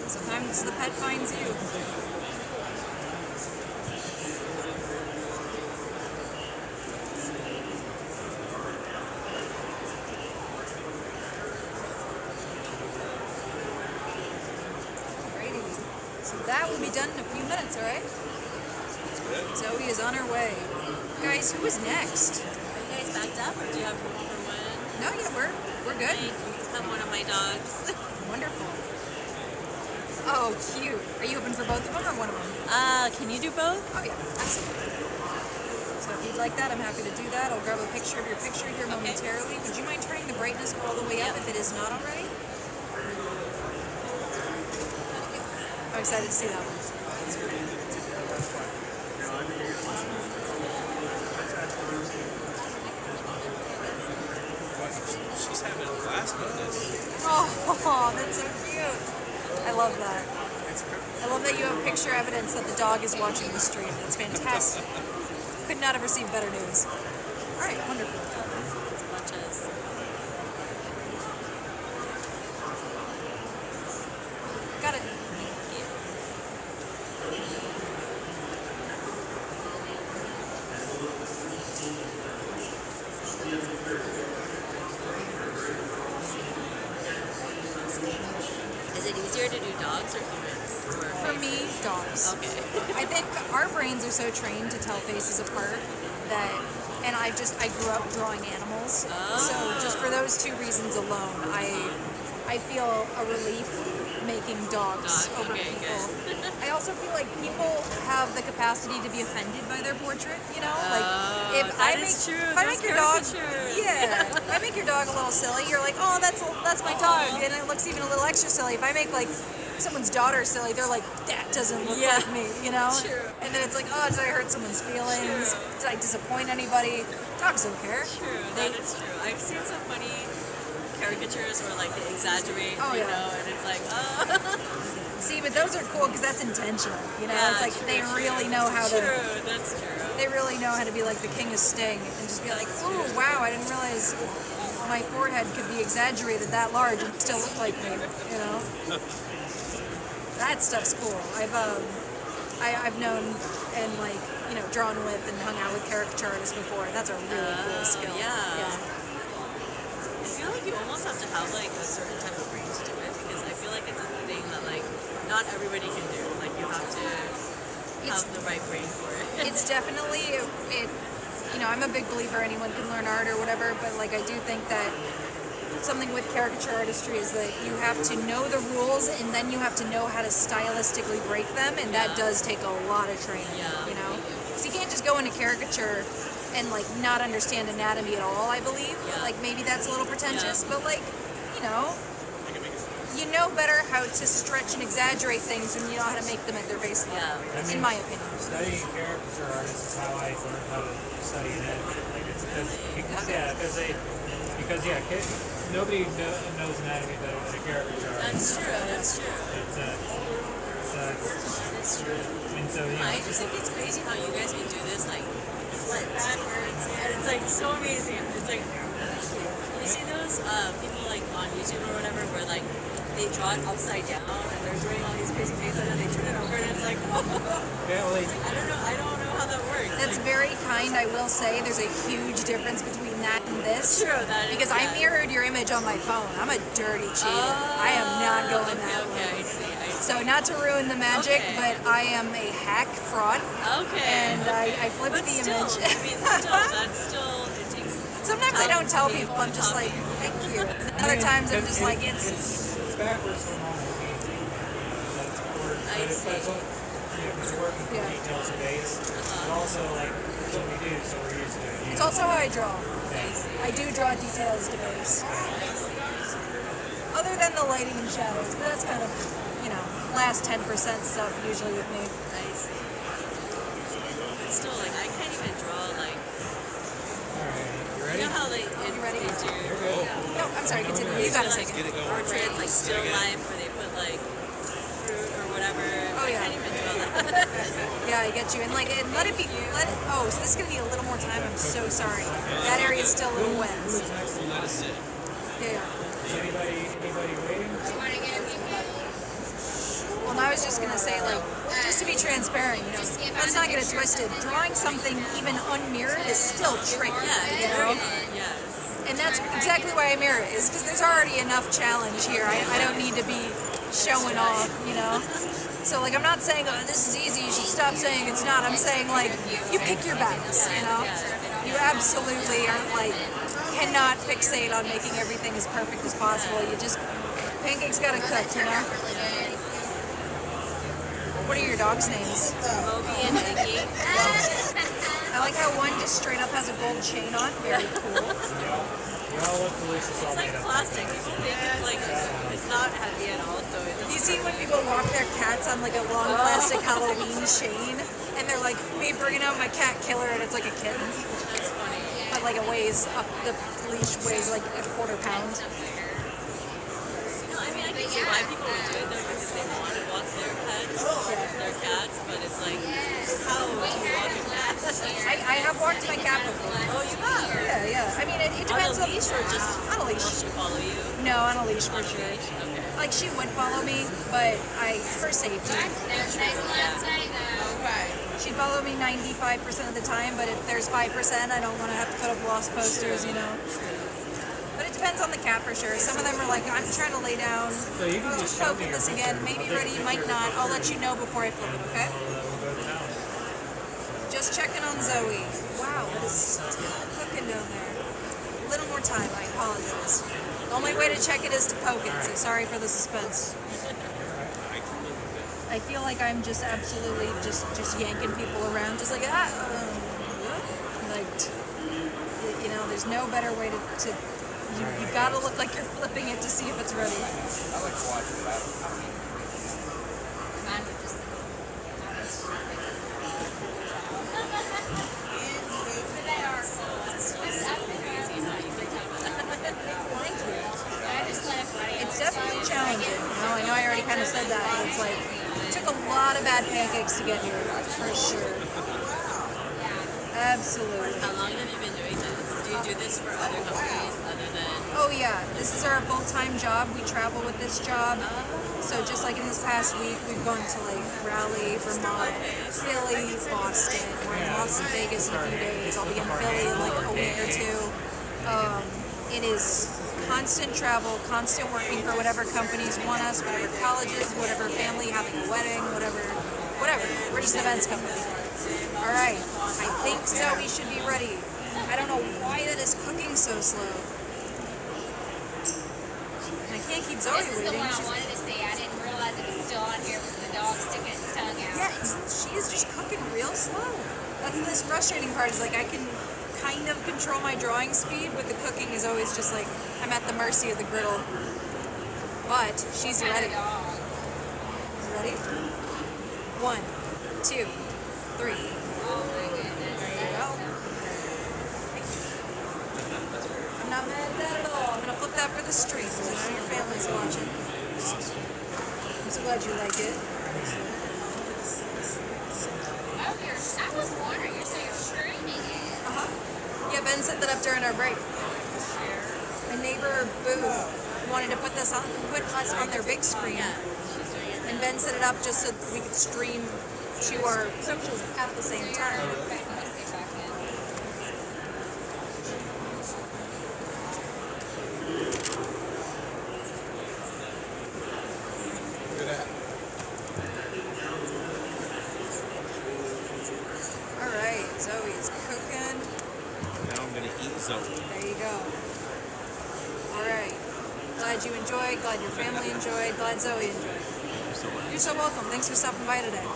Sometimes the pet finds you. Alrighty. So that will be done in a few minutes, alright? Zoe is on her way. Guys, who is next?
Are you guys backed up, or do you have room for one?
No, yeah, we're good.
I have one of my dogs.
Wonderful. Oh, cute. Are you open for both of them or one of them?
Can you do both?
Oh yeah, absolutely. So if you'd like that, I'm happy to do that. I'll grab a picture of your picture here momentarily. Would you mind turning the brightness all the way up if it is not already? I'm excited to see that one.
She's having a blast with this.
Oh, that's so cute. I love that. I love that you have picture evidence that the dog is watching the stream. It's fantastic. Could not have received better news. All right, wonderful. Got it.
Is it easier to do dogs or humans?
For me, dogs.
Okay.
I think our brains are so trained to tell faces apart that, and I grew up drawing animals. So just for those two reasons alone, I feel a relief making dogs over people. I also feel like people have the capacity to be offended by their portrait, you know? Like if I make your dog if I make your dog a little silly, you're like, "Oh, that's my dog." And it looks even a little extra silly. If I make like someone's daughter silly, they're like, "That doesn't look like me," you know?
True.
And then it's like, "Oh, did I hurt someone's feelings? Did I disappoint anybody?" Dogs don't care.
True, that is true. I've seen some funny caricatures where like they exaggerate, you know, and it's like,
See, but those are cool because that's intentional, you know?
Yeah,
it's like they really know how to...
True, that's true.
They really know how to be like the king of Sting and just be like, "Ooh, wow, I didn't realize my forehead could be exaggerated that large and still look like me," you know? That stuff's cool. I've known and like, you know, drawn with and hung out with caricature artists before. That's a really cool skill.
Yeah. I feel like you almost have to have like a certain type of brain to do it, because I feel like it's a thing that like not everybody can do. Like you have to have the right brain for it.
It's definitely you know, I'm a big believer anyone can learn art or whatever, but like I do think that something with caricature artistry is that you have to know the rules and then you have to know how to stylistically break them, and that does take a lot of training, you know? Because you can't just go into caricature and like not understand anatomy at all, I believe. Like maybe that's a little pretentious, but like, you know better how to stretch and exaggerate things when you know how to make them at their base level, in my opinion.
Studying caricature artists is how I learned how to study anatomy. Like it's because nobody knows anatomy better than a caricature artist.
That's true.
It's true. And so, you know,
I just think it's crazy how you guys can do this like flip backwards, and it's like so amazing. It's like, you see those people like on YouTube or whatever where like they draw it upside down and they're doing all these crazy things and then they turn it over and it's like, I don't know how that works.
That's very kind, I will say. There's a huge difference between that and this.
True, that is.
Because I mirrored your image on my phone. I'm a dirty cheater. I am not going that way.
I see.
So not to ruin the magic, but I am a hack fraud.
Okay.
And I flipped the image.
I mean, that's still, it takes
Sometimes I don't tell people. I'm just like, thank you. And other times I'm just like, it's
backwards from normal painting. That's important. Because you're working from details to base. But also, like, that's what we do, so we're used to it.
It's also how I draw. I do draw details to base. Other than the lighting and shadows, but that's kind of, you know, last 10% stuff usually with me.
I see. But still, like, I can't even draw, like...
You ready?
You know how they do...
No, I'm sorry, continue. You gotta take it.
Portraits, like, still life, where they put, like,
Yeah, I get you. And like, and let it be. Oh, so this is gonna need a little more time. I'm so sorry. That area is still a little wet.
Let it sit.
Yeah.
Anybody waiting?
Well, and I was just gonna say, like, just to be transparent, you know, let's not get it twisted. Drawing something even unmirrored is still tricky. You know? And that's exactly why I mirror it, is because there's already enough challenge here. I don't need to be showing off, you know? So, like, I'm not saying, oh, this is easy, you should stop saying it's not. I'm saying, like, you pick your battles, you know? You absolutely are, like, cannot fixate on making everything as perfect as possible. You just, pancake's gotta cook, you know? What are your dogs' names?
Moby and Iggy.
I like how one just straight up has a gold chain on. Very cool.
We all look delicious.
It's like plastic. People think it's like, it's not heavy at all, so it's...
You see when people walk their cats on like a long plastic Halloween chain, and they're like, me bringing out my cat killer, and it's like a kitten.
That's funny.
But like it weighs up, the leash weighs like a quarter pound.
No, I mean, I can see why people would do it though, because they want to walk their pets, their cats, but it's like, how would you walk a cat?
I have walked my cat before.
Oh, you have?
Yeah. I mean, it depends
on a leash or just
on a leash.
Will she follow you?
No, on a leash for sure.
Okay.
Like she would follow me, but for safety. She'd follow me 95% of the time, but if there's 5%, I don't want to have to put up lost posters, you know. But it depends on the cat for sure. Some of them are like, I'm trying to lay down.
So you can
Just poking this again. Maybe ready, might not. I'll let you know before I flip it, okay? Just checking on Zoe. Wow, it is still cooking down there. A little more time, I apologize. The only way to check it is to poke it, so sorry for the suspense. I feel like I'm just absolutely just yanking people around, just like, like, you know, there's no better way to you gotta look like you're flipping it to see if it's ready.
I like to watch it.
It's definitely challenging. You know, I know I already kind of said that, but it's like, it took a lot of bad pancakes to get here, for sure. Absolutely.
How long have you been doing this? Do you do this for other companies other than...
Oh yeah, this is our full-time job. We travel with this job. So just like in this past week, we've gone to like Raleigh, Vermont, Philly, Boston. We're in Las Vegas in a few days. I'll be in Philly in like a week or two. It is constant travel, constant working for whatever companies want us, whatever colleges, whatever family having a wedding, whatever. We're just an events company. All right, I think Zoe should be ready. I don't know why that is cooking so slow. And I can't keep Zoe
This is the
waiting.
one I wanted to see. I didn't realize it was still on here with the dog sticking its tongue out.
Yeah, she is just cooking real slow. That's this frustrating part, is like I can kind of control my drawing speed, but the cooking is always just like I'm at the mercy of the griddle. But she's ready. Ready? 1, 2, 3.
Oh my goodness.
There you go. I'm not mad at that at all. I'm gonna flip that for the streets, because I know your family's watching. I'm so glad you like it.
I was wondering, you're streaming it.
Yeah, Ben set that up during our break. My neighbor Boo wanted to put us on their big screen, and Ben set it up just so that we could stream to our socials at the same time. All right, Zoe is cooking.
Now I'm gonna eat Zoe.
There you go. All right. Glad you enjoyed. Glad your family enjoyed. Glad Zoe enjoyed. You're so welcome. Thanks for stopping by today.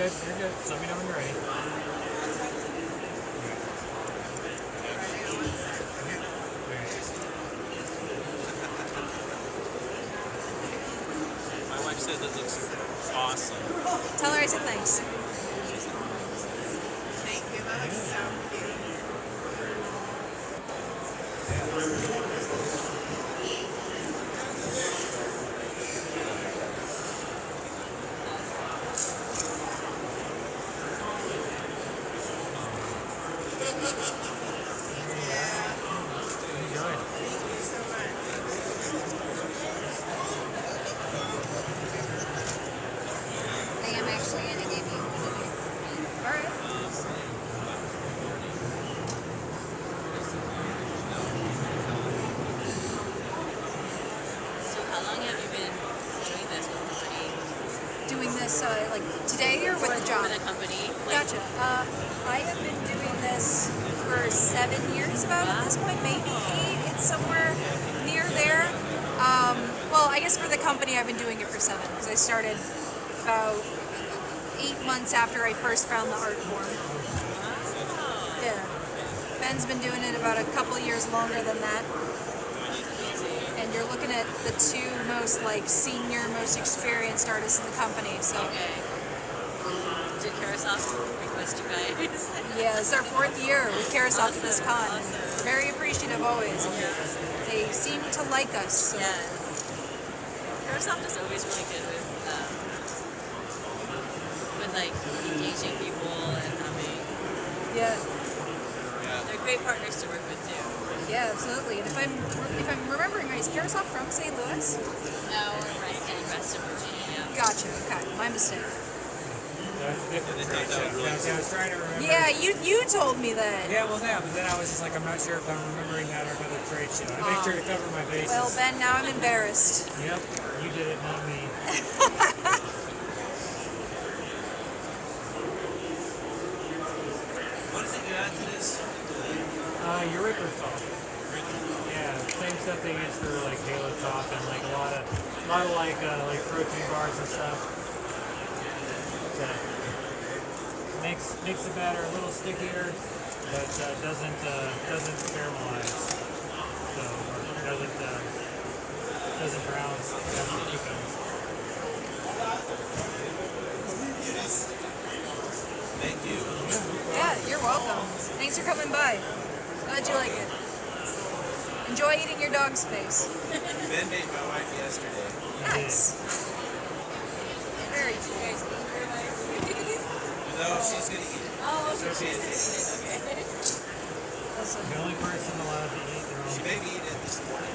good. You're good. Just let me know when you're ready.
My wife said that looks awesome.
Tell her I said thanks.
Thank you. That looks so cute.
Enjoy.
Thank you so much.
I am actually going to give you one of your.
All right.
So how long have you been doing this with the company?
Doing this like today or with the job?
With the company? Like,
Gotcha. I have been doing this for 7 years about at this point, maybe 8. It's somewhere near there. Well, I guess for the company, I've been doing it for 7 because I started about 8 months after I first found the art form. Yeah. Ben's been doing it about a couple years longer than that. And you're looking at the 2 most senior, most experienced artists in the company. So.
Okay. Did Carousel request you guys?
Yeah, it's our 4th year with Carousel at this con.
Awesome.
Very appreciative always.
Yeah.
They seem to like us. So.
Yes. Carousel is always really good with like engaging people and having.
Yeah.
They're great partners to work with too.
Yeah, absolutely. And if I'm remembering right, is Carousel from St. Louis?
No, we're Reston, Virginia.
Gotcha. Okay, my mistake.
That's a different trade show. I was trying to remember.
Yeah, you told me that.
Yeah, well, yeah, but then I was just like, I'm not sure if I'm remembering that or another trade show. I make sure to cover my bases.
Well, Ben, now I'm embarrassed.
Yep, you did it, not me.
What is it you add to this?
Erythritol. Yeah, same stuff they use for like Halo Top and like a lot of like protein bars and stuff. Makes the batter a little stickier, but doesn't caramelize. So or doesn't brown cookings.
Thank you.
Yeah, you're welcome. Thanks for coming by. Glad you like it. Enjoy eating your dog's face.
Ben made my wife yesterday.
Nice. Very cool.
No, she's gonna eat it.
Oh,
So she is.
Awesome.
The only person allowed to eat their own.
She made me eat it this morning.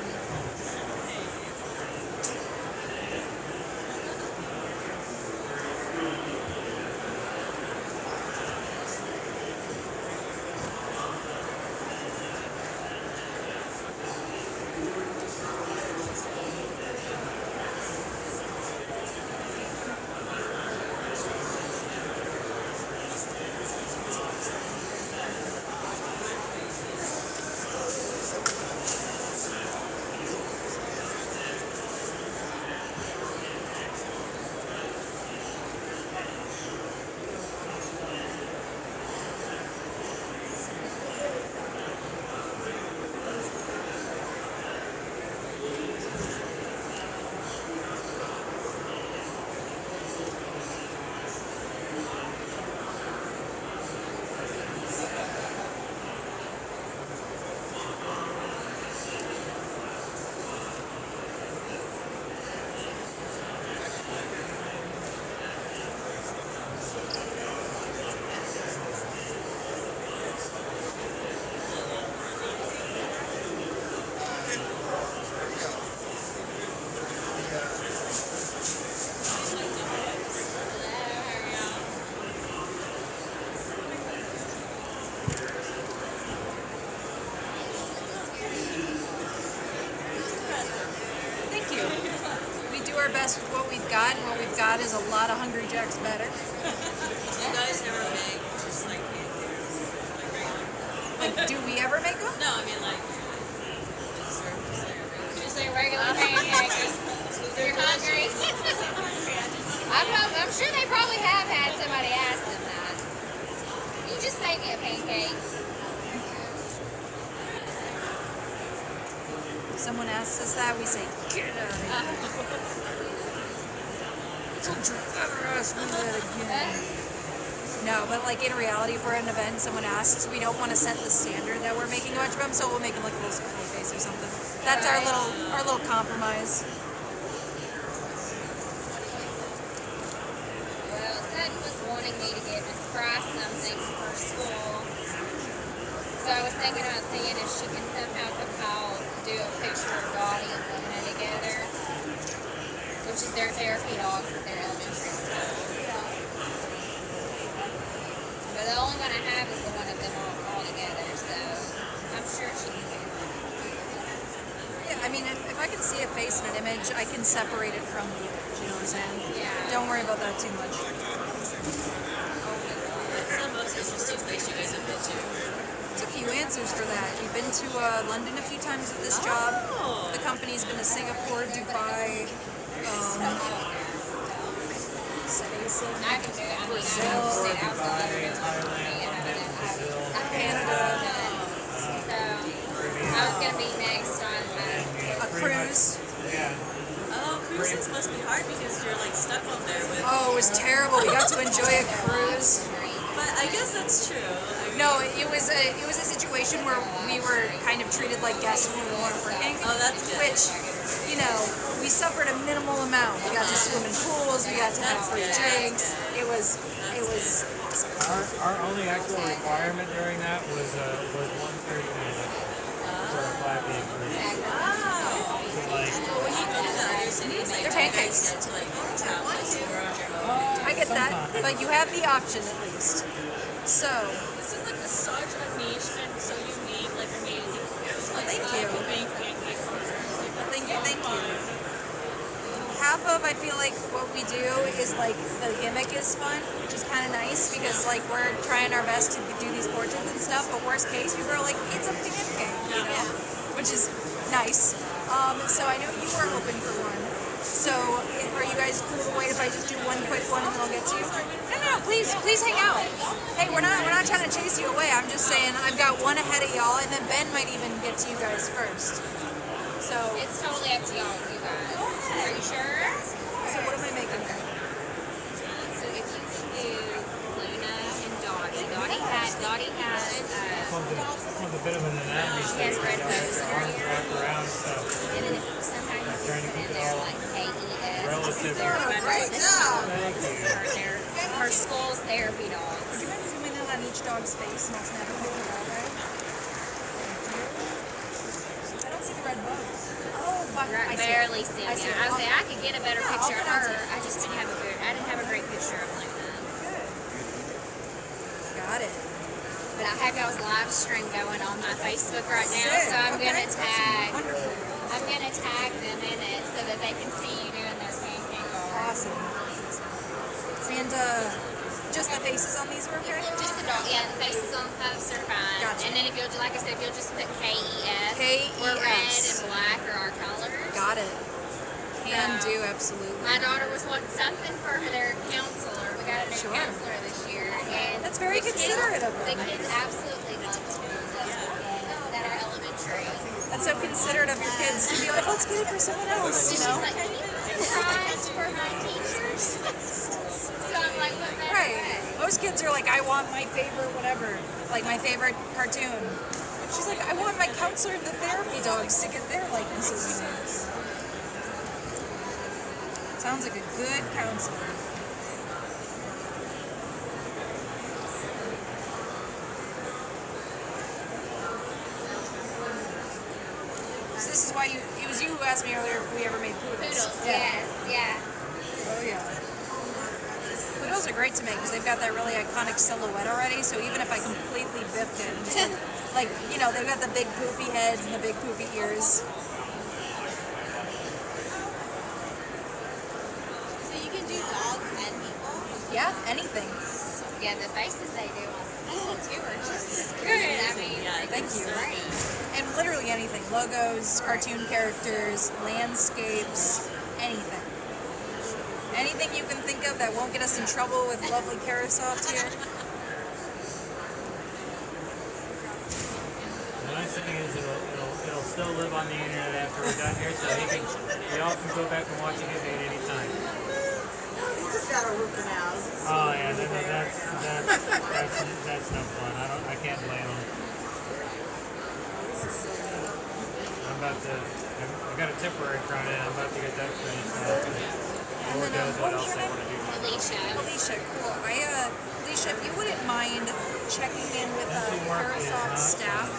our best with what we've got, and what we've got is a lot of Hungry Jack's better.
You guys never make just like
Like, do we ever make them?
no, I mean like
Just say regular pancakes. You're hungry. I'm sure they probably have had some somebody asked them that. You just made me a pancake.
Someone asks us that, we say, get out of here. Don't you ever ask me that again. No, but like in reality, if we're at an event, someone asks, we don't want to set the standard that we're making a bunch of them, so we'll make them like a little smiley face or something. That's our little compromise.
Well, Sutton was wanting me to get Miss Price something for school. So I was thinking about seeing if she could somehow do a picture of Dottie and Luna together, which is their therapy dogs at their elementary school. But the only one I have is the one of them all together, so I'm sure she can do that.
Yeah, I mean, if I can see a face in an image, I can separate it from the image, you know what I'm saying?
Yeah.
Don't worry about that too much.
What's the most interesting place you guys have been to?
There's a few answers for that. We've been to London a few times with this job. The company's been to Singapore, Dubai, Brazil, Canada.
I was going to be next on
A cruise.
Oh, cruises must be hard because you're like stuck on there with.
Oh, it was terrible. We got to enjoy a cruise.
But I guess that's true.
No, it was a situation where we were kind of treated like guests when we weren't working.
Oh, that's good.
Which, you know, we suffered a minimal amount. We got to swim in pools. We got to have free drinks. It was.
Our only actual requirement during that was 1:30 for a 5-day cruise. So like,
When you go to the other cities, like,
They're
do you guys
pancakes.
get to like travel or
I get that, but you have the option at least. So,
This is like such a niche and so unique, like amazing food. Like,
Thank
I
you.
could make pancake burgers. Like,
thank you. Half of I feel like what we do is like the gimmick is fun, which is kind of nice because like we're trying our best to do these portions and stuff. But worst case, people are like, it's a pancake, you know, which is nice. So I know you were hoping for one. So are you guys cool to wait if I just do one quick one and then I'll get to you? No, please hang out. Hey, we're not trying to chase you away. I'm just saying I've got one ahead of y'all, and then Ben might even get to you guys first. So
it's totally up to y'all, you guys. Are you sure?
So what am I making?
So if you can do Luna and Dottie. Dottie has
one's a bit of an anatomy
she has red bows in her
arms
ear.
wrapped around stuff.
And then if you somehow you
Trying to
put
keep
in
it
there
all
like KES.
relative.
This is her school's therapy dogs.
Would you mind zooming in on each dog's face and I'll snap a picture that way? I don't see the red bows. Oh, but I see it.
Barely see
I
them.
see it.
I was saying I could get a better
Yeah, I'll
picture of
pronounce
her.
it.
I just didn't have a great picture of Luna.
Got it.
But I have y'all's live stream going on my Facebook right now,
Sick.
so I'm
Okay.
gonna tag
Wonderful.
them in it so that they can see you doing their pancake bar.
Awesome. And just the faces on these were okay?
Just the dog, yeah, the faces on the posts are fine.
Gotcha.
And then if you'll, like I said, if you'll just put KES,
KES.
where red and black are our colors.
Got it. Can
So,
do, absolutely.
My daughter was wanting something for their counselor. We got a new
Sure.
counselor this year. And
That's very
the
considerate of
The
them.
kids absolutely love it. It's at our elementary.
That's so considerate of your kids to be like, let's get it for someone else, you
She's
know?
like, can you put prize for my teachers? So I'm like, what better
Right.
way?
Most kids are like, I want my favorite whatever, like my favorite cartoon. She's like, I want my counselor and the therapy dogs to get their likenesses made. Sounds like a good counselor. So this is why it was you who asked me earlier if we ever made poodles.
Poodles, yes, yeah.
Oh yeah. Poodles are great to make because they've got that really iconic silhouette already. So even if I completely biffed it, and just like you know, they've got the big poofy heads and the big poofy ears.
So you can do dogs and people?
Yeah, anything.
Yeah, the faces they do on people too are just as good. I mean,
Thank you. And literally anything. Logos, cartoon characters, landscapes, anything. Anything you can think of that won't get us in trouble with lovely Carasoft here.
The nice thing is it'll still live on the internet after we're done here, so we all can go back and watch it at any time.
He just got a root canal.
Oh yeah, that's no fun. I can't blame him. I got a temporary crown in. I'm about to get that finished. Lord knows what else I want to do.
Alicia, cool. Alicia, if you wouldn't mind checking in with Carasoft staff,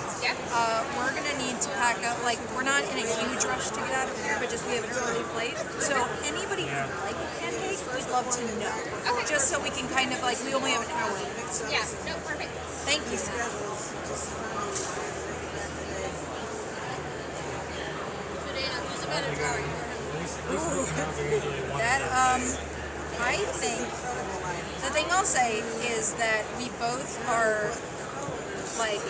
we're gonna need to pack up. Like, we're not in a huge rush to get out of here, but just we have an early flight. So anybody who like pancake, we'd love to know. Just so we can kind of like, we only have an hour.
Yeah, no, perfect.
Thank you. That I think the thing I'll say is that we both are like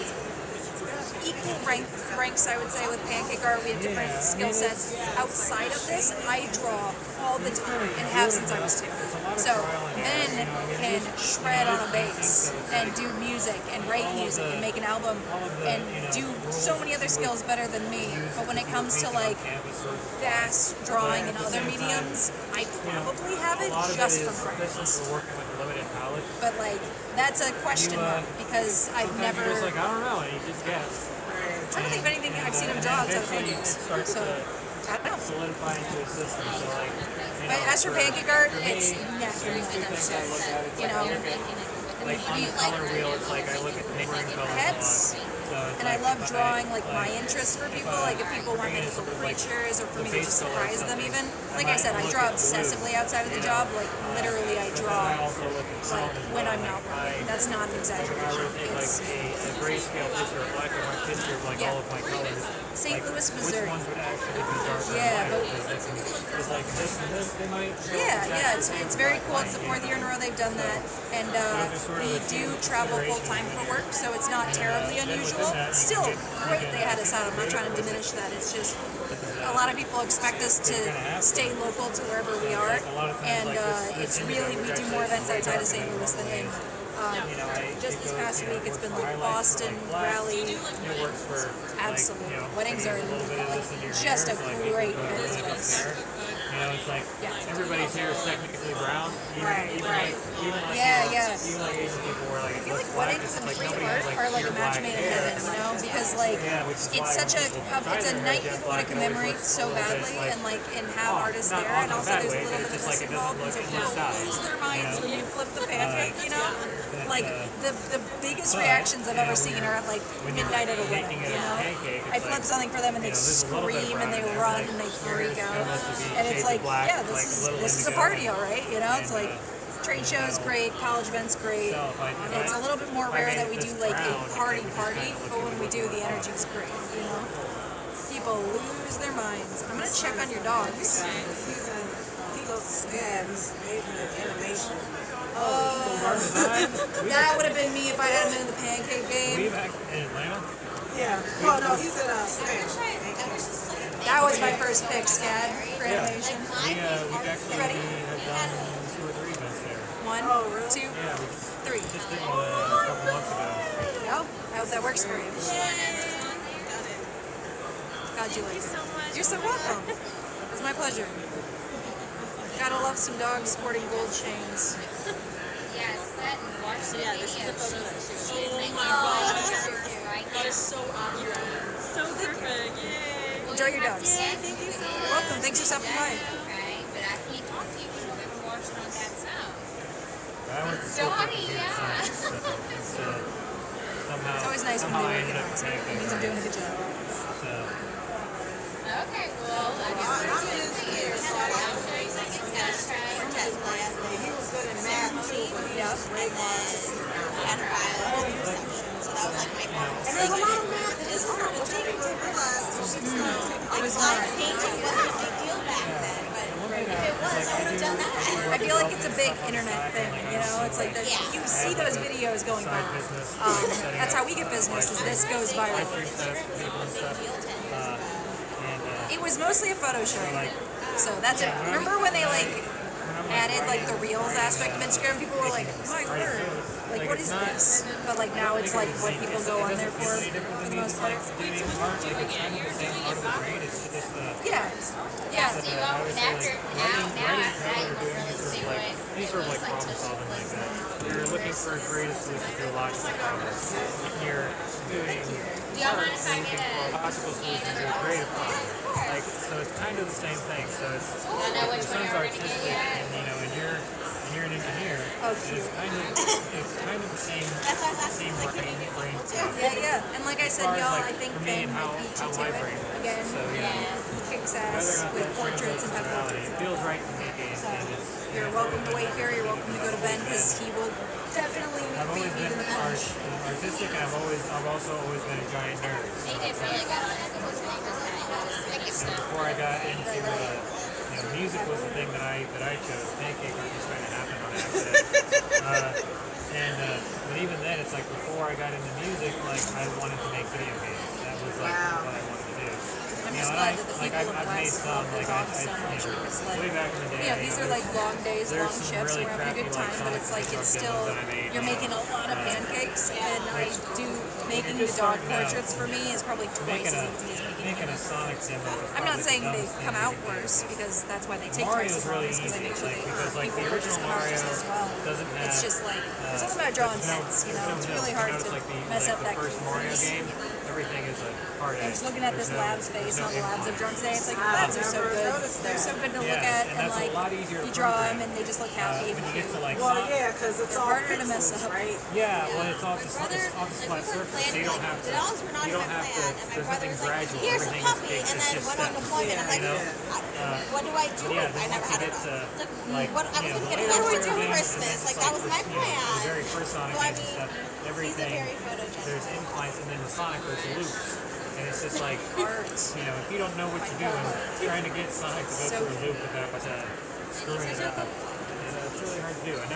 equal ranks, I would say, with pancake art. We have different skill sets. Outside of this, I draw all the time and have since I was 2. So men can shred on a bass and do music and write music and make an album and do so many other skills better than me. But when it comes to like fast drawing in other mediums, I probably have it just from practice. But like, that's a question mark because I've never.
He was like, I don't know, and he just guessed.
I'm trying to think of anything I've seen him draw outside of pancakes. So, I don't know.
Solidify into a system. So like,
but as for pancake art, it's never you know.
Like on the color wheel, it's like I look at neighboring colors
Pets,
a lot.
and I love drawing like my interests for people. Like if people want me to draw creatures or for me to just surprise them, even. Like I said, I draw obsessively outside of the job. Like literally, I draw like when I'm not working. That's not an exaggeration. It's
a grayscale picture, a black and white picture of like all of my colors.
St. Louis, Missouri.
Which ones would actually be darker
Yeah,
but it's like this and this, they might.
Yeah, it's very cool. It's the 4th year in a row they've done that, and we do travel full time for work, so it's not terribly unusual. Still great they had us out. I'm not trying to diminish that. It's just a lot of people expect us to stay local to wherever we are, and it's really we do more events outside of St. Louis than in. Just this past week, it's been like Boston, Raleigh. Absolutely, weddings are like just a great business.
You know, it's like everybody's hair is technically brown. Even like Asian people were like,
I feel like weddings and free art are like a match made in heaven, you know, because like it's such a it's a night people want to commemorate so badly and have artists there, and also there's a little bit of this involved, and so people lose their minds when you flip the pancake, you know. Like the biggest reactions I've ever seen are at like midnight at a wedding, you know. I flip something for them and they scream and they run and they freak out, and it's like, yeah, this is a party, all right, you know. It's like trade shows great, college events great. It's a little bit more rare that we do like a party, but when we do, the energy's great, you know. People lose their minds. I'm gonna check on your dogs.
He goes to SCAD. He's making an animation.
That would have been me if I hadn't been in the pancake game.
Were you back in Atlanta?
Yeah. Well, no, he's in Spanish.
That was my first pick, SCAD for animation.
We actually
ready?
have done 2 or 3 events there.
1, 2,
Yeah,
3.
we just did one a couple months ago.
There you go. I hope that works for you. God, you like it. You're so welcome. It was my pleasure. Gotta love some dogs sporting gold chains.
Yes, that and watch the
Yeah, this is a photo that she
Oh my
God. That is so accurate. So perfect. Yay.
Enjoy your dogs.
Yeah, thank you so much.
You're welcome. Thanks for stopping by.
Right, but I can't talk to you when you've been watching on that sound.
I went to school for computer science, so it's, somehow,
It's always nice when they
somehow I
work it
ended up
out.
taking
It means I'm doing a good job.
So,
Okay, well, I guess we'll see you. So I'm sure you think it's gonna try.
He was good in math too, but he was way more artistic.
And so that was like my favorite.
And there's a lot of math in this art, which I didn't realize.
It was not painting wasn't a big deal back then, but if it was, I would have done that.
I feel like it's a big internet thing, you know? It's like you see those videos going viral. That's how we get business, is this goes viral. It was mostly a photo shoot. So that's it. Remember when they like added like the reels aspect of Instagram, people were like, my word, like what is this? But like now it's like what people go on there for the most part. Yeah. Yeah.
So you open after now I don't really see what
Any sort of like problem solving like that. You're looking for a creative solution to a logical problem. You're doing
do y'all mind if I get a
logical solution to a creative problem. Like, so it's kind of the same thing. So it's
I know which one
son's
you're gonna
artistic,
get.
and you're an engineer.
Oh,
and it's kind of the same brain.
Yeah. And like I said,
As far as,
y'all,
like,
I think
for me
Ben
and
might beat you
how
to
my
it
brain works.
again.
So,
Kicks
whether or
ass
not
with
that
portraits and
translates
have
to reality,
portraits.
it feels right to me. And it's,
You're welcome to wait here. You're welcome to go to Ben because he will definitely
I've always
beat you
been
to the punch.
artistic, and I've also always been a giant nerd.
He did really good on his making stuff.
Before I got into music was the thing that I chose. Pancake just kind of happened on accident. But even then, it's like before I got into music, like I wanted to make video games. That was like what I wanted to do.
I'm just glad that the people of
I've made
West
some
love their dogs so much. It's like,
way back in the day.
these are like long days,
there's
long
some
shifts,
really
and we're having a good
crappy,
time, but it's like it's still, you're making a lot of pancakes, and I do, making the dog portraits for me is probably twice as easy as making
a Sonic demo.
I'm not saying they come out worse, because that's why they take twice as long,
really
because I make sure they
because like
people
the
purchase
original
them out
Mario
just as well.
doesn't have.
It's just like, it's all about drawing sense, you know, it's really hard to mess up that
first Mario
crease.
game. Everything is a hard
I'm just looking at this lab's face, all the labs I've drawn today. It's like, labs are so good. They're so good to look at, and like, you draw them and they just look happy.
When you get to like
Well, yeah, because it's all
harder to mess up,
right?
Yeah, well, it's all just flat surface. So you don't have to. You don't have to. There's nothing gradual.
Here's a
Everything
puppy,
is
and then
just
went on
steps.
deployment. I'm like, what do I do?
Yeah,
I never had
it. Like,
what I was going to get a what do I do for Christmas? Like, that was my plan.
The very first Sonic
Well, I
games and
mean,
stuff. Everything.
he's a very photogenic.
There's inclines, and then the Sonic there's loops. And it's just like, if you don't know what you're doing, trying to get Sonic to go through a loop without screwing it up, it's really hard to do. I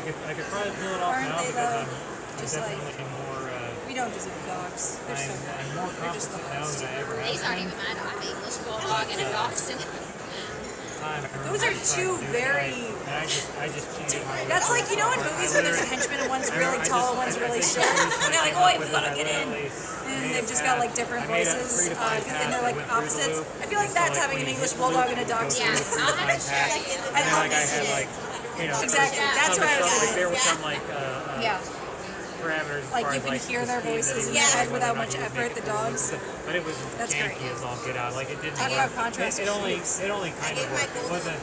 could probably pull it off now because I'm definitely more.
We don't deserve dogs. They're so good.
I'm more competent now than I ever have.
These aren't even mine. I have English bulldog and a dachshund.
Those are two very.
I just cheated.
That's like, you know, in movies where there's a henchman and one's really tall and one's really short, and they're like, "Oi, we gotta get in," and they've just got like different voices, and they're like opposites. I feel like that's having an English bulldog and a dachshund.
Yeah, I'll have to check.
I love this shit. Exactly. That's what I was
like.
saying.
There was some like parameters.
Like you can hear their voices in your head without much effort. The dogs.
But it was janky as all get out. Like it didn't.
Talk about contrast.
It only kind of worked. It wasn't.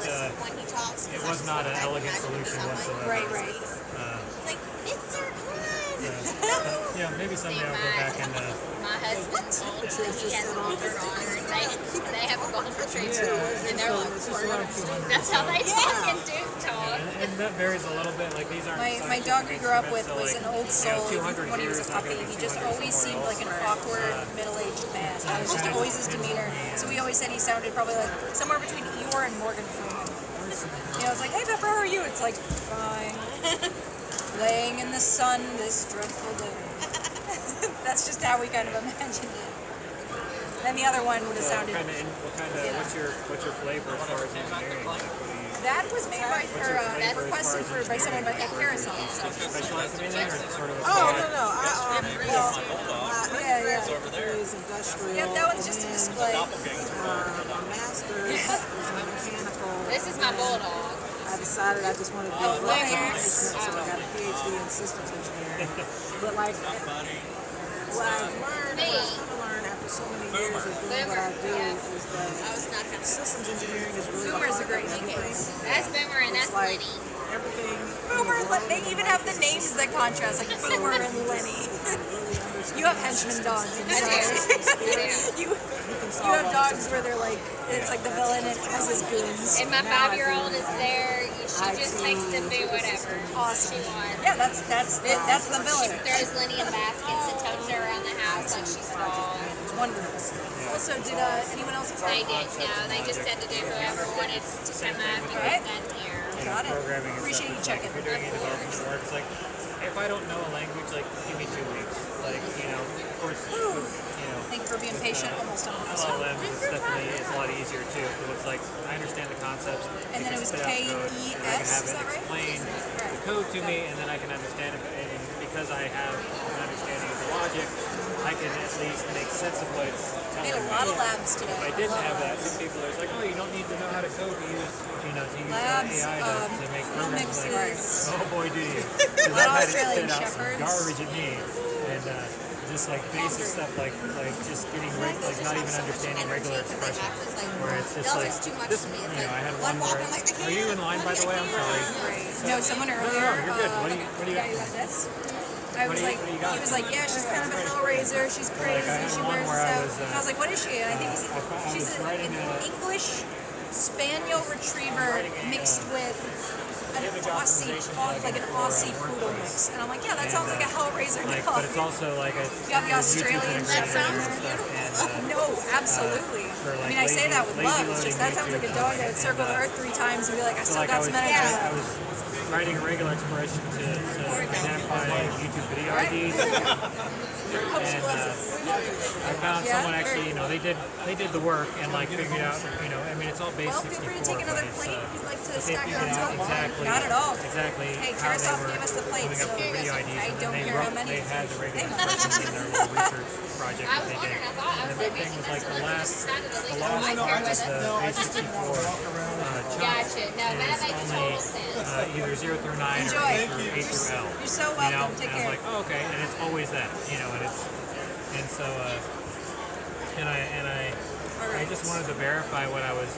It was not an elegant solution whatsoever.
Right.
Like, Mr.
Yeah, maybe someday I'll go back and.
My husband told me he has a older daughter, and they have a golden retriever, and they're like, that's how they talk and do talk.
And that varies a little bit. Like these aren't.
My dog we grew up with was an old soul when he was a puppy. He just always seemed like an awkward middle-aged man. That was just always his demeanor. So we always said he sounded probably like somewhere between Eeyore and Morgan Freeman. You know, it's like, hey Pepper, how are you? It's like, fine. Laying in the sun this dreadful day. That's just how we kind of imagined it. Then the other one would have sounded.
What's your flavor as far as engineering?
That was made by, or that's requested for by someone by Carousel.
Specialized in anything, or is it sort of a
No.
Yeah.
Is industrial.
Yep, that one's just a display.
My master's is in mechanical.
This is my bulldog.
I decided I just wanted to do so I got a PhD in systems engineering. But like, what I've learned, what I've come to learn after so many years of doing what I do is that systems engineering is really
Boomer's a
hard
great
at
name.
That's Boomer and that's
like
Lenny.
everything.
Boomer, they even have the names that contrast, like Boomer and Lenny. You have henchman dogs. I'm sorry. You have dogs where they're like, it's like the villain and has his goons.
And my 5-year-old is there. She just takes to do whatever
Awesome.
she wants.
Yeah, that's the villain.
She throws Lenny in baskets and totes her around the house like she's a dog.
It's wonderful. Also, did anyone else?
They didn't know. They just said to do whoever wanted to come up and get done here.
Got it. Appreciate you checking.
If you're doing development work, it's like if I don't know a language, like give me 2 weeks. Like of course,
Thank you for being patient. Almost done.
LLMs is definitely a lot easier too. Because it's like I understand the concepts.
And then it was
KES. I can have
is
it
that right?
explain the code to me, and then I can understand it. And because I have an understanding of the logic, I can at least make sense of what it's telling
Made a
me.
lot of labs today.
If I didn't have that, some people are like, oh, you don't need to know how to code to use,
Labs,
AI to make programs. Like,
mixes.
oh boy, do you!
A
Because
lot of
I've had it
Australian
spit out some
shepherds.
garbage at me, and just like basic stuff like just getting not even understanding regular expressions, where it's just like this. I had one where. Are you in line, by the way? I'm sorry.
No, someone earlier.
No, you're good. What do you got?
I was like, he was like, yeah, she's kind of a hellraiser. She's crazy. She wears stuff. And I was like, what is she? And I think she's an English Spaniel Retriever mixed with an Aussie poodle mix. And I'm like, yeah, that sounds like a hellraiser dog.
But it's also like a.
You got the Australian. That sounds beautiful. No, absolutely. I mean, I say that with love. It's just that sounds like a dog that would circle the earth 3 times and be like, I still got some energy.
I was writing a regular expression to identify YouTube video IDs. And I found someone actually, they did the work and like figured out, I mean, it's all base 64.
Feel free to take another plate if you'd like to stack it on top.
Exactly.
Not at all.
Exactly.
Hey,
how they
Carousel
were
gave us the plate,
coming up
so
with video IDs,
I
and
don't
then
care how many.
they had the regular expressions in their little research project that they did. And the big thing was like the last one was the base 64
Gotcha. No, that makes
only
total sense.
either 0 through 9 or
Enjoy.
8 through L.
You're so welcome. Take
and I
care.
was like, oh, okay, and it's always that, and so I just wanted to verify what I was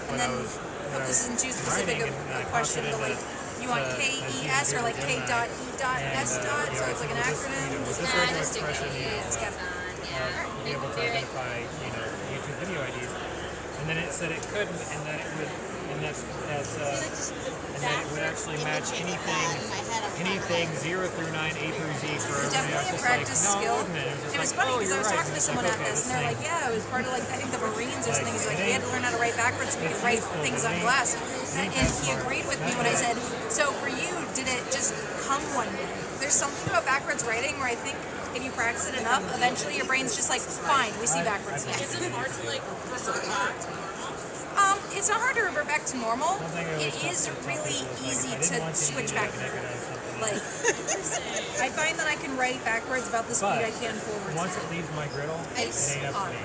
This isn't too specific
writing,
of
and
a question, but like, you want KES or like K.E.S. So it's like an acronym.
With this regular expression, be able to identify, YouTube video IDs, and then it said it couldn't, and that it would, and that it would actually match anything 0 through 9, A through Z for
It's definitely a practice skill. It was funny because I was talking to someone at this, and they're like, yeah, it was part of like, I think the Marines or something. He's like, we had to learn how to write backwards so we could write things on glass. And he agreed with me when I said, so for you, did it just come one day? There's something about backwards writing where I think if you practice it enough, eventually your brain's just like, fine, we see backwards.
Is it hard to like revert back to normal?
It's not hard to revert back to normal. It is really easy to switch back. Like, I find that I can write backwards about the speed I can forward.
Once it leaves my griddle, it ain't up to me.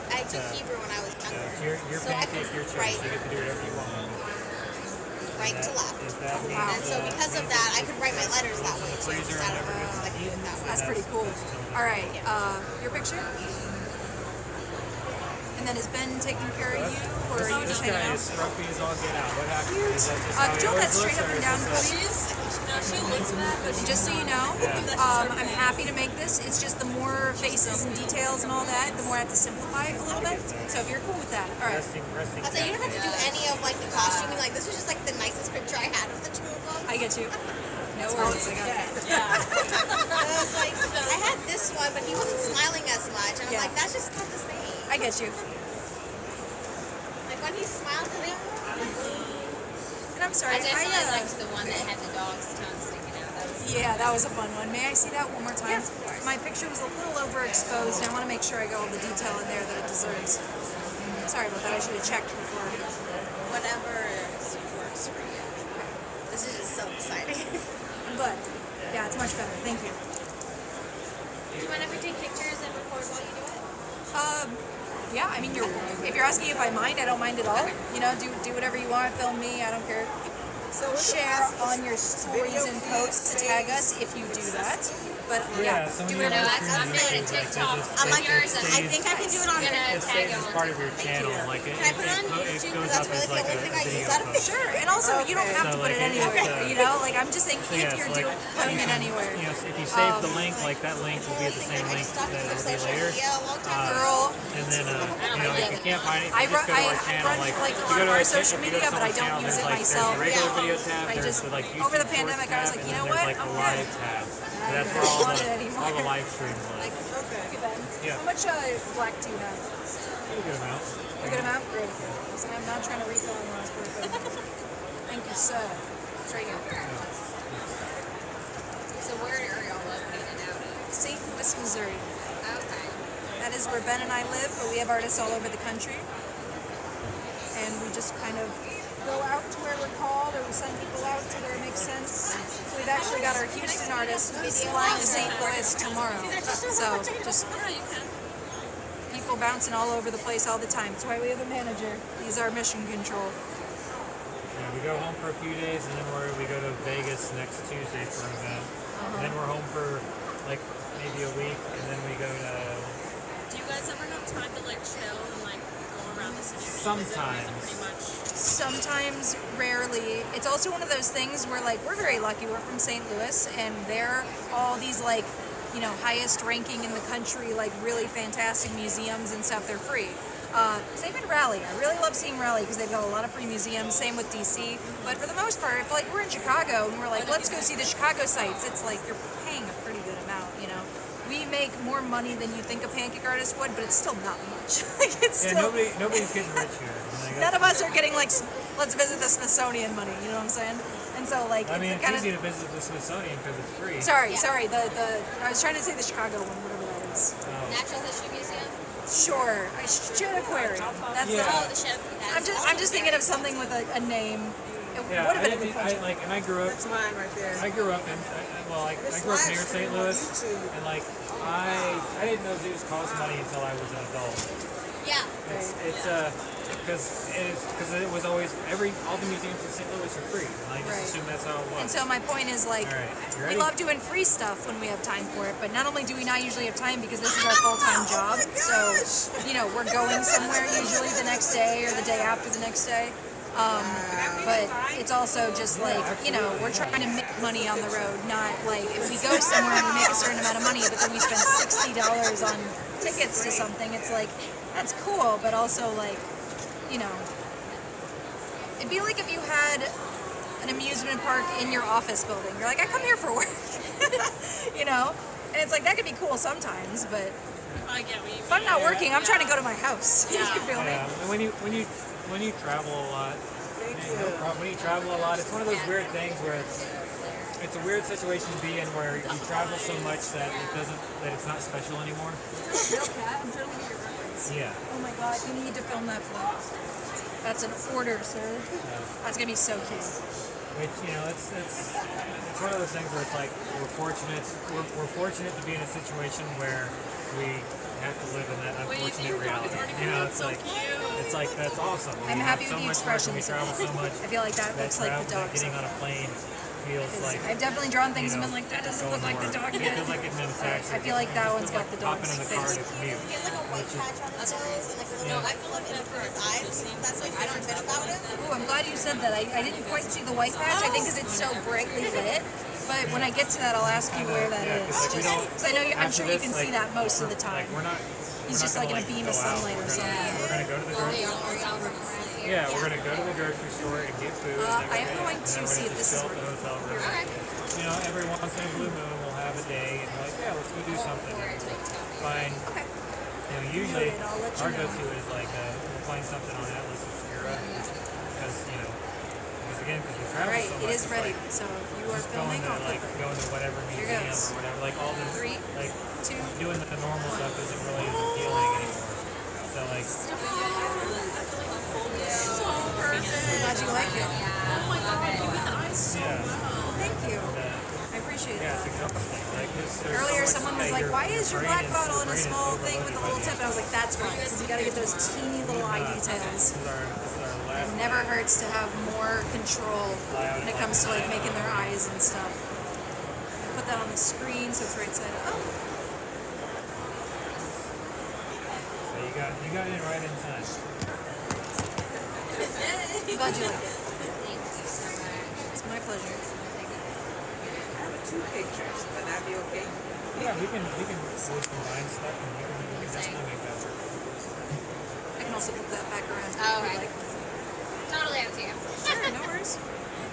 I took Hebrew when I was younger.
Your pancake, your choice. You get to do whatever you want.
Right to left.
Wow.
And so because of that, I could write my letters that way too. Instead of I could do it that way.
That's pretty cool. All right, your picture? And then is Ben taking care of you, or are you just hanging out?
This guy is scruffy as all get out. What happened? Is that just
Could you hold that straight up and down, Cody?
She looks bad, but
Just so you know, I'm happy to make this. It's just the more faces and details and all that, the more I have to simplify it a little bit. So if you're cool with that, all right.
resting
I was like, you don't have to do any of like the costuming. Like this was just like the nicest picture I had of the two of them.
I get you. No worries. I got it.
I was like, I had this one, but he wasn't smiling as much. And I'm like, that's just not the same.
I get you.
Like when he smiles at me.
And I'm sorry.
I definitely liked the one that had the dog's tongue sticking out.
That was a fun one. May I see that one more time?
Yes, of course.
My picture was a little overexposed, and I want to make sure I got all the detail in there that it deserves. Sorry about that. I should have checked before.
Whatever works for you. This is just so exciting.
But yeah, it's much better. Thank you.
Do you want to take pictures and record while you do it?
Yeah, I mean, if you're asking if I mind, I don't mind at all. Do whatever you want. Film me. I don't care. So share on your stories and posts to tag us if you do that. But yeah, do whatever.
I'm doing a TikTok.
I'm like,
yours, and
I think I can do it on
It stays as part of your channel. Like
Can I put it on YouTube?
goes
That's
up
really
as
the
like
only
a
thing I use
video
that
post.
Sure, and also you don't have to put it anywhere. Like I'm just saying, if you're putting it anywhere.
If you save the link, like that link will be the same link that it'll be later.
Girl,
And then if you can't find it,
I
you just go to our
run
channel. Like
like a
you
lot
go
of
to
our
our
social
if you go to
media, but I
someone's channel,
don't use it
there's
myself.
There's the regular video tab.
I
There's
just
the like YouTube
over the
Shorts
pandemic, I was
tab,
like, you
and
know
then
what?
there's like
I'm
the live tab. So that's where all the live streams live. Yeah.
How much black do you have?
A good amount.
A good amount? Great. So I'm not trying to refill on last Thank you, sir. It's right here.
So
is where Ben and I live, but we have artists all over the country. And we just kind of go out to where we're called, or we send people out to where it makes sense. So we've actually got our Houston artist flying to St. Louis tomorrow. So just people bouncing all over the place all the time. That's why we have a manager. He's our mission control.
Yeah, we go home for a few days, and then we go to Vegas next Tuesday for an event. And then we're home for like maybe a week, and then we go to.
Do you guys ever have time to like chill and like go around the city?
Sometimes.
Pretty much.
Sometimes, rarely. It's also one of those things where like we're very lucky. We're from St. Louis, and they're all these like, you know, highest ranking in the country, like really fantastic museums and stuff. They're free. Same in Raleigh. I really love seeing Raleigh because they've got a lot of free museums. Same with DC. But for the most part, if like we're in Chicago and we're like, let's go see the Chicago sites, it's like you're paying a pretty good amount, you know. We make more money than you think a pancake artist would, but it's still not much. Like it's still
nobody's getting rich here.
none of us are getting like let's visit the Smithsonian money. You know what I'm saying? And so like
I mean, it's
kind
easy to visit the Smithsonian because it's free.
Sorry. The I was trying to say the Chicago one, whatever that is.
Natural History Museum.
Sure, Ship Aquarium. That's
the ship.
I'm just thinking of something with a name. It
Yeah,
would have been a good question.
I grew up.
That's mine right there.
I grew up in I grew up near St. Louis, and like I didn't know zoos cost money until I was an adult.
Yeah.
It's because it was always all the museums in St. Louis are free, and I just assumed that's how it was.
And so my point is like, we love doing free stuff when we have time for it, but not only do we not usually have time because this is our full-time job, so you know we're going somewhere usually the next day or the day after the next day. But it's also just like, you know, we're trying to make money on the road, not like if we go somewhere and we make a certain amount of money, but then we spend $60 on tickets to something, it's like, that's cool, but also like, you know, it'd be like if you had an amusement park in your office building. You're like, I come here for work, you know? And it's like, that could be cool sometimes, but if I'm not working, I'm trying to go to my house. You feel me?
And when you travel a lot, when you travel a lot, it's one of those weird things where it's a weird situation to be in where you travel so much that it's not special anymore.
Is that a real cat? I'm trying to get your reference.
Yeah.
Oh my god, you need to film that for us. That's an order, sir. That's gonna be so cute.
Which, you know, it's one of those things where it's like we're fortunate to be in a situation where we have to live in that unfortunate reality. You know, it's like that's awesome.
I'm happy with the
expression.
expressions.
We travel so much.
I feel like that looks like the dog.
Getting on a plane feels like.
I've definitely drawn things and been like, that doesn't look like the dog.
It feels like it's in a taxi.
I feel like that one's got the dog's
Hopping in the car
face.
to commute.
He has like a white patch on his nose and like a little in for his eyes. That's my favorite bit about him.
Ooh, I'm glad you said that. I didn't quite see the white patch, I think because it's so brightly lit. But when I get to that, I'll ask you where that is. Just because I know I'm sure you can see that most of the time. He's just like in a beam of sunlight or something.
We're gonna go to the grocery store. Yeah, we're gonna go to the grocery store and get food.
I am going to see if this is
the hotel room. You know, every once in a blue moon, we'll have a day, and we're like, yeah, let's go do something. Find. You know, usually our go-to is like we'll find something on Atlas Obscura because because we travel so much.
It is ready. So you are filming.
Going to whatever museum or whatever, like all the doing the normal stuff isn't really as appealing anymore. So like.
Glad you like it.
Oh my god, you got the eyes so
well. Thank you. I appreciate it.
Yeah, it's exhausting.
Earlier, someone was like, "Why is your black bottle in a small thing with a little tip?" And I was like, "That's right. Because you got to get those teeny little eye details." It never hurts to have more control when it comes to like making their eyes and stuff. Put that on the screen so it's right side up.
So you got in right in time.
Glad you like it. Thank you so much. It's my pleasure.
I have 2 pictures. Would that be okay?
Yeah, we can combine stuff and we can definitely make that work.
I can also put that back around.
Oh, okay. Totally up to you.
Sure, no worries.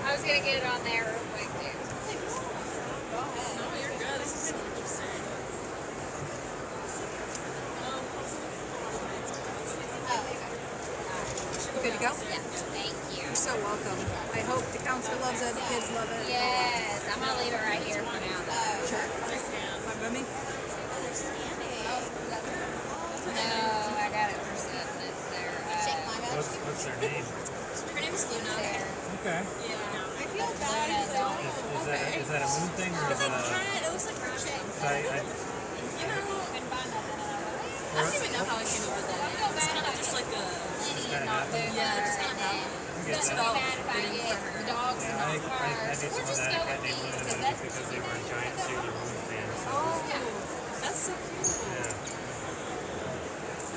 I was gonna get it on there real quick too.
Go ahead. No, you're good. This is so interesting.
Good to go?
Yeah, thank you.
You're so welcome. I hope the counselor loves it, the kids love it.
Yes, I'm gonna leave it right here for now though.
Sure. My bummy?
a moon thing or is it a?
It looks like crochet. You know, I don't even know how I came up with that. It's kind of just like a. Yeah, it just kind of happened. It just felt fitting for her.
I did some of that at Cat named Luna just because they were a giant Sailor Moon fan. So
That's so cute.
yeah.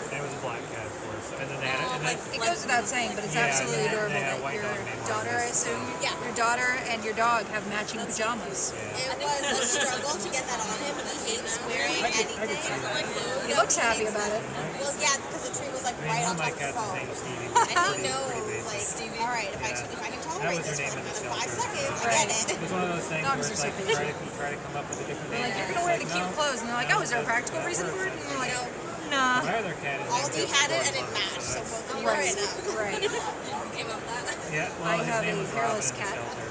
And it was a black cat, of course. And then they had and then,
It goes without saying, but it's absolutely adorable
they had a
that
white
your
dog named
daughter, I
Marcus.
assume, your daughter and your dog have matching pajamas.
It was a struggle to get that on him. He hates wearing
I could
anything.
see that.
He looks happy about it.
Well, yeah, because the tree was like
I mean,
right
one
on
of my
top of the
cats is
phone.
named Stevie.
And he
Pretty
knows,
basic.
like, all right, if I can
That
tolerate
was her
this
name
for
in the
another 5
shelter.
seconds, I
Right.
get it.
It was one of those things
Dogs
where
are
it's
so
like
patient.
you try to come up with a different
They're
name.
like, you're
and
gonna wear
it's
the cute
no,
clothes, and they're like, oh, is there a practical reason for it? And you're like, nah.
My other cat is
Aldi
named
had it
Joe
and it
Florida,
matched, so
that's-
both of you were
Right,
enough.
right.
You came up with that?
Yeah, well,
I
his
have
name
a
was
hairless
Robin in the
cat.
shelter.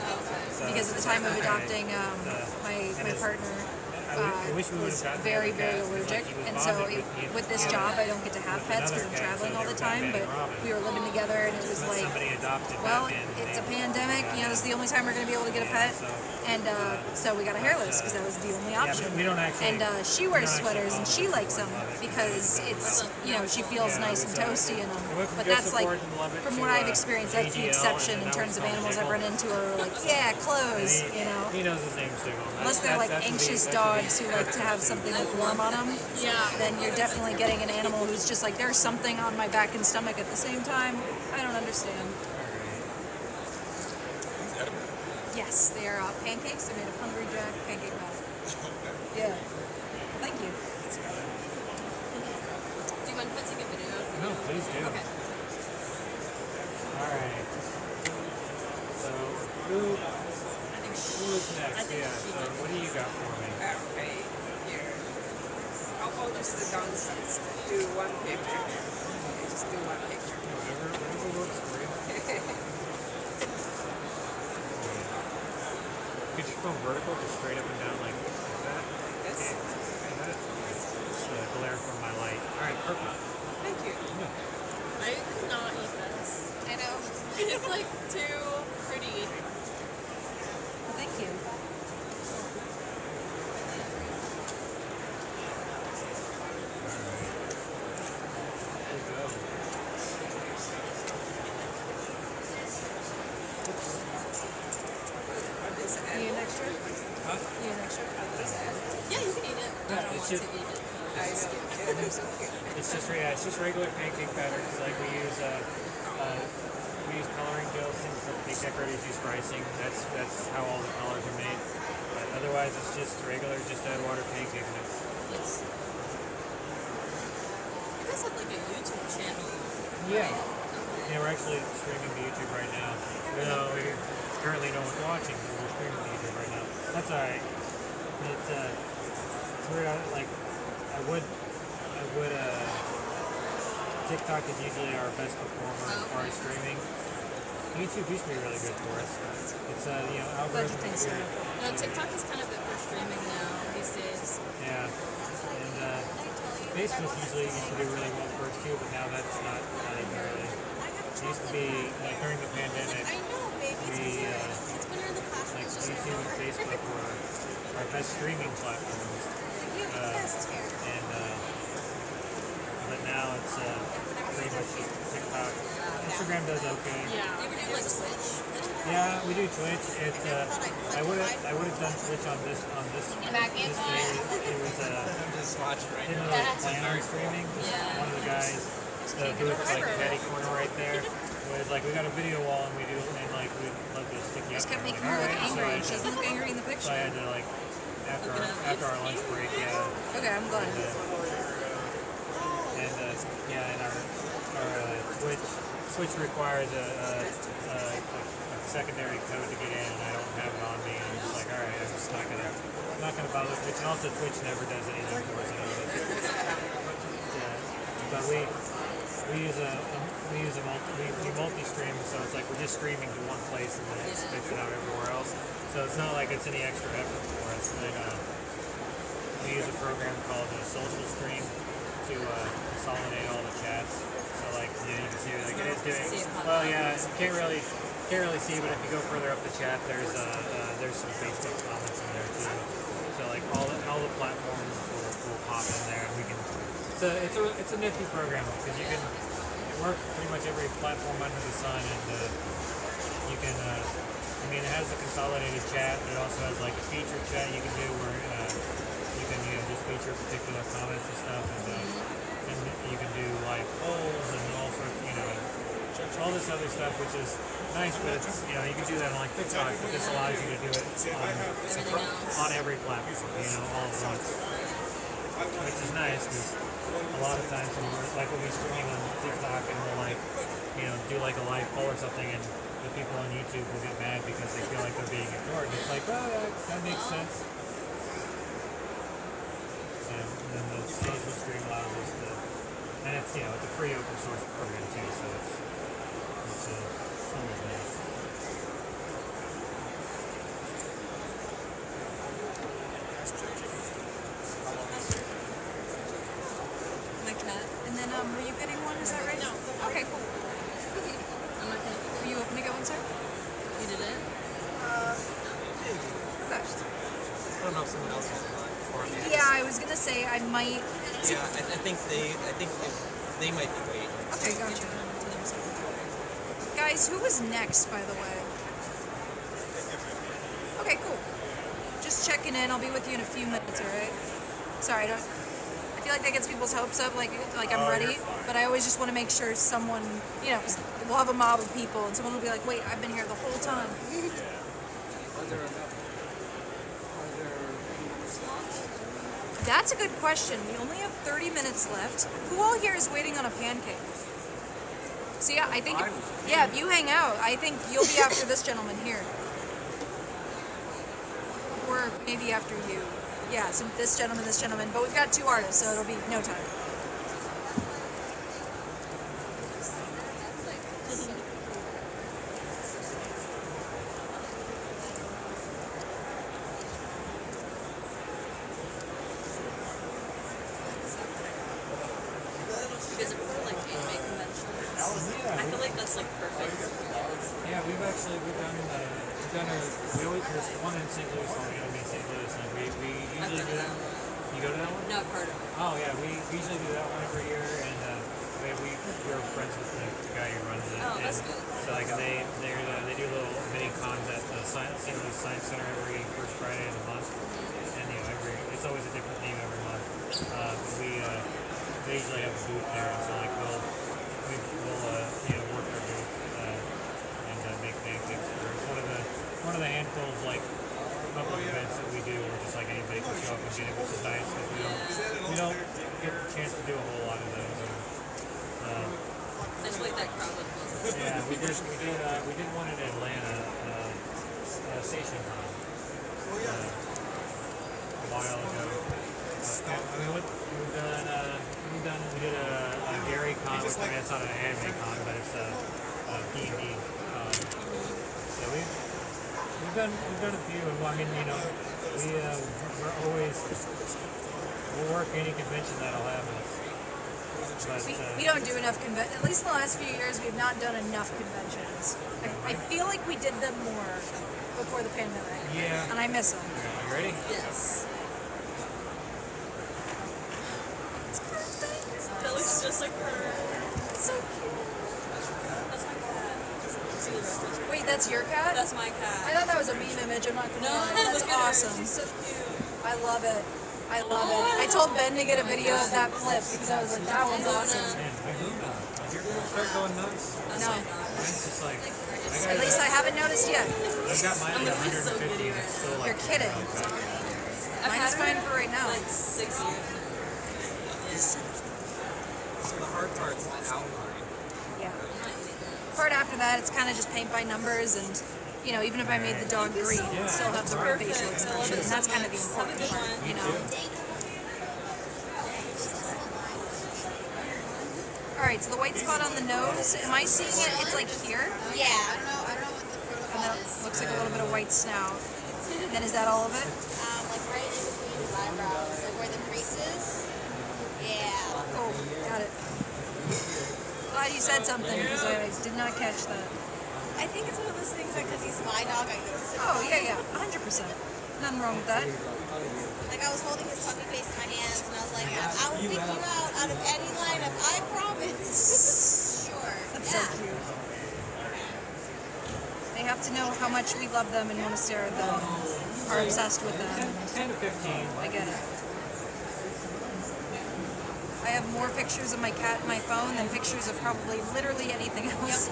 So
Because at the
it's
time of
like,
adopting
and
my
his-
partner
I wish we would
was
have gotten
very,
the
very
other cats, 'cause,
allergic.
like, he was
And so
bonded
with this
he had
job, I don't get to have
with
pets because
another
I'm
cat,
traveling
so
all
they
the
were
time.
Batman
But
and Robin.
we were living together, and it was
But
like,
somebody adopted
well,
Batman and
it's a
named him.
pandemic. You know, it's the only time we're going to be able to get a pet. And so we got a hairless because that was the only option.
but we don't actually.
And she wears sweaters and she likes them because it's, you know, she feels nice and toasty in them. But that's like, from what I've experienced, that's the exception in terms of animals I've run into are like, yeah, clothes, you know.
He knows his name's Diggle.
Unless they're like anxious dogs who like to have something like warm on them, then you're definitely getting an animal who's just like, there's something on my back and stomach at the same time. I don't understand. Yes, they are pancakes. They're made of Hungry Jack pancake batter. Yeah. Thank you.
Do you mind putting a video?
No, please do.
Okay.
Alright. So, who is next? Yeah, so what do you got for me?
Okay, here. I'll just sit down and do one picture. Okay, just do one picture.
Whatever works for you. Could you go vertical, just straight up and down like that?
Yes.
Okay. Just the glare from my light. Alright, perfect.
Thank you.
I could not eat this.
I know.
It's like too pretty.
Thank you. You need an extra?
Huh?
You need an extra?
Yeah, you can eat it. I don't
it's
want
just-
to eat it.
It's just regular pancake batter. It's like we use coloring gels, things that cake decorators use for icing. That's how all the colors are made. But otherwise, it's just regular, just add water pancake mix.
Yes. You guys have like a YouTube channel.
Yeah. Yeah, we're actually streaming to YouTube right now. Even though we currently no one's watching, we're streaming to YouTube right now. That's alright. It's weird. TikTok is usually our best performer as far as streaming. YouTube used to be really good for us. It's you know, algorithm is weird.
No, TikTok is kind of it for streaming now these days.
Yeah. And Facebook usually used to do really well first too, but now that's not even really. It used to be during the pandemic. We like YouTube and Facebook were our best streaming platforms. But now it's pretty much just TikTok. Instagram does okay.
Yeah. You ever do like Twitch?
Yeah, we do Twitch. It's I would have done Twitch on this day. It was
Just watch it right
didn't
now.
really plan on streaming. Just
Yeah.
one of the guys, the booth like caddy corner right there, was like, we got a video wall and we do, and like we'd love to stick you up.
Just kept
there.
making
I'm
her
like,
look
"Alright."
angry. She doesn't look angry in the
So
picture.
I had to like after our lunch break, yeah.
Okay, I'm glad.
And our Twitch requires a secondary code to get in, and I don't have it on me. And I'm just like, all right, I'm just not gonna bother Twitch. And also, Twitch never does anything for us anyway. But we multi-stream, so it's like we're just streaming to one place and then it spits it out everywhere else. So it's not like it's any extra effort for us. And we use a program called Social Stream to consolidate all the chats. So like, you can see like it is doing. Well, yeah, you can't really see, but if you go further up the chat, there's some Facebook comments in all the platforms will pop in there, and we can. It's a nifty program because you can. It works pretty much every platform under the sun, and you can. I mean, it has a consolidated chat, but it also has like a featured chat you can do where you can just feature particular comments and stuff, and you can do like polls and all sorts, all this other stuff, which is nice. But it's, you can do that on like TikTok, but this allows you to do it on every platform, all at once, which is nice because a lot of times we'll be streaming on TikTok and we'll do like a live poll or something, and the people on YouTube will get mad because they feel like they're being ignored. And it's like, that makes sense. So, and then the social stream allows us to, and it's a free open source program too, so it's always nice.
My cat. And then were you getting one? Is that right? No. Okay, cool. Were you open to get one, sir?
You did it?
Okay.
I don't know if someone else will for me.
Yeah, I was gonna say I might.
Yeah, I think they might be waiting.
Okay, gotcha. Guys, who was next, by the way? Okay, cool. Just checking in. I'll be with you in a few minutes, alright? Sorry, I feel like that gets people's hopes up, like I'm ready, but I always just want to make sure someone, 'cause we'll have a mob of people, and someone will be like, wait, I've been here the whole time. That's a good question. We only have 30 minutes left. Who all here is waiting on a pancake? So yeah, I think, if you hang out, I think you'll be after this gentleman here. Or maybe after you. Yeah, so this gentleman, but we've got two artists, so it'll be no time.
You guys ever like anime conventions? I feel like that's like perfect.
Yeah, we've done there's one in St. Louis called Anime St. Louis, and we usually do that. You go to that one?
No, I've heard of it.
Oh yeah, we usually do that one every year, and we're friends with the guy who runs it.
Oh, that's good.
So they do little mini cons at the St. Louis Science Center every first Friday of the month, and it's always a different theme every month. They usually have a booth there, so we'll work our booth and make pancakes. It's one of the handfuls public events that we do where just like anybody can show up and get it, which is nice because we don't get the chance to do a whole lot of those.
I just like that crowd with us.
Yeah, we did one in Atlanta, Station Con, a while ago. We did a Gary Con, which it's not an anime con, but it's a D&D con. So we've done a few, and we'll work any convention that'll have us. But,
we don't do enough conventions. At least in the last few years, we've not done enough conventions. I feel like we did them more before the pandemic.
Yeah.
And I miss them.
You ready?
Yes. That looks just like her. It's so cute. That's my cat.
Wait, that's your cat?
That's my cat.
I thought that was a meme image. I'm not gonna lie. That's
look at her.
awesome.
She's so cute.
I love it. I love it. I told Ben to get a video of that flip because I was like, that one's awesome.
You're going to start going nuts?
No.
Mine's just like...
At least I haven't noticed yet.
I've got mine at 150 and it's still like...
You're kidding. Mine is fine for right now.
Like 6 years.
The hard part's the outline.
Yeah. Part after that, it's kind of just paint by numbers, and even if I made the dog green, it still have the right facial expression, and that's kind of the important part, All right, so the white spot on the nose, am I seeing it? It's like here?
Yeah. I don't know what the protocol
And that
is.
looks like a little bit of white snout. And then is that all of it?
Like right in between his eyebrows, like where the crease is. Yeah.
Oh, got it. Glad you said something, because I did not catch that.
I think it's one of those things that because he's my dog, I notice it.
Oh, yeah, 100%. Nothing wrong with that.
Like I was holding his puppy face in my hands, and I was like, I will pick you out of any lineup, I promise. Sure.
That's so cute. They have to know how much we love them and want to stare at them, are obsessed with them.
10 to 15.
I get it. I have more pictures of my cat in my phone than pictures of probably literally anything else.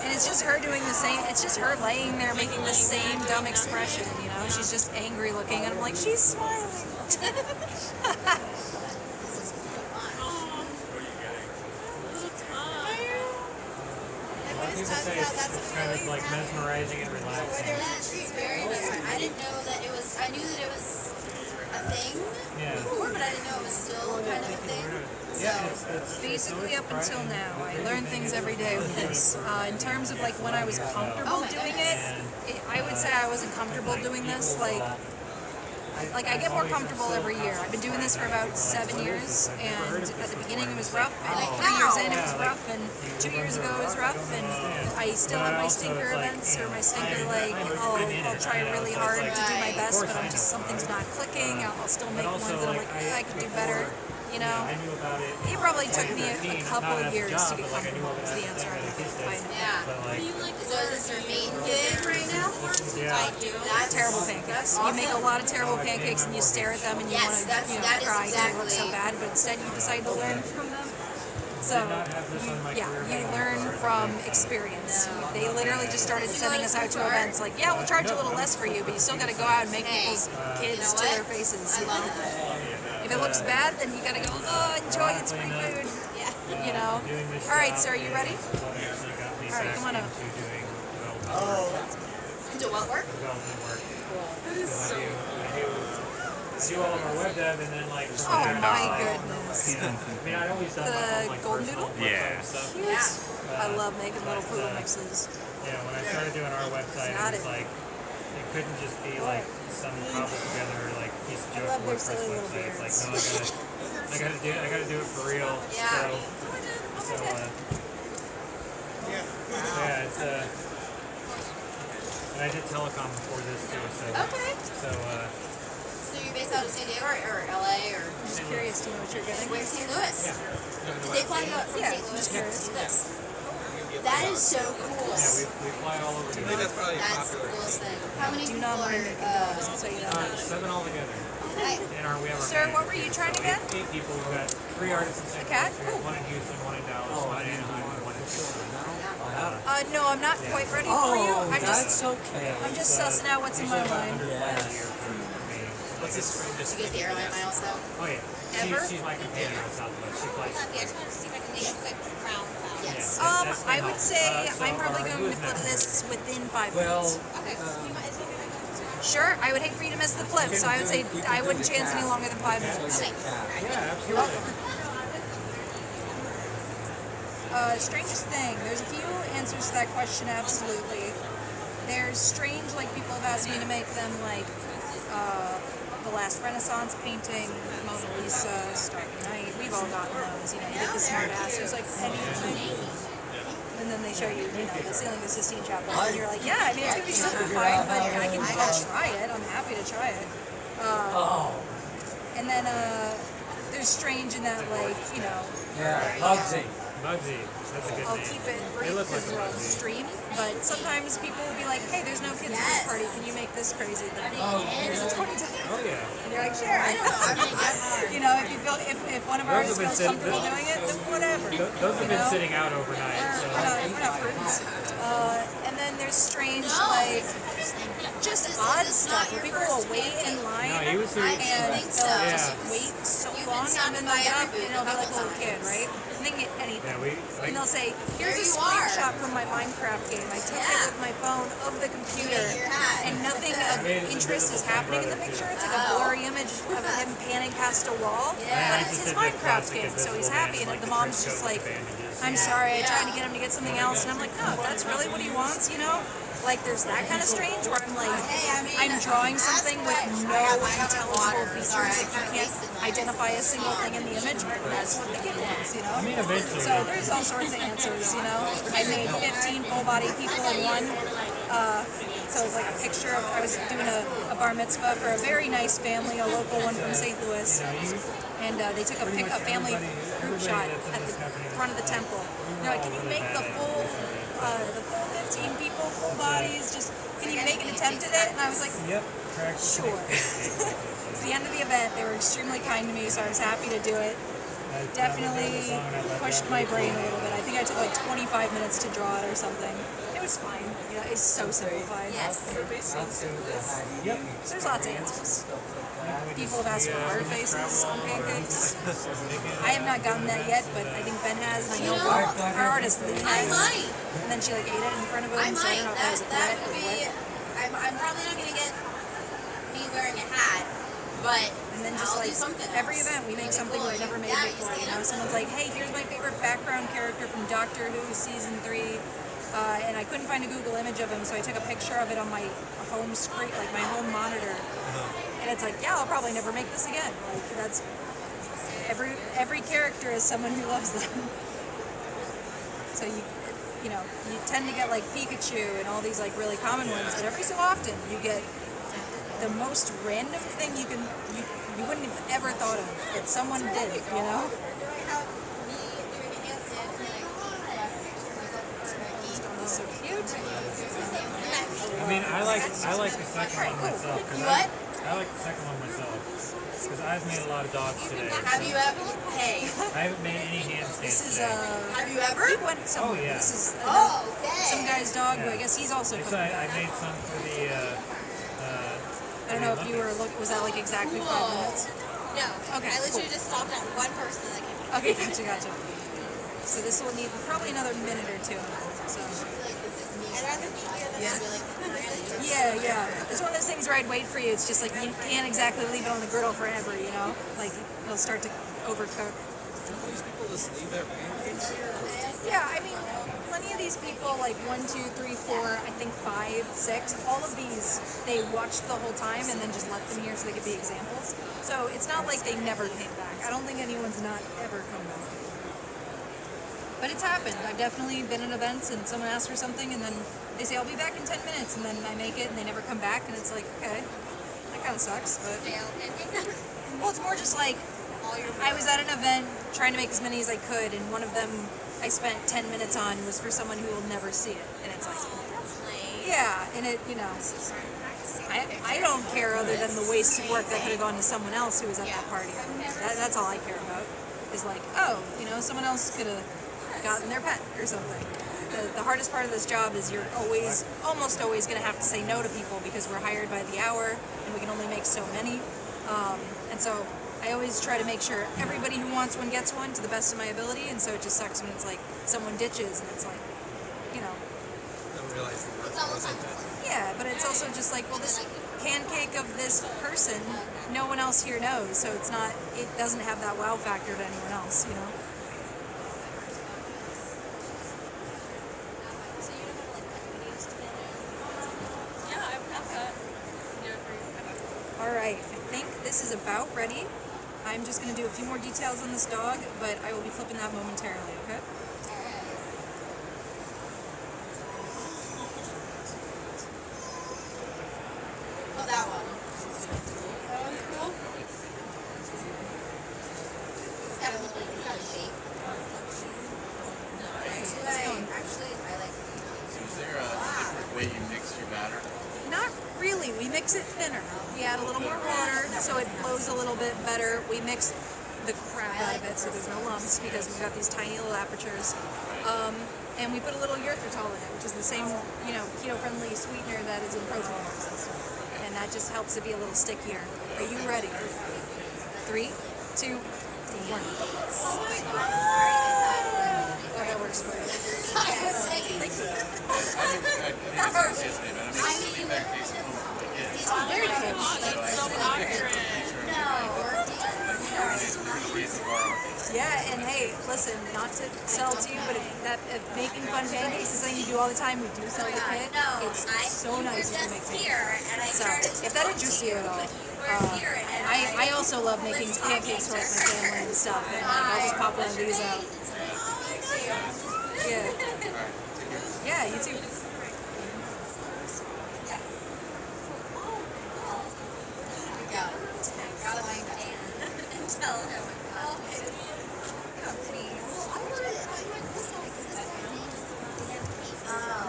And it's just her doing the same, it's just her laying there making the same dumb expression, you know? She's just angry looking, and I'm like, she's smiling.
People say it's kind of like mesmerizing and relaxing.
It's very mesmerizing. I didn't know that it was, I knew that it was a thing before, but I didn't know it was still kind of a thing.
Basically up until now, I learn things every day with this. In terms of like when I was comfortable doing it, I would say I wasn't comfortable doing this. Like I get more comfortable every year. I've been doing this for about 7 years, and at the beginning it was rough, and 3 years in it was rough, and 2 years ago it was rough, and I still have my stinker events or my stinker I'll try really hard to do my best, but I'm just, something's not clicking. I'll still make ones that I'm like, I could do better. You know, it probably took me a couple of years to get comfortable was the answer I would find.
Yeah. So is this your main gig right now?
I do. Terrible pancakes. You make a lot of terrible pancakes and you stare at them and you want to cry because they look so bad, but instead you decide to learn from them. So, you learn from experience. They literally just started sending us out to events like, yeah, we'll charge a little less for you, but you still got to go out and make people's kids to their faces, you know? If it looks bad, then you gotta go, oh, enjoy, it's free food. Yeah. You know? Alright, so are you ready? Alright, come on up.
Do what work?
That is so do all of our web dev and then like
oh my goodness.
I mean I'd always done
the golden doodle?
Yeah.
I love making little poodle mixes.
Yeah, when I started doing our website, it was like it couldn't just be like some cobbled together like piece of joke WordPress website. It's like no, I gotta do it for real. Yeah. So yeah, it's and I did telecom before this too. So
So you're based out of San Diego or LA or?
I'm just curious to know what you're getting.
We're in St. Louis. Yeah. Did they fly you up from St. Louis?
Just curious.
That is so cool.
Yeah, we fly all over.
That's the coolest thing. How many people are?
7 altogether. And we have
Sir, what were you trying to get?
8 people. We've got 3 artists in St. Louis. We have 1 in Houston, 1 in Dallas, 1 in Anaheim, and 1 in Houston.
No, I'm not quite ready for you.
That's okay.
I'm just sussing out what's in my mind.
What's this strangest
thing? You get the airline miles though?
Oh yeah.
Ever?
She's my companion on Southwest. She flies.
I just wanted to see if I can make a quick round. Yes.
I would say I'm probably going to put this within 5 minutes.
Okay.
Sure, I would hate for you to miss the flip, so I would say I wouldn't chance any longer than 5 minutes.
Yeah, absolutely.
Strangest thing. There's a few answers to that question, absolutely. There's strange, like people have asked me to make them like the Last Renaissance painting, Mona Lisa, Starry Night. We've all gotten those, you know, you get the smart ass who's like anything. And then they show you, you know, the ceiling of the Sistine Chapel. And you're like, yeah, I mean, it's going to be super fine, but I'll try it. I'm happy to try it. And then there's strange in that, like, you know.
Yeah, Bugsy.
Bugsy. That's a good
I'll
name.
keep it brief because we're on stream, but sometimes people will be like, hey, there's no kids at this party, can you make this crazy thing? Here's a 20 times.
Oh yeah.
And you're like, sure. I don't know. You know, if you feel, if one of our artists feels comfortable doing it, then whatever.
Those have been sitting out overnight. So.
We're not prudes. And then there's strange, like, just odd stuff where people will wait in line and they'll just wait so long and then they'll get up and they'll be like a little kid, right? And they can get anything. And they'll say, here's a screenshot from my Minecraft game. I took it with my phone of the computer and nothing of interest is happening in the picture. It's like a blurry image of him panning past a wall. But it's his Minecraft game, so he's happy. And the mom's just like, I'm sorry, I tried to get him to get something else. And I'm like, no, that's really what he wants, you know? Like, there's that kind of strange where I'm like, I'm drawing something with no intelligible features. Like, you can't identify a single thing in the image, but that's what the kid wants, you know?
I mean, eventually.
So there's all sorts of answers, you know? I made 15 full-body people in one. So it was like a picture of, I was doing a bar mitzvah for a very nice family, a local one from St. Louis. And they took a family group shot at the front of the temple. They're like, can you make the full 15 people, full bodies, just, can you make an attempt at it? And I was like,
Yep.
sure. It's the end of the event. They were extremely kind to me, so I was happy to do it. Definitely pushed my brain a little bit. I think I took like 25 minutes to draw it or something. It was fine. Yeah, it's so simplified.
Yes.
Yep.
There's lots of answers. People have asked for our faces on pancakes. I have not gotten that yet, but I think Ben has, and I know our artist Lee has.
I might.
And then she like ate it in front of him,
I
so I
might.
don't know if that was a threat or
would be.
what.
I'm probably not gonna get me wearing a hat, but
And then just
I'll
like
do something
every
else.
event, we make something
Cool.
we've never made
Yeah,
before.
you
You know, someone's like, "Hey, here's my favorite background character from Doctor Who season 3," and I couldn't find a Google image of him, so I took a picture of it on my home screen, like my home monitor. And it's like, yeah, I'll probably never make this again. Like that's every character is someone who loves them. So you know, you tend to get like Pikachu and all these like really common ones, but every so often you get the most random thing you wouldn't have ever thought of that someone did, you know? So cute.
I mean, I like the second one myself.
You what?
I like the second one myself because I've made a lot of dogs today.
Have you ever? Hey.
I haven't made any handstands
This is
today.
Have you ever?
We went somewhere.
Oh, yeah.
This is
okay.
some guy's dog who I guess he's also
Yes,
coming
I
back.
made some for the.
I don't know if you were was that like exactly 5 minutes?
No.
Okay,
I literally
cool.
just stopped at one person that came.
Okay, gotcha. So this will need probably another minute or two. So
I'd rather be here than be like.
yeah. It's one of those things where I'd wait for you. It's just like you can't exactly leave it on the griddle forever, you know? Like it'll start to overcook.
These people just leave their pancakes here.
Yeah, I mean, plenty of these people, like 1, 2, 3, 4, I think 5, 6, all of these, they watched the whole time and then just left them here so they could be examples. So it's not like they never came back. I don't think anyone's not ever come back. But it's happened. I've definitely been at events and someone asks for something and then they say, I'll be back in 10 minutes, and then I make it and they never come back, and it's like, okay, that kind of sucks, but... Well, it's more just like, I was at an event trying to make as many as I could, and one of them I spent 10 minutes on was for someone who will never see it, and it's like, yeah, and it, you know, I don't care other than the wasted work that could have gone to someone else who was at that party. That's all I care about, is like, oh, you know, someone else could have gotten their pet or something. The hardest part of this job is you're almost always going to have to say no to people because we're hired by the hour and we can only make so many. And so I always try to make sure everybody who wants one gets one to the best of my ability, and so it just sucks when it's like someone ditches and it's like, you know.
Don't realize the work wasn't that.
Yeah, but it's also just like, well, this pancake of this person, no one else here knows, so it doesn't have that wow factor to anyone else, you know. Alright, I think this is about ready. I'm just going to do a few more details on this dog, but I will be flipping that momentarily, okay?
Oh, that one. That one's cool. It's got a shape. Actually, I like it.
So is there a different way you mix your batter?
Not really. We mix it thinner. We add a little more water so it flows a little bit better. We mix the crap out of it so there's no lumps because we've got these tiny little apertures. And we put a little erythritol in it, which is the same, you know, keto-friendly sweetener that is in protein bars. And that just helps it be a little stickier. Are you ready? 3, 2, 1. Oh that works for you. Thank you. Very good.
So accurate.
Yeah, and hey, listen, not to sell to you, but if making fun pancakes is something you do all the time, we do sell the kit. It's so nice if you make pancakes. So, if that interests you at all, I also love making pancakes for like my family and stuff, and like, I'll just pop one of these out. Yeah. Yeah, you too.
tell him about his companies. I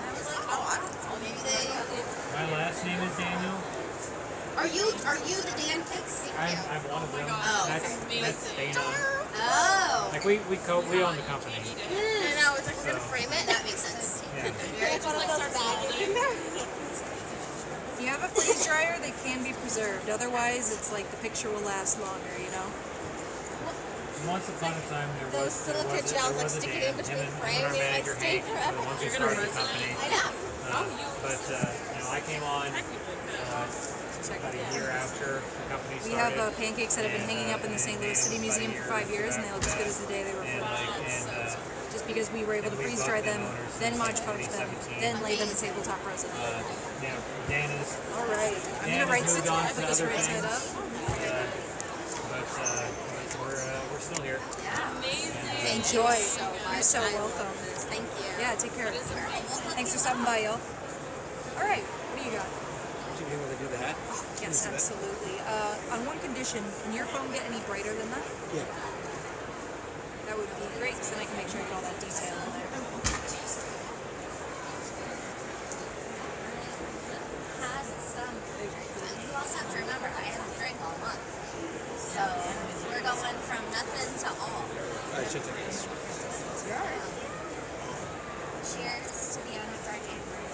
was like, oh, I don't know. Maybe they.
My last name is Daniel.
Are you the Dan Cakes?
I'm one of them.
Oh,
that's Dana.
Oh.
Like we own the company.
And I was like, we're gonna frame it. That makes sense.
Yeah.
Very just like starts molding.
If you have a freeze dryer, they can be preserved. Otherwise, it's like the picture will last longer, you know?
Once upon a time, there
Those
was
silica gels, like, stick it in between frames,
our
they, like,
manager
stay
Hank,
forever.
once we
You're gonna
started the
resin
company.
I know.
But I came on about a year after the company
We
started.
have pancakes that have been hanging up in the St. Louis City Museum for 5 years, and they look as good as the day they were formed. Just because we were able to freeze dry them, then Mod Podge them, then lay them in tabletop resin.
Dana's.
All right. I'm going to right side up. Put this right side up.
But we're still here.
Amazing.
Enjoy.
So
You're so welcome.
Thank you.
Yeah, take care. Thanks for stopping by, y'all. All right. What do you got?
Would you be able to do that?
Yes, absolutely. On one condition, can your phone get any brighter than that?
Yeah.
That would be great, because then I can make sure I get all that detail in there.
You also have to remember, I haven't drank all month. So we're going from nothing to all.
I should take this.
Cheers to the end of our January.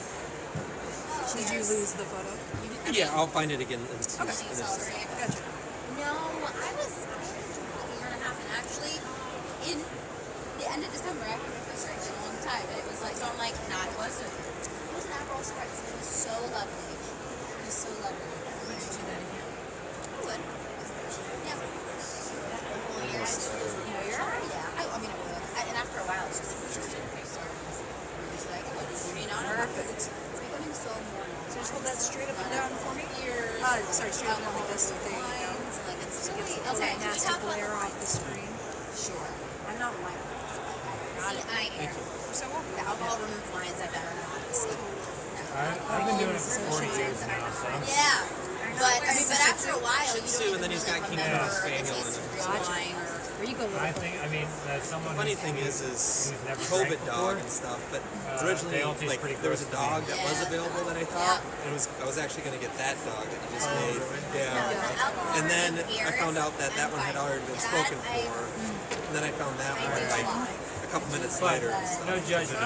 Did you lose the photo?
Yeah, I'll find it again. In
Okay. Gotcha.
No, I was a year and a half, and actually, in the end of December, I haven't been for a long time, and it was like, so I'm like, nah, it wasn't Aperol Spritz. It was so lovely. It was so lovely. Would you do that again? I would. Yeah. Well, you're right. Yeah. I mean, I would. And after a while, it's just interesting. So it's like, you know,
Perfect.
It's becoming so more.
So just hold that straight up and down for me. Sorry, straight up and down like this. There you go.
Like it's
So it gets the
okay.
nasty glare off the screen.
Sure. I'm not like this. See, I am.
So welcome.
The alcohol removed lines, I better not. See.
I've been doing it for 40 years now, so I'm
Yeah. But after a while, you
Sue, and then he's got King Charles Spaniel in it.
Where you go?
Someone.
Funny thing is
who's never
COVID
drank
dog
before,
and stuff. But
they
originally,
all taste
like
pretty
there was a
gross to me.
dog that was available that I thought, and I was actually going to get that dog that you just made. Yeah. And then I found out that one had already been spoken for, and then I found that one like a couple minutes later.
No judgment.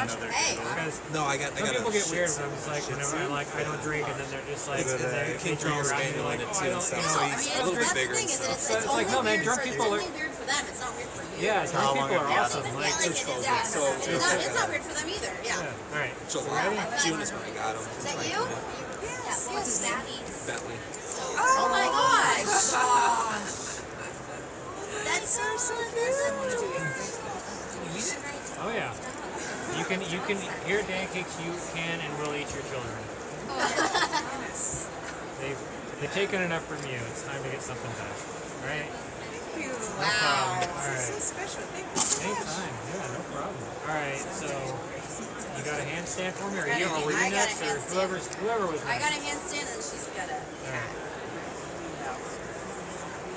No, I got.
Some people get weird when I'm just like, whenever I'm like, I don't drink, and then they're just like, they
King
drink
Charles
around me
Spaniel
like,
in it
oh, I
too,
don't,
so
you know,
he's a little bit bigger and stuff.
It's like, no, man, drunk people are.
It's only weird for them. It's not weird for you.
Yeah, drunk people are awesome. Like,
It's not weird for them either. Yeah.
all right.
July. June is when I got him.
Is that you? Yeah. What's his name?
Bentley.
Oh my gosh! That's so
Oh yeah. You can here at Pancakes you can and will eat your children. They've taken enough from you. It's time to get something back. All right.
Thank you.
No problem. All
This is so
right.
special. Thank you so much.
Anytime. Yeah, no problem. All right. So you got a handstand for me, or you, or were
I
you
got a
next, or
handstand.
whoever was
I
next?
got a handstand and she's got a.
All right.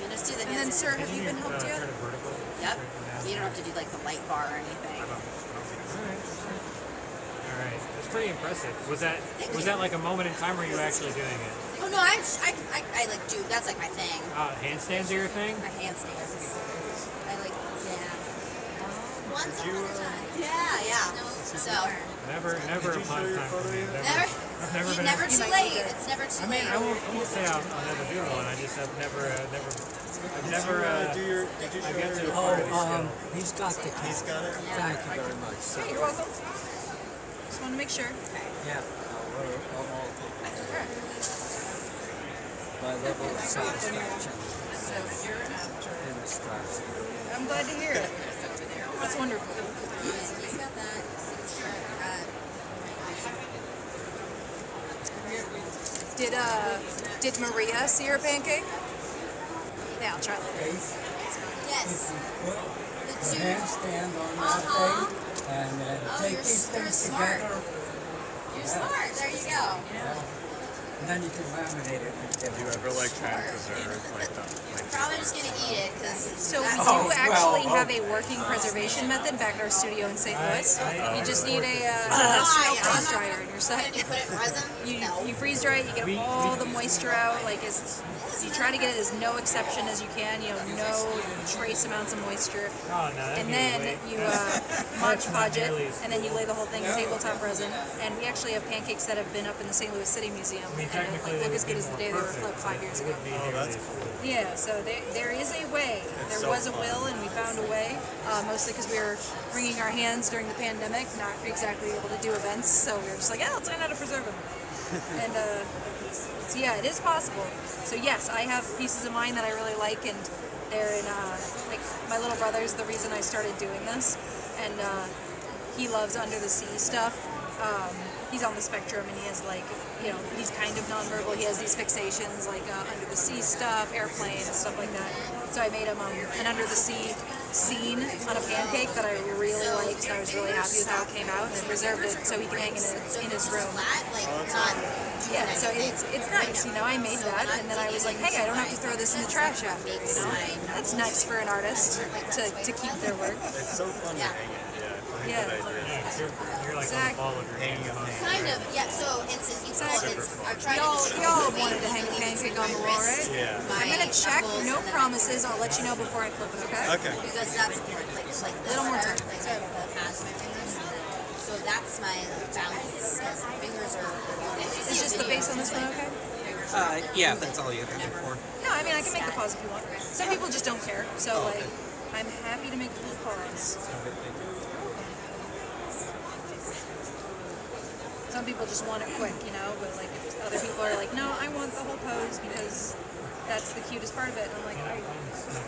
You just do the
And then, sir,
handstand.
have you been helped yet?
Turn it vertical.
Yep. You don't have to do like the light bar or anything.
All right. That's pretty impressive. Was that like a moment in time, or were you actually doing it?
Oh no, I like do. That's like my thing.
Handstands are your thing?
My handstands. I like once upon a time. Yeah. So.
Never upon a time for me. I've never been.
Never too late. It's never too late.
I won't say I'll never do one. I just have never. I've never. I've yet to acquire this skill.
He's got the key. He's got it. Thank you very much. So,
Hey, you're welcome. Just want to make sure.
yeah, I'll all take it. My level of satisfaction in this class.
I'm glad to hear it. That's wonderful.
He's got that.
Did Maria see her pancake? Yeah, I'll try later.
Yes.
A handstand on that thing and take these things together.
You're smart. There you go.
And then you can laminate it and get
Do you ever like try and preserve like the
Probably just gonna eat it because.
So we do actually have a working preservation method back at our studio in St. Louis. You just need a industrial freeze dryer in your set. You freeze dry it, you get all the moisture out. Like you try to get it as no exception as you can. You know, no trace amounts of moisture. And then you Mod Podge it, and then you lay the whole thing in tabletop resin. And we actually have pancakes that have been up in the St. Louis City Museum, and like, look as good as the day they were flipped 5 years ago.
Oh, that's cool.
Yeah, so there is a way. There was a will, and we found a way. Mostly because we were wringing our hands during the pandemic, not exactly able to do events. So we were just like, yeah, let's learn how to preserve them. And so yeah, it is possible. So yes, I have pieces of mine that I really like, and they're in like my little brother's the reason I started doing this, and he loves under the sea stuff. He's on the spectrum, and he has like, you know, he's kind of nonverbal. He has these fixations like under the sea stuff, airplanes, stuff like that. So I made him an under the sea scene on a pancake that I really liked, and I was really happy with how it came out, and I preserved it so he can hang in his room. Yeah, so it's nice, you know. I made that, and then I was like, hey, I don't have to throw this in the trash after, you know. That's nice for an artist to keep their work.
It's so fun to hang it.
Yeah.
You're like on the ball with your hands on.
Kind of, yeah. So
We all wanted to hang a pancake on the wall, right?
Yeah.
I'm gonna check. No promises. I'll let you know before I flip it. Okay.
Okay.
Because that's like
A little more time.
So that's my balance. My fingers are.
Is just the base on this one okay?
Yeah, that's all you're looking for.
No, I mean I can make the pause if you want. Some people just don't care, so like I'm happy to make the pause. Some people just want it quick, you know, but like if other people are like, no, I want the whole pose because that's the cutest part of it. And I'm like, I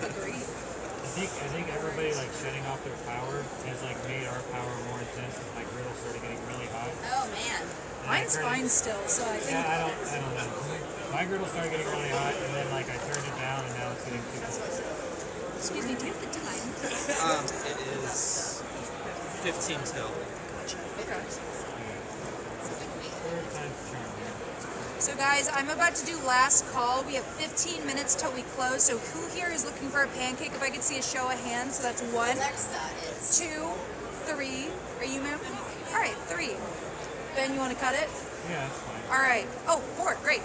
agree.
I think everybody like shutting off their power has like made our power more intense as my griddle started getting really hot.
Oh man.
Mine's fine still, so I think.
Yeah, I don't know. My griddle started getting really hot, and then like I turned it down, and now it's getting too cold.
Excuse me, do you have the time?
It is 15 till.
Okay.
Third time's charm.
So guys, I'm about to do last call. We have 15 minutes till we close. So who here is looking for a pancake? If I could see a show of hands. So that's 1, 2, 3. Are you, ma'am? All right, 3. Ben, you want to cut it?
Yeah, that's fine.
All right. Oh, 4. Great.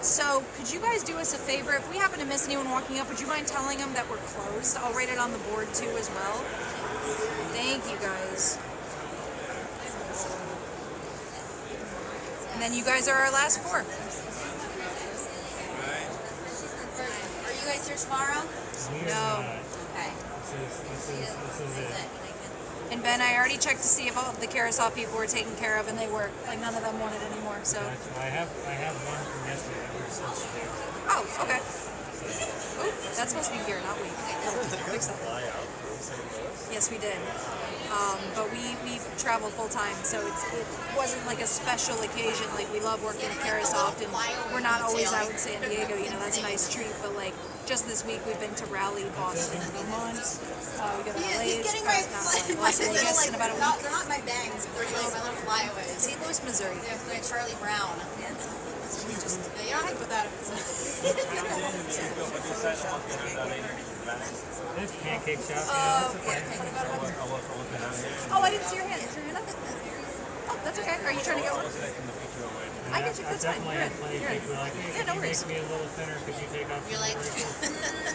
So could you guys do us a favor? If we happen to miss anyone walking up, would you mind telling them that we're closed? I'll write it on the board too as well. Thank you guys. And then you guys are our last 4.
Are you guys here tomorrow?
No.
Okay.
This is it.
And Ben, I already checked to see if all of the carousel people were taken care of, and they were. Like none of them wanted anymore. So.
I have one from yesterday that we're supposed to do.
Oh, okay. Oh, that's supposed to be here, not we. Fix that. Yes, we did. But we travel full time, so it wasn't like a special occasion. Like we love working at Carousel, and we're not always out in San Diego. You know, that's a nice treat. But like just this week, we've been to Raleigh, Boston, Vermont. We go to LA, Las Vegas in about a week.
They're not my bangs. They're like my little flyaways.
St. Louis, Missouri.
They're like Charlie Brown. So you don't have to put that.
This pancake shop,
Oh, I didn't see your hand. Is your hand up? Oh, that's okay. Are you trying to get one? I get you. That's fine. You're good. You're good. Yeah, no worries.
Make me a little thinner. Could you take off?
You're like,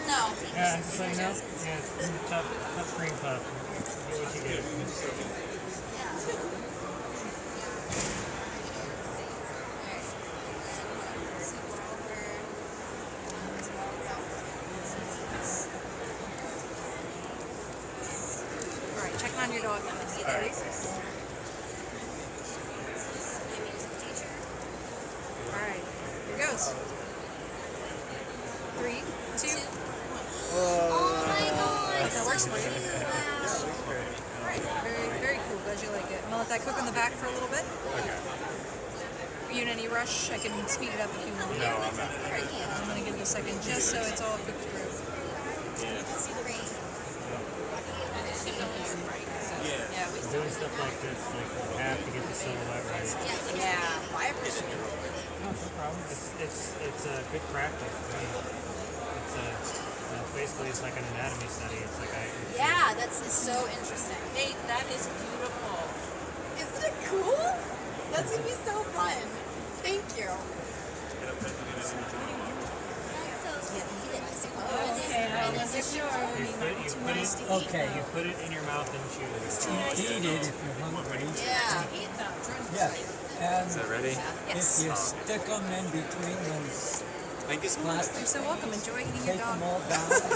no.
Yeah, just like no. Yeah, tough cream puff. Get what you get.
All right, checking on your dog. Ready? All right, here goes. 3, 2.
Oh my god.
That works for you. All right, very, very cool. Glad you like it. I'm gonna let that cook in the back for a little bit.
Okay.
Are you in any rush? I can speed it up if you want.
No, I'm not.
All right, I'm gonna give it a second just so it's all cooked through.
Yeah, doing stuff like this, like you have to get the silhouette right.
Yeah, well, I appreciate it.
No, it's no problem. It's a good practice for me. Basically it's like an anatomy study. It's like
Yeah, that's so interesting.
Hey, that is beautiful.
Isn't it cool? That's gonna be so fun. Thank you.
Okay, I wasn't sure.
You put it in your mouth and chew it.
Eat it if you're hungry.
Yeah.
Yeah. And
Is that ready?
if you stick them in between those
Thank you so much.
plastic
You're so welcome. Enjoy eating your
take
dog.
them all down, you can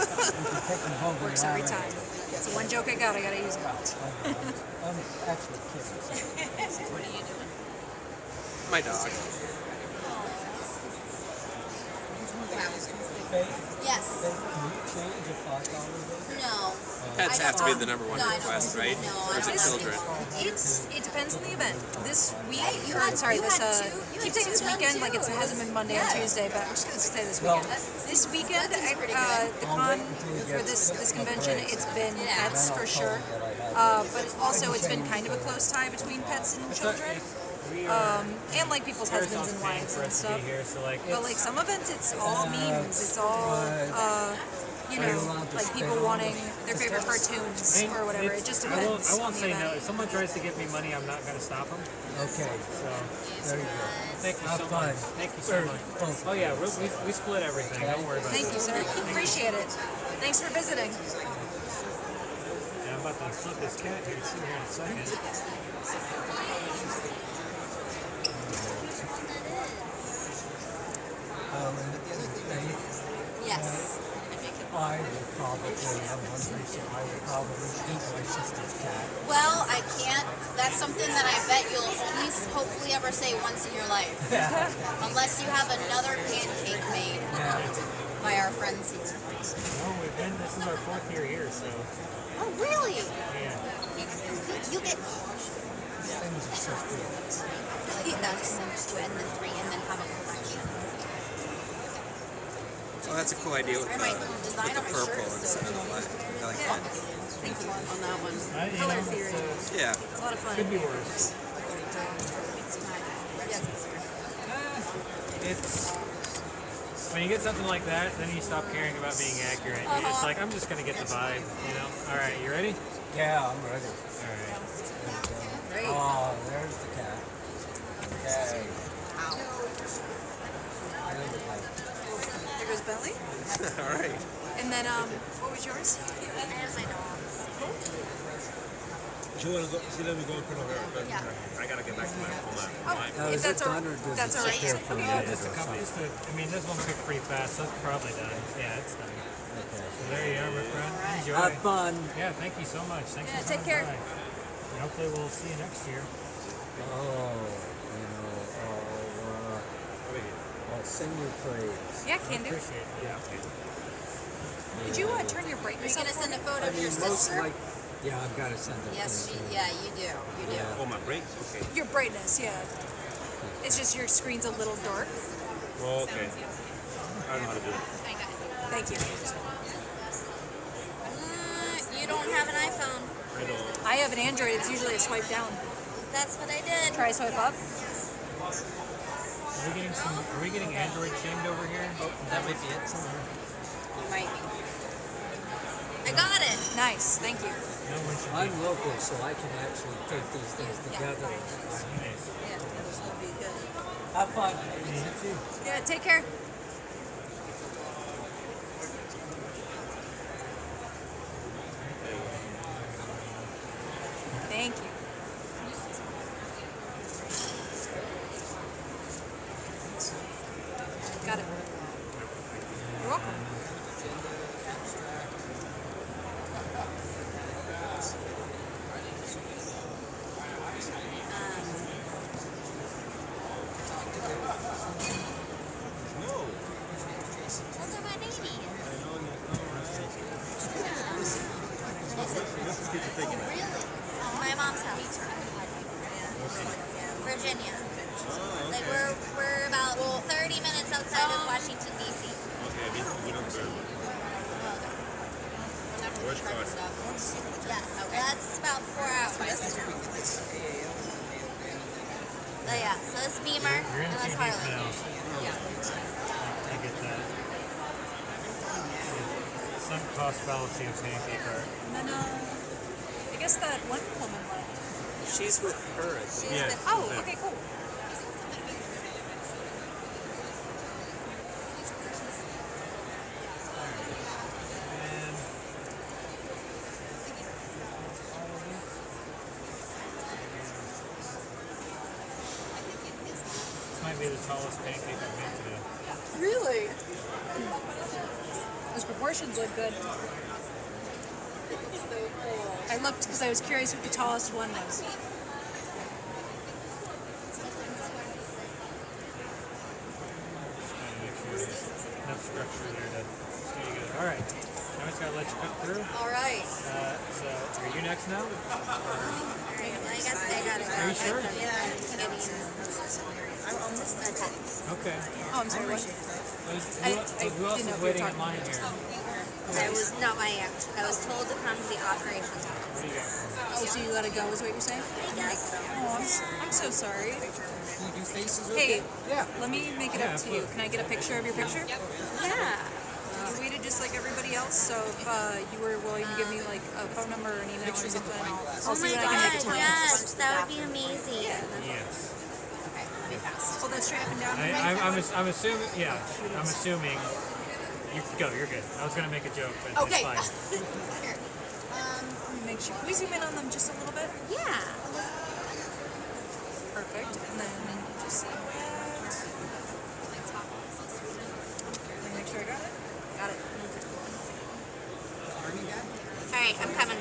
take them home.
Works every time. It's one joke I gotta use it.
I'm actually kidding.
What are you doing?
My dog.
Faith,
Yes.
Faith, can you change a $5 bill?
No.
Pets
I
have to
don't-
be the number one
no, I don't-
request, right?
no,
Or is
I
it
don't-
children?
It depends on the event. This week,
Hey, you
or
had-
sorry,
you
this
had two- you
keep
had
saying this
two done
weekend like
too.
it hasn't been Monday or
Yeah.
Tuesday, but I'm just gonna say this
Well,
weekend. This weekend,
that seems pretty
the
good.
con for this convention, it's been pets for sure. But also it's been kind of a close tie between pets and children. And like people's husbands and wives and stuff.
Here, so like,
But like some events, it's all memes. It's all you know, like people wanting their favorite cartoons or whatever. It just depends.
I won't
on the
say no.
event.
If someone tries to give me money, I'm not going to stop them.
Okay,
So
very good.
thank you
Have
so
fun.
much. Thank you so much.
Both.
Oh yeah, we split everything. Don't worry about
Thank
it.
you, sir. Appreciate it. Thanks for visiting.
Yeah, I'm about to flip this cat here. See here in a second.
Faith,
Yes.
I would probably, I'm hungry, so I would probably eat my sister's cat.
Well, I can't. That's something that I bet you'll only hopefully ever say once in your life. Unless you have another pancake made by our friends here.
No, this is our 4th year here, so
Oh, really?
yeah.
You get
Things are so cool.
just 2 and then 3 and then have a collection.
Oh, that's a cool idea with
I
the,
might design on my
purple
shirt, so
instead of the black. I like that.
thank you on that one.
Color theory.
Yeah.
It's a lot of fun.
Could be worse. It's when you get something like that, then you stop caring about being accurate. It's like I'm just gonna get the vibe, you know. All right, you ready?
Yeah, I'm ready.
All right.
Great.
Oh, there's the cat. Okay.
There goes Belly.
All right.
And then, what was yours?
I have my dogs.
She let me go in front of her.
Yeah.
I gotta get back to my
Now,
If
is
that's
it
all,
done or does
that's
it
all
sit
right.
there for a
Okay.
minute
Just a
or
couple.
something?
I mean, this one cooked pretty fast, so it's probably done. Yeah, it's done.
Okay.
So there you are, my friend. Enjoy.
Have fun.
Yeah, thank you so much. Thanks
Yeah,
for
take
coming
care.
by. And hopefully we'll see you next year.
Oh, I'll sing your praise.
Yeah, can do.
Appreciate it. Yeah.
Could you turn your brightness
You're
up?
gonna send a photo
I
of your
mean, most
sister?
like, yeah, I've got to send it.
Yes,
to you.
yeah, you do. You do.
Yeah.
Oh, my brakes? Okay.
Your brightness, yeah. It's just your screen's a little dark.
Oh, okay. I know how to do it.
Thank you.
You don't have an iPhone.
I know.
I have an Android. It's usually a swipe down.
That's what I did.
Try a swipe up.
Are we getting Android shamed over here?
That might be it.
You might be. I got it.
Nice. Thank you.
No one should
I'm local, so I can actually take these things together.
Nice.
Yeah, this will be good.
Have fun.
You too.
Yeah, take care. Thank you. Got it. You're welcome.
Those are my babies. Really? My mom's house. Virginia. Like we're about 30 minutes outside of Washington D.C.
Okay, we don't burn. Where's Carson?
Yeah, that's about 4 hours. yeah, so it's Beamer
You're
and
in
that's
too deep
Harley.
now.
Yeah.
I get that. Some cost fallacy of pancake art.
And then, I guess that one woman left.
She's with her, I think.
Yeah.
Oh, okay, cool.
This might be the tallest pancake I've made today.
Really? Those proportions look good. I looked because I was curious what the tallest one was.
Enough structure there to stay together. All right. Now we just gotta let you cook through.
All right.
So, are you next now?
All right, well, I guess I gotta go.
Are you sure?
Yeah, I'm almost done.
Okay.
Oh, I'm sorry. What?
Who else is waiting in line here?
I was not my aunt. I was told to come to the operations room.
What do you got?
Oh, so you gotta go is what you're saying?
I guess so.
Oh, I'm so sorry.
You do faces?
Hey,
Yeah.
let me make it up to you. Can I get a picture of your picture?
Yeah.
You waited just like everybody else, so if you were willing to give me like a phone number or an email or something, I'll
Oh
see
my
what I can make a
god,
time.
yes, that would be amazing.
Yes.
Hold that straight up and down.
I'm assuming. Yeah. I'm assuming. You go. You're good. I was gonna make a joke, but
Okay.
it's fine.
Here. Make sure. Can we zoom in on them just a little bit?
Yeah.
Perfect. And then just like that. Let me make sure I got it. Got it.
All right, I'm coming.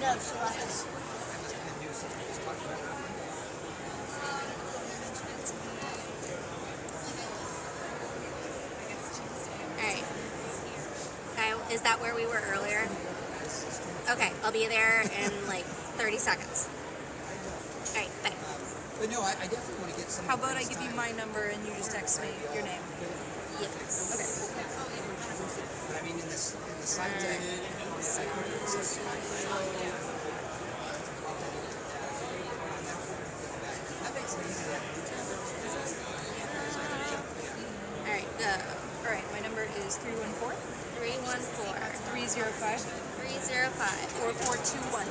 No, she left. Alright. Okay, is that where we were earlier? Okay, I'll be there in like 30 seconds. Alright, bye.
But no, I definitely want to get some.
How about I give you my number and you just text me your name?
Yes.
Okay.
But I mean, in the side deck. That makes it easy.
Alright, go.
Alright, my number is 314
314
305
305
4421.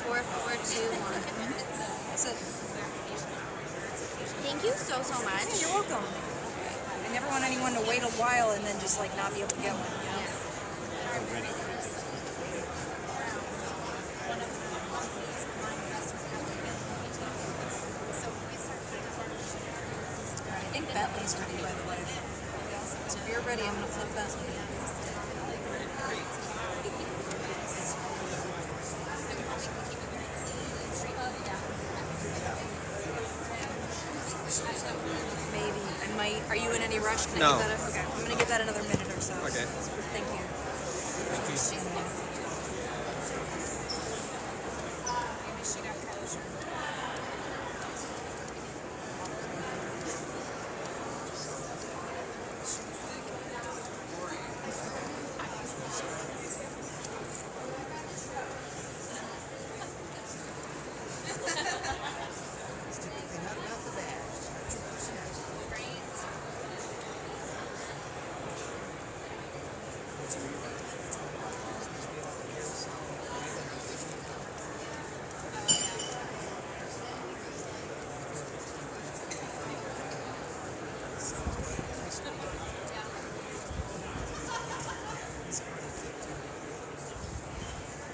4421.
That's it.
Thank you so much.
Yeah, you're welcome. I never want anyone to wait a while and then just like not be able to get one. You know? I think Bentley's ready, by the way. So if you're ready, I'm gonna flip Bentley. Maybe. I might. Are you in any rush? Can
No.
I give that okay. I'm gonna give that another minute or so.
Okay.
Thank you.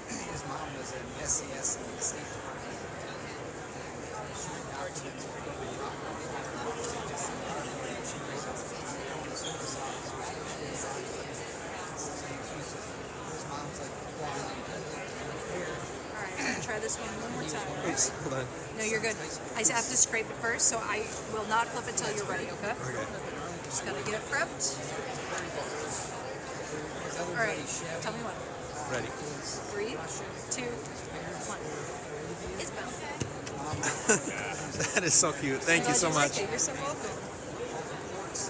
His mom was an SES in the State Department. His mom's like,
Alright, I'm gonna try this one more time.
Wait, hold on.
No, you're good. I have to scrape it first, so I will not flip it till you're ready, okay?
Okay.
Just gotta get it prepped. Alright, tell me when.
Ready.
3, 2, 1. It's bound.
That is so cute. Thank you so
Glad
much.
like it. You're so welcome.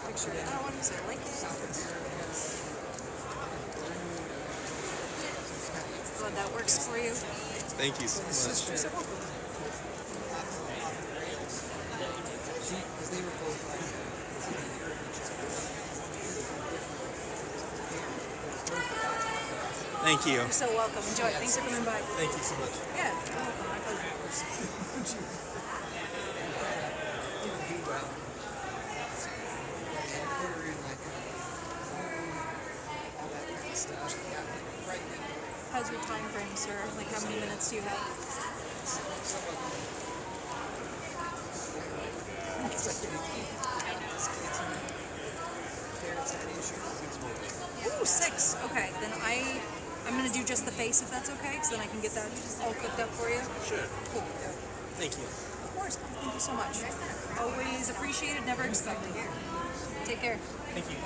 Picture it. I don't want to say like it. Glad that works for you.
Thank you so much.
You're so welcome.
Thank you.
You're so welcome. Enjoy. Thanks for coming by.
Thank you so much.
Yeah, you're welcome. My pleasure. How's your time frame, sir? Like, how many minutes do you have? Ooh, 6. Okay, then I'm gonna do just the face if that's okay, because then I can get that all cooked up for you.
Sure.
Cool.
Thank you.
Of course. Thank you so much. Always appreciated, never expected. Take care.
Thank you.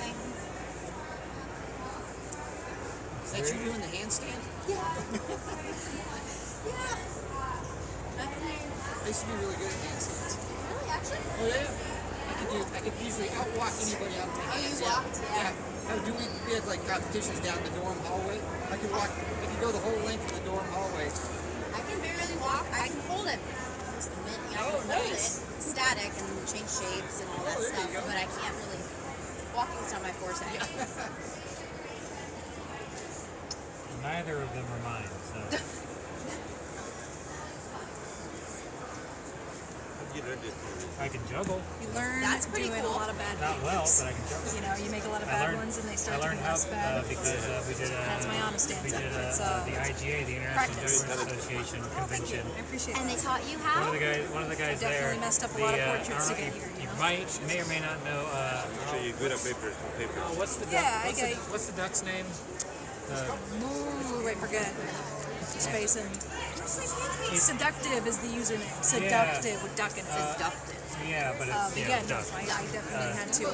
Is that you doing the handstand?
Yeah.
I used to be really good at handstands.
Really, actually?
Oh yeah. I could usually outwalk anybody out of the
Oh,
hands.
you walked? Yeah.
We had like competitions down the dorm hallway. I could go the whole length of the dorm hallway.
I can barely walk. I can hold it. Just a minute. I can hold it static and change shapes and all that stuff, but I can't really. Walking's not my forte.
Neither of them are mine, so. I can juggle.
You learn
That's pretty
doing
cool.
a lot of bad
Not well,
pancakes.
but I can juggle.
You know, you make a lot of
I
bad
learned-
ones and they
I
start to
learned
get
how
less bad.
because we did
That's my honest
we
answer.
did
It's,
the IGA, the International
practice.
Juggling Association convention.
I appreciate
And
that.
they taught you
One
how?
of the guys
I definitely
there.
messed up a lot of portraits
I
to
don't
get
know,
here,
you may or may not know.
So you're good at paper.
What's the duck?
Yeah,
What's the duck's name?
Ooh, wait, forget. Spacing. Seductive is the username. Seductive with duck in it.
Seductive.
Yeah, but
But
it's
yeah, no,
duck.
I definitely had to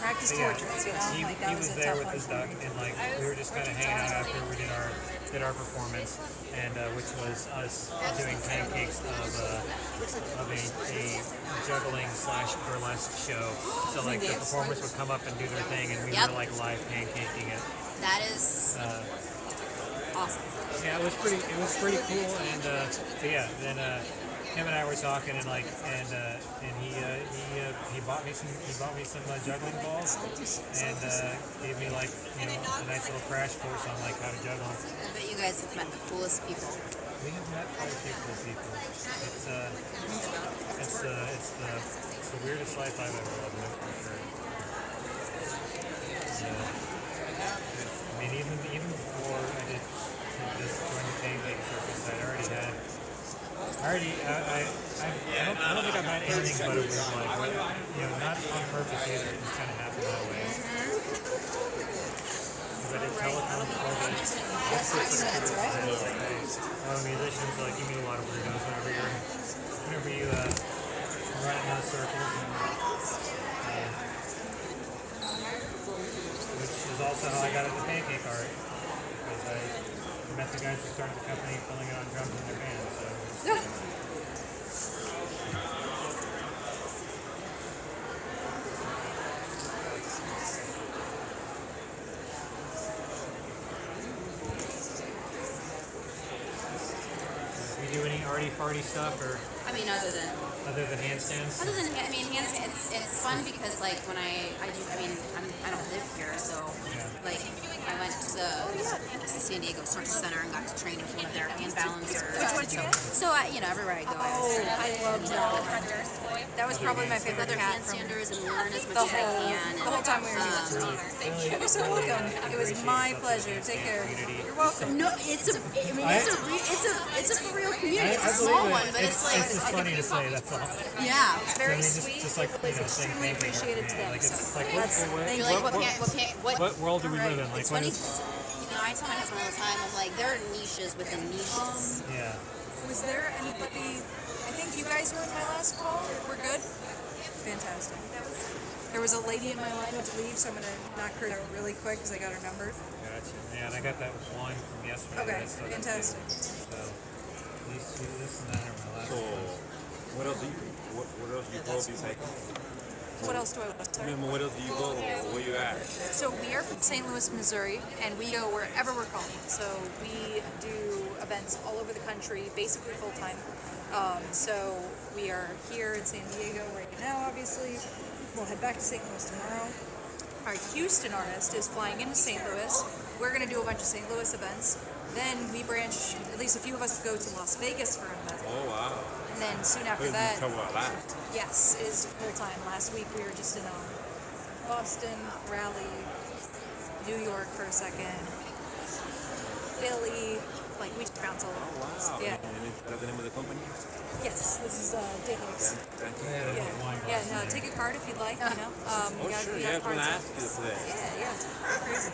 practice
so yeah,
portraits, you know?
He,
Like, that
he
was
was
a
there
tough
with
one
his
for me.
duck, and like we were just kind of hanging out after we did our performance, and which was us doing pancakes of a juggling / burlesque show. So like the performers would come up and do their thing, and we were like live pancaking it.
That is awesome.
Yeah, it was pretty cool, and so yeah, then him and I were talking, and he bought me some juggling balls, and gave me like a nice little crash course on like how to juggle.
I bet you guys have met the coolest people.
We have met quite a few cool people. It's the weirdest life I've ever lived for sure. I mean, even before I did this join the pancake circus, I don't think I've had anything but a weird life. But, not on purpose either. It just kind of happened that way. Because I did telecom before that. Musicians, like, you meet a lot of weirdos whenever you run in those circles. Which is also how I got into pancake art. Because I met the guys who started the company filling it on drums in their band. So. You do any arty-farty stuff, or
I mean, other than
handstands?
Handstands, it's fun because like when I don't live here, so like I went to the San Diego Circus Center and got to train with one of their hand balancers.
Which one's again?
So everywhere I go,
I love that. That was probably my favorite
other
cat from
handstanders and learn as much as I can.
the whole time we were here. You're so welcome. It was my pleasure. Take care. You're welcome.
No, it's a for real community. It's a small one, but it's like
it's just funny to say. That's all.
yeah,
It's very
just
sweet.
like
It's extremely appreciated today.
Like,
So
like
that's
You're like,
what world do we live in? Like,
It's funny. I tell my husband all the time. I'm like, there are niches within niches.
Yeah.
Was there anybody? I think you guys were in my last call. We're good. Fantastic. There was a lady in my line to leave, so I'm gonna knock her out really quick because I got her number.
Gotcha. Yeah, and I got that one from yesterday.
Okay,
I still got
fantastic.
So these two, this and that are my last ones.
What else do you go besides?
What else do I want?
I mean, what else do you go? Where you at?
So we are from St. Louis, Missouri, and we go wherever we're called. So we do events all over the country, basically full time. So we are here in San Diego right now, obviously. We'll head back to St. Louis tomorrow. Our Houston artist is flying into St. Louis. we're gonna do a bunch of St. Louis events. Then we branch. At least a few of us go to Las Vegas for an event.
Oh, wow.
And then soon after
Who's in
that,
trouble about that?
yes, is full time. Last week we were just in Boston, Raleigh, New York for a second, Philly. Like we just bounce all over.
Oh, wow.
Yeah.
And is that the name of the company?
Yes, this is Dickens.
Yeah.
Yeah, no, take a card if you'd like, you know.
Oh, sure. Yeah, I was going to ask you today.
Yeah. Crazy.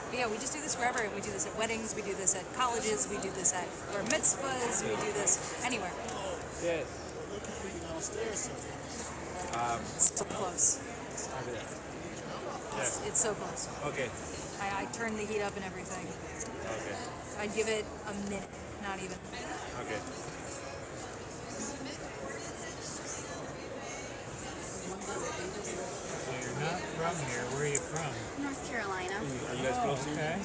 But yeah, we just do this wherever. We do this at weddings, we do this at colleges, we do this at bar mitzvahs, we do this anywhere.
Yes.
It's so close.
Over there.
It's so close.
Okay.
I turn the heat up and everything.
Okay.
I'd give it a minute, not even.
Okay.
So you're not from here. Where are you from?
North Carolina.
Are you guys close to
Okay.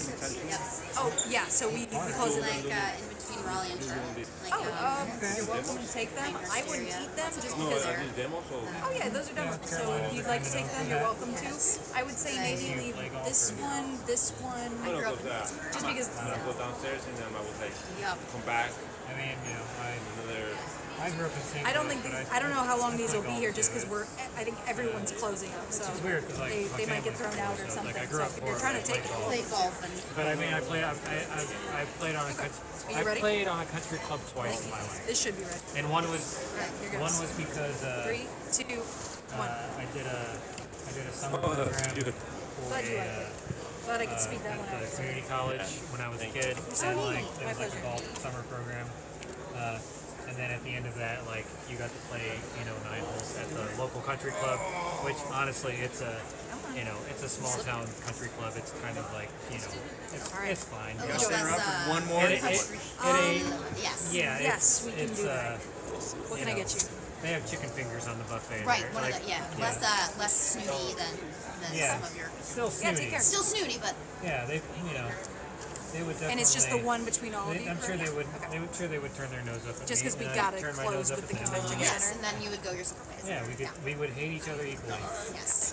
Yes.
Oh, yeah, so we close it
Like in between Raleigh and Charlotte. Like,
you're welcome to take them. I wouldn't eat them just
No,
because
are
they're...
these demos or?
Oh yeah, those are demos. So if you'd like to take them, you're welcome to. I would say maybe leave this one,
I don't go that.
just because...
I'm gonna go downstairs and then I will like
Yep.
come back.
I mean, you know,
Another.
I grew up in St.
I don't
Louis,
think
but
I don't know how long these will be
golf
here, just
too.
because I think everyone's closing up, so
It's weird because like
they
my
might get
family's
thrown out
cool,
or
so,
something.
Like I grew up
So if
poor,
you're trying to
but I
take
played
Play
golf.
golf and
But I mean, I've played on a
you ready?
played on a country club twice in my life,
This should be ready.
and one was
Right, here goes.
because
3, 2, 1.
I did a summer
Oh, that's
program
beautiful.
for
Glad you liked it. Glad I could speak that one
at the
out.
community college when I was a kid, and like it was like a golf summer program. And then at the end of that, like you got to play, 9 holes at the local country club, which honestly, it's a small town country club. It's kind of like, it's fine.
Oh,
You know?
so that's,
One more.
yes.
Yeah,
Yes, we can
it's,
do that. What can I get you?
They have chicken fingers on the buffet.
Right,
there.
one
like,
of the, less snooty than
Yeah.
some of your.
Still
Yeah, take
snooty.
care.
Still snooty, but
Yeah, they would definitely.
And it's just the one between all of you?
I'm sure
right?
they would turn their nose up at
Just
me.
'cause we
and
gotta
I'd turn my
close
nose up
with the
at them.
convention
yes,
center.
and then you would go your separate ways.
Yeah, we would hate each other equally.
Yes.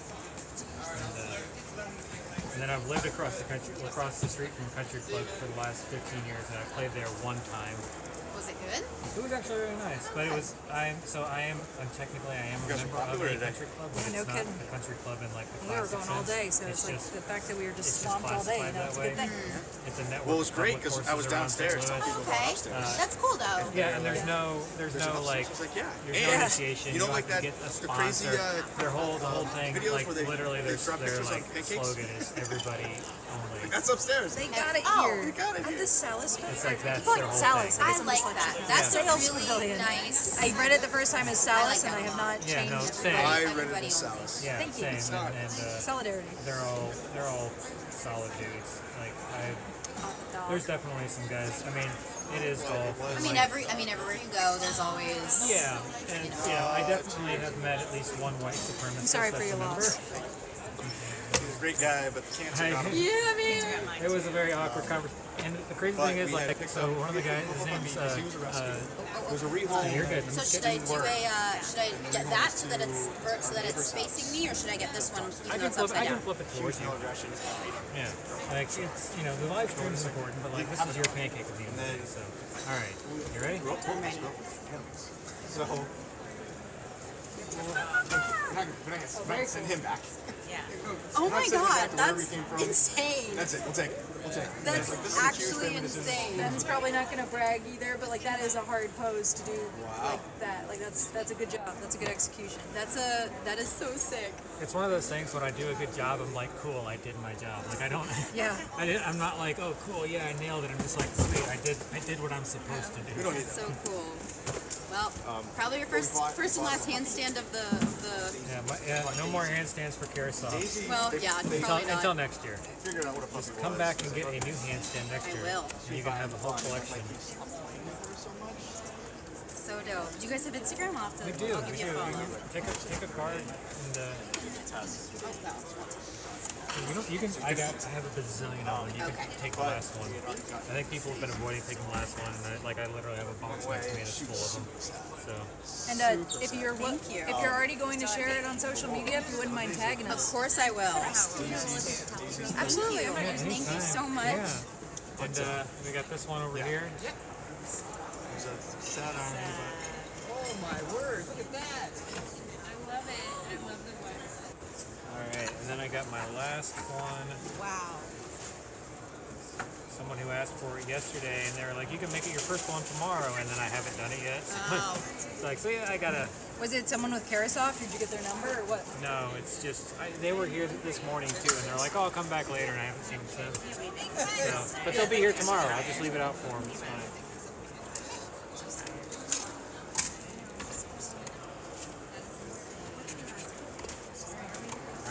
And then I've lived across the street from Country Club for the last 15 years, and I played there one time.
Was it good?
It was actually really nice, but it was I'm technically a member of
popular
a
today.
country club, but
No
it's not
kidding.
a country club in like the
We were
classic
going all
sense.
day, so it's like
just,
the fact that we were just
it's
swamped all day,
classified
that's a
that
good
way.
thing.
It's a network.
Well, it was
of
great
public
because I was
courses around St.
downstairs telling
Louis.
people to go upstairs.
That's cool though.
Yeah, and there's no like
She's like, yeah.
there's no initiation.
You don't like
have
that
to get a
the crazy
sponsor. the whole thing
videos
like
where they
literally
they
their
drop pictures on
like
pancakes?
slogan is everybody only.
That's upstairs.
They got it
Oh,
here.
we got it
At the Salis
It's like that's
People
their
like
whole
Salis.
thing.
I like that. That's a really nice.
I read it the first time as Salis,
I
and
like
I
that
have
a lot.
not
Yeah, no,
changed.
same.
I read it
Everybody
in
only.
Salis.
Yeah,
Thank you.
same. And
Solidarity.
they're all solid dudes. Like there's definitely some guys. I mean, it is golf.
I mean, everywhere you go, there's always.
Yeah, and I definitely have met at least one white supremacist.
I'm sorry for
that's
your
a member.
loss.
He's a great guy, but the cancer got him.
Yeah, man. It was a very awkward conversation. And the crazy thing is, like, so one of the guys, his name's
It was a rehome.
you're good.
So should I do should I get that so that it's facing me, or should I get this one
I
even
can
though it's
flip. I
upside
can
down?
flip it towards you. Yeah, like it's the live stream is important, but like this is your pancake at the end of the day. So, all right, you ready?
So. We're not send him back.
Oh my
Not sending him
god,
back to wherever
that's
he came from.
insane.
That's it. We'll take it. We'll take it.
That's
Like, this is a huge
actually
feminism.
insane. Ben's probably not going to brag either, but like that is a hard pose to do
Wow.
like that. Like that's a good job. That's a good execution. That is so sick.
It's one of those things when I do a good job, I'm like, cool, I did my job. Like I don't.
Yeah.
I'm not like, oh, cool, yeah, I nailed it. I'm just like, sweet, I did what I'm supposed to do.
We don't need
So cool. Well, probably your first and last handstand of the.
No more handstands for carousel.
Daisy,
Well,
they-
yeah,
they
probably not.
Until next year.
figured out what a puppy was.
Come back and get a new handstand next
I
year.
will.
And you can have a whole collection.
So dope. Do you guys have Instagram? I'll have to.
We do.
I'll give you a follow.
Take a card and
test.
You can. I have a bazillion of them. You can take the last one. I think people have been avoiding taking the last one, and I literally have a box next to me that's full of them. So.
And if you're already going to share it on social media, if you wouldn't mind tagging us.
Of course I will.
Absolutely.
Thank you so much.
Yeah. And we got this one over here.
There's a sad irony, but
Oh my word! Look at that.
I love it. I love the one.
All right, and then I got my last one.
Wow.
Someone who asked for it yesterday, and they were like, "You can make it your first one tomorrow," and then I haven't done it yet. It's like, so yeah, I gotta.
Was it someone with Carasoft? Did you get their number or what?
No, it's just they were here this morning too, and they're like, "Oh, I'll come back later," and I haven't seen them since. So, but they'll be here tomorrow. I'll just leave it out for them. It's fine.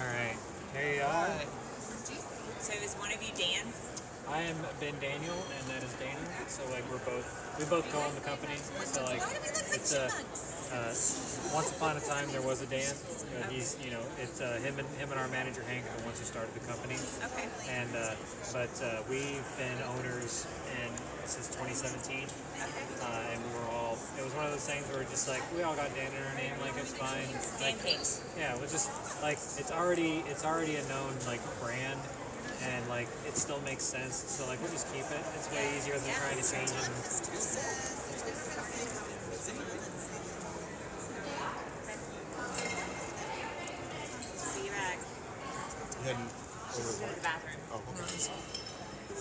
All right, here you are.
So is one of you Dan?
I am Ben Daniel, and that is Dana. So like we both co-own the company. So like it's once upon a time there was a Dan. He's it's him and our manager Hank are the ones who started the company.
Okay.
And but we've been owners since 2017. And we were all. It was one of those things where just like we all got Dan in our name, like it's fine.
Pancakes.
Yeah, it was just like it's already a known like brand. And like it still makes sense, so like we'll just keep it. It's way easier than trying to change it.
See you back.
you heading over
To the bathroom.
Oh, okay.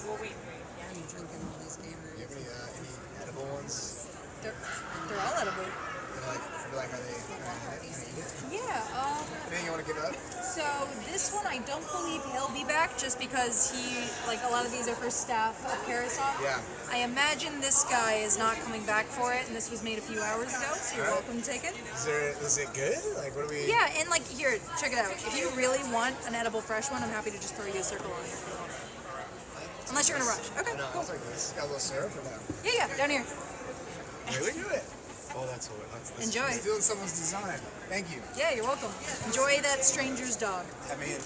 We'll wait for you. Yeah.
I'm drinking all these gamers.
Do you have any edible ones?
They're all edible.
Are they
Yeah.
anything you want to give up?
So this one I don't believe he'll be back just because a lot of these are for staff of Carasoft.
Yeah.
I imagine this guy is not coming back for it, and this was made a few hours ago, so you're welcome to take it.
Is it good? Like, what do we?
Yeah, and like here, check it out. If you really want an edible fresh one, I'm happy to just throw you a circle on it. Unless you're in a rush. Okay,
No,
cool.
it's like this. Got a little syrup or no?
Yeah, down here.
Really do it.
Oh, that's what. That's
Enjoy.
Stealing someone's design. Thank you.
Yeah, you're welcome. Enjoy that stranger's dog.
I mean, it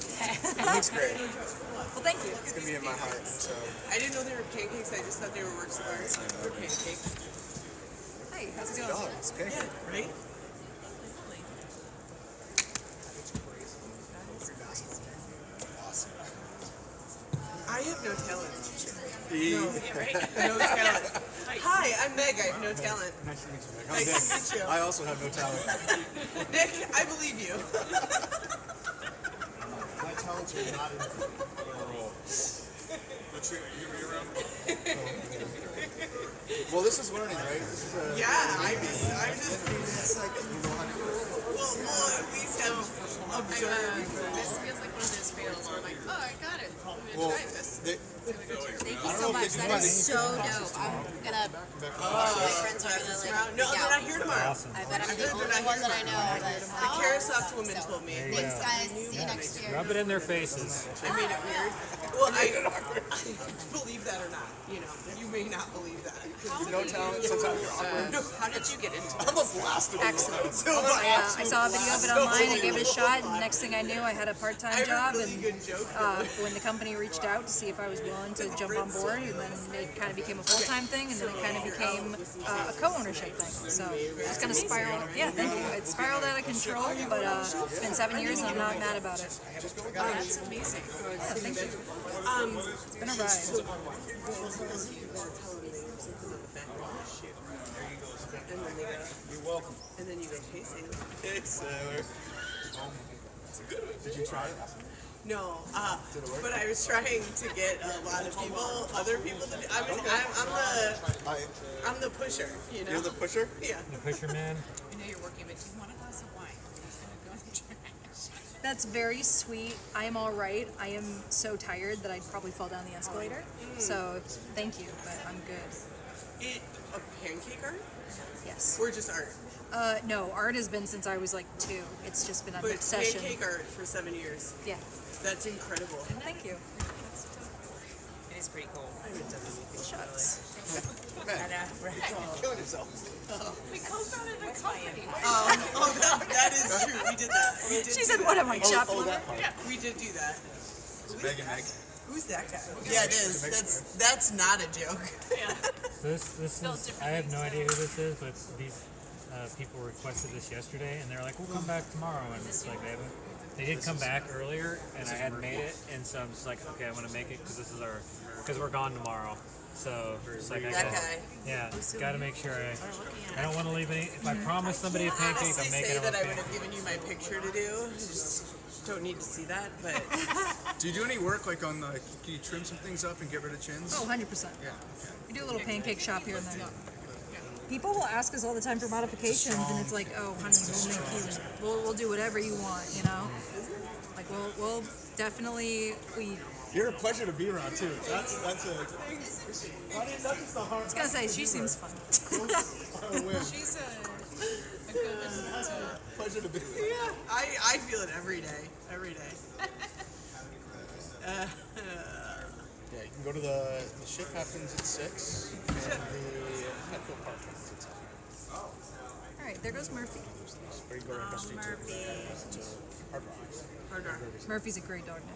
looks great.
Well, thank you.
It's gonna be in my heart. So.
I didn't know they were pancakes. I just thought they were works of art. They're pancakes.
Hey, how's it going?
Oh, it's pancake.
Yeah, right?
Awesome.
I have no talent.
Yeah, right?
No talent. Hi, I'm Meg. I have no talent.
Nice to meet you, Meg.
Nice to meet you.
I also have no talent.
Nick, I believe you.
My talents are not in your role. Well, this is learning, right? This is a
I'm just.
It's like you know how to do it.
We'll at least have observed.
This feels like one of those fails where I'm like, oh, I got it. I'm going to
Well,
try this.
Thank you so much. That is so dope. I'm gonna. My friends are gonna like.
No, they're not here tomorrow.
Awesome.
I bet I'm the
They're
only
not
one
here
that I know.
The Carasoft woman told me.
There you
Thanks,
go.
guys. See you next year.
Rub it in their faces.
I made it weird. Well, I believe that or not. You may not believe that.
No talent. Sometimes you're awkward.
How did you get into
I'm a blasted.
Excellent.
So
I saw a video of it online. I gave it a shot, and next thing I knew, I had a part-time job. And when the company reached out to see if I was willing to jump on board, and then it kind of became a full-time thing, and then it kind of became a co-ownership thing. So it just kind of spiraled. Yeah, thank you. It spiraled out of control, but it's been 7 years, and I'm not mad about it.
That's amazing.
Yeah, thank you. It's been a ride.
You're welcome.
And then you go, hey, Sailor.
Hey, Sailor. Did you try it?
No, but I was trying to get a lot of people, other people to do. I'm the pusher,
You're the pusher?
Yeah.
The pusher man.
I know you're working, but do you want a glass of wine? It's going to go in the trash.
That's very sweet. I am all right. I am so tired that I'd probably fall down the escalator. So thank you, but I'm good.
A pancake art?
Yes.
Or just art?
No, art has been since I was like 2. It's just been an
But
obsession.
pancake art for 7 years.
Yeah.
That's incredible.
Thank you.
And is is pretty cool.
Shucks.
Man, you're killing yourself.
We co-founded a company.
That is true. We did that.
She said, "What am I, shop lover?"
that part.
Yeah, we did do that.
Megan Meg.
Who's that guy? Yeah, it is. That's not a joke.
So this is, I have no idea who this is, but these people requested this yesterday, and they're like, we'll come back tomorrow, and it's like they did come back earlier, and I hadn't made it, and so I'm just like, okay, I'm gonna make it because we're gone tomorrow. So it's like gotta make sure I don't want to leave any. If I promise somebody a pancake, I'm making
say
them
that
a
I would
pancake.
have given you my picture to do. Just don't need to see that, but
Do you do any work like on the? Can you trim some things up and get rid of chins?
Oh, 100%.
Yeah.
We do a little pancake shop here and there. People will ask us all the time for modifications, and it's like, oh, honey, we'll do whatever you want, you know. Like we'll definitely
You're a pleasure to be around too. That's the hard.
I was gonna say she seems fun.
She's a good
pleasure to be with.
yeah, I feel it every day. Every day.
Yeah, you can go to the ship happens at 6 and the Petco Park happens at 7.
All right, there goes Murphy.
Or you can go right across the street to Hard Rock.
Murphy's a great dog name.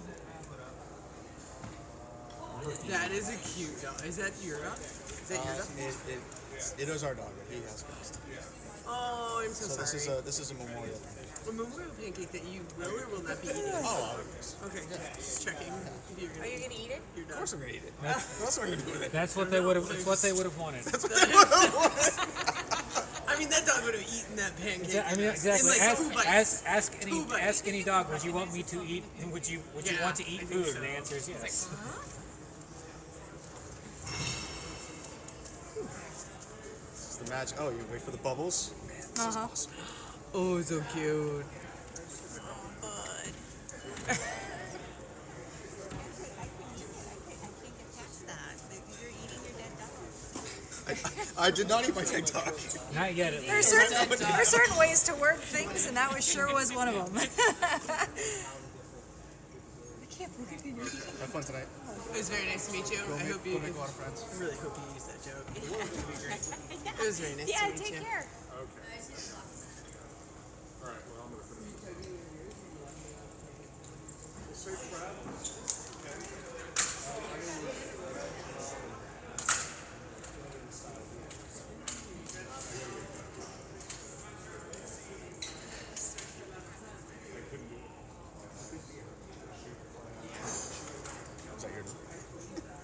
That is a cute dog. Is that your dog? Is that your dog?
It is our dog. He has passed.
Oh, I'm so sorry.
This is a memorial.
A memorial pancake that you will or will not be eating.
Oh, yes.
Okay, just checking. Are you gonna eat it? You're done.
Of course I'm gonna eat it. What else am I gonna do with it?
That's what they would have. It's what they would have wanted.
I mean, that dog would have eaten that pancake.
I mean, exactly.
In like 2 bites.
Ask any dog. Would you want me to eat? Would you want to eat food? And the answer is yes.
This is the magic. Oh, you wait for the bubbles. Man, this is awesome.
Oh, so cute.
I did not eat my TikTok.
Not yet. At
There are
least.
certain ways to word things, and that was one of them. I can't believe you're
Have fun tonight.
It was very nice to meet you. I hope you
make a lot of friends.
I really hope you use that joke. It would be great. It was very nice to meet you.
Yeah, take care.
All right, well, I'm going to put it safe travels.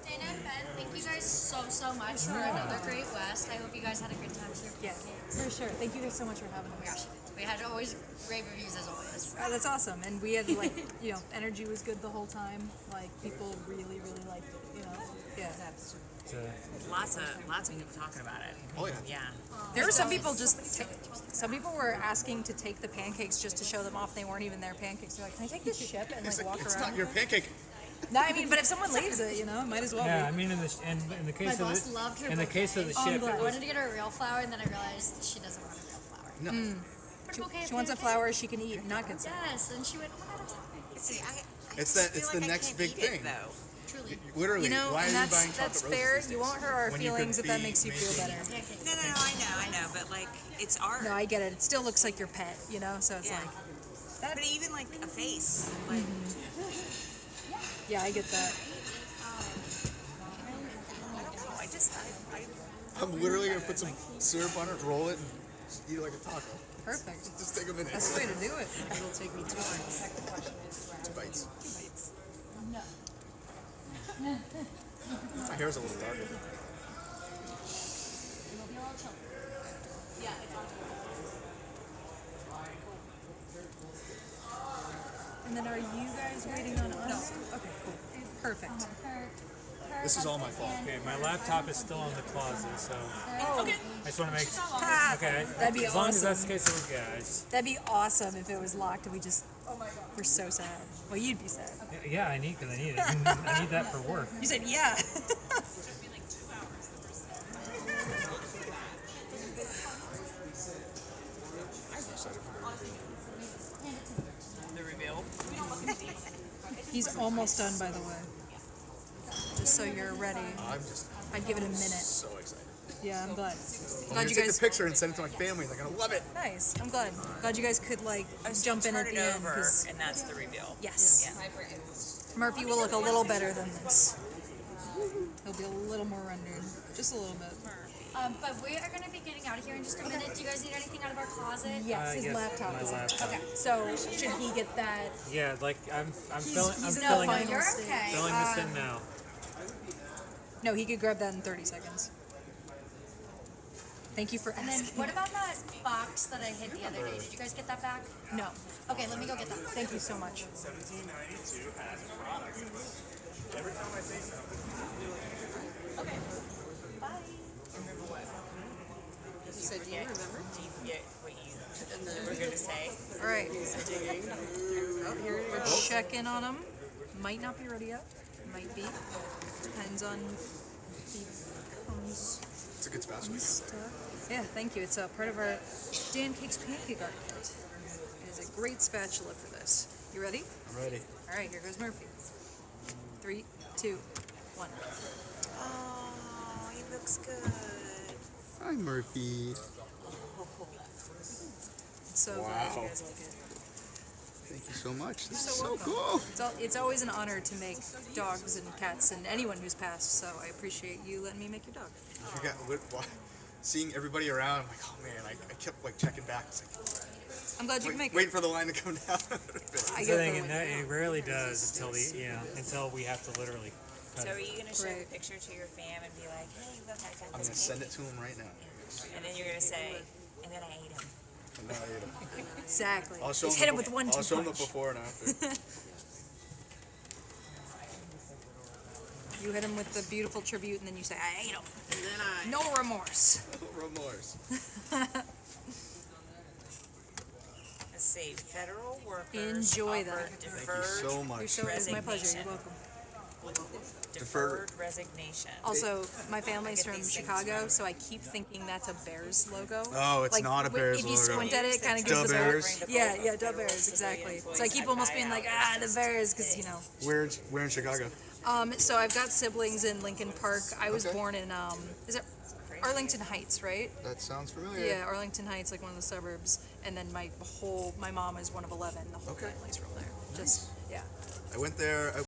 Dana, Ben, thank you guys so much for another great West. I hope you guys had a good time with your pancakes.
For sure. Thank you guys so much for having
Oh my
us.
gosh, we had always great reviews as always.
Oh, that's awesome. And we had energy was good the whole time. Like people really liked it. You know. Yeah.
Lots of people talking about it.
Oh yeah.
Yeah.
There were some people some people were asking to take the pancakes just to show them off. They weren't even their pancakes. They're like, "Can I take this ship and
It's,
like walk
it's
around?"
not your pancake.
No, I mean, but if someone leaves it, might as well.
Yeah, I
be.
mean, in the case
My
of
boss loved her
in the case of the ship,
I
it was,
wanted to get her a real flower, and then I realized she doesn't want a real flower.
No.
She wants a flower she can eat, not get sick.
Yes, and she went, oh my God, I'm sorry.
See,
It's the next big thing.
though.
Truly.
Literally, why are
and
you buying
that's
chocolate
fair.
roses these
You
days?
won't hurt our
When you
feelings
could
if that
be
makes you feel better.
No, I know, but like, it's art.
No, I get it. It still looks like your pet, so it's
Yeah.
like,
But even like a face. Like,
yeah, I get that.
I don't know.
I'm literally gonna put some syrup on it, roll it, and just eat it like a taco.
Perfect.
Just take a minute.
That's the way to do it.
it'll take me 2 bites.
2 bites.
2 bites.
My hair's a little darker.
Yeah, it's on.
And then are you guys waiting on us? No. Okay, cool. Perfect.
This is all my fault.
okay, my laptop is still in the closet, so
Okay.
I just want to make okay.
That'd be
as long as
awesome.
that's the case, we're guys.
That'd be awesome if it was locked and we just were so sad. Well, you'd be sad.
Yeah, I need it. I need that for work.
You said yeah.
The reveal.
He's almost done, by the way. just so you're ready.
I'm just
I'd give it a minute.
so excited.
Yeah, I'm glad.
I'm
Glad
gonna
you
take
guys.
the picture and send it to my family. They're gonna love it.
Nice. I'm glad. Glad you guys could like jump in at the end. 'Cause-
and that's the reveal.
Yes. Murphy will look a little better than this. He'll be a little more rendered, just a little bit.
But we are going to be getting out of here in just a minute. Do you guys need anything out of our closet?
Yes, his
yes,
laptop.
my
is in.
laptop.
Okay. So should he get that?
Yeah, like I'm filling
he's
I'm
no
filling,
fun.
You're okay.
filling this in now.
No, he could grab that in 30 seconds. Thank you for
And then
asking.
what about that box that I hid the other day? Did you guys get that back?
No.
Okay, let me go get that.
Thank you so much.
1792 has a product. Every time I say something.
Okay. Bye.
You said, do you remember?
Yeah, what you were going to say?
All right.
Digging. Oh, here you go.
Check in on him. Might not be ready yet. Might be. Depends on if he comes.
It's a good spatula.
Stuff. Yeah, thank you. It's a part of our Dan Cakes Pancake Art Kit. It is a great spatula for this. You ready?
I'm ready.
All right, here goes Murphy. 3, 2, 1.
Oh, he looks good.
Hi, Murphy.
So glad you guys like it.
Thank you so much. This
You're
is so
welcome.
cool.
It's always an honor to make dogs and cats and anyone who's passed, so I appreciate you letting me make your dog.
I forgot seeing everybody around. I'm like, oh man, I kept like checking back. It's like,
I'm glad you can make
waiting
it.
for the line to come down.
I
The
get
thing,
the
and that, it rarely does until until we have to literally cut
So are
it.
you going to show
Right.
the picture to your fam and be like, hey, look, I got
I'm
this
gonna send it
pancake?
to him right now.
And then you're going to say, and then I ate him.
And then I ate him.
Exactly.
I'll show
Just
him
hit him with one
I'll show him the
punch.
before and after.
You hit him with the beautiful tribute, and then you say, I ate him.
And then I.
No remorse.
Remorse.
Let's see, federal workers
Enjoy
offer
that.
deferred
Thank you so much.
You're so, it's my pleasure. You're welcome.
deferred resignation.
Also, my family's
I get
from
these things
Chicago,
from-
so I keep thinking that's a Bears logo.
Oh, it's not a Bears
If you
logo.
squint at it, it kind of
Da
gives the
Bears.
Yeah, yeah, Da Bears, exactly. So I keep almost being like, the Bears, because, you know.
Where in Chicago?
So I've got siblings in Lincoln Park. I was
Okay.
born in, is it Arlington Heights, right?
That sounds familiar.
Yeah, Arlington Heights, like one of the suburbs. And then my mom is one of 11. The whole
Okay.
family's from there. Just, yeah.
I went there.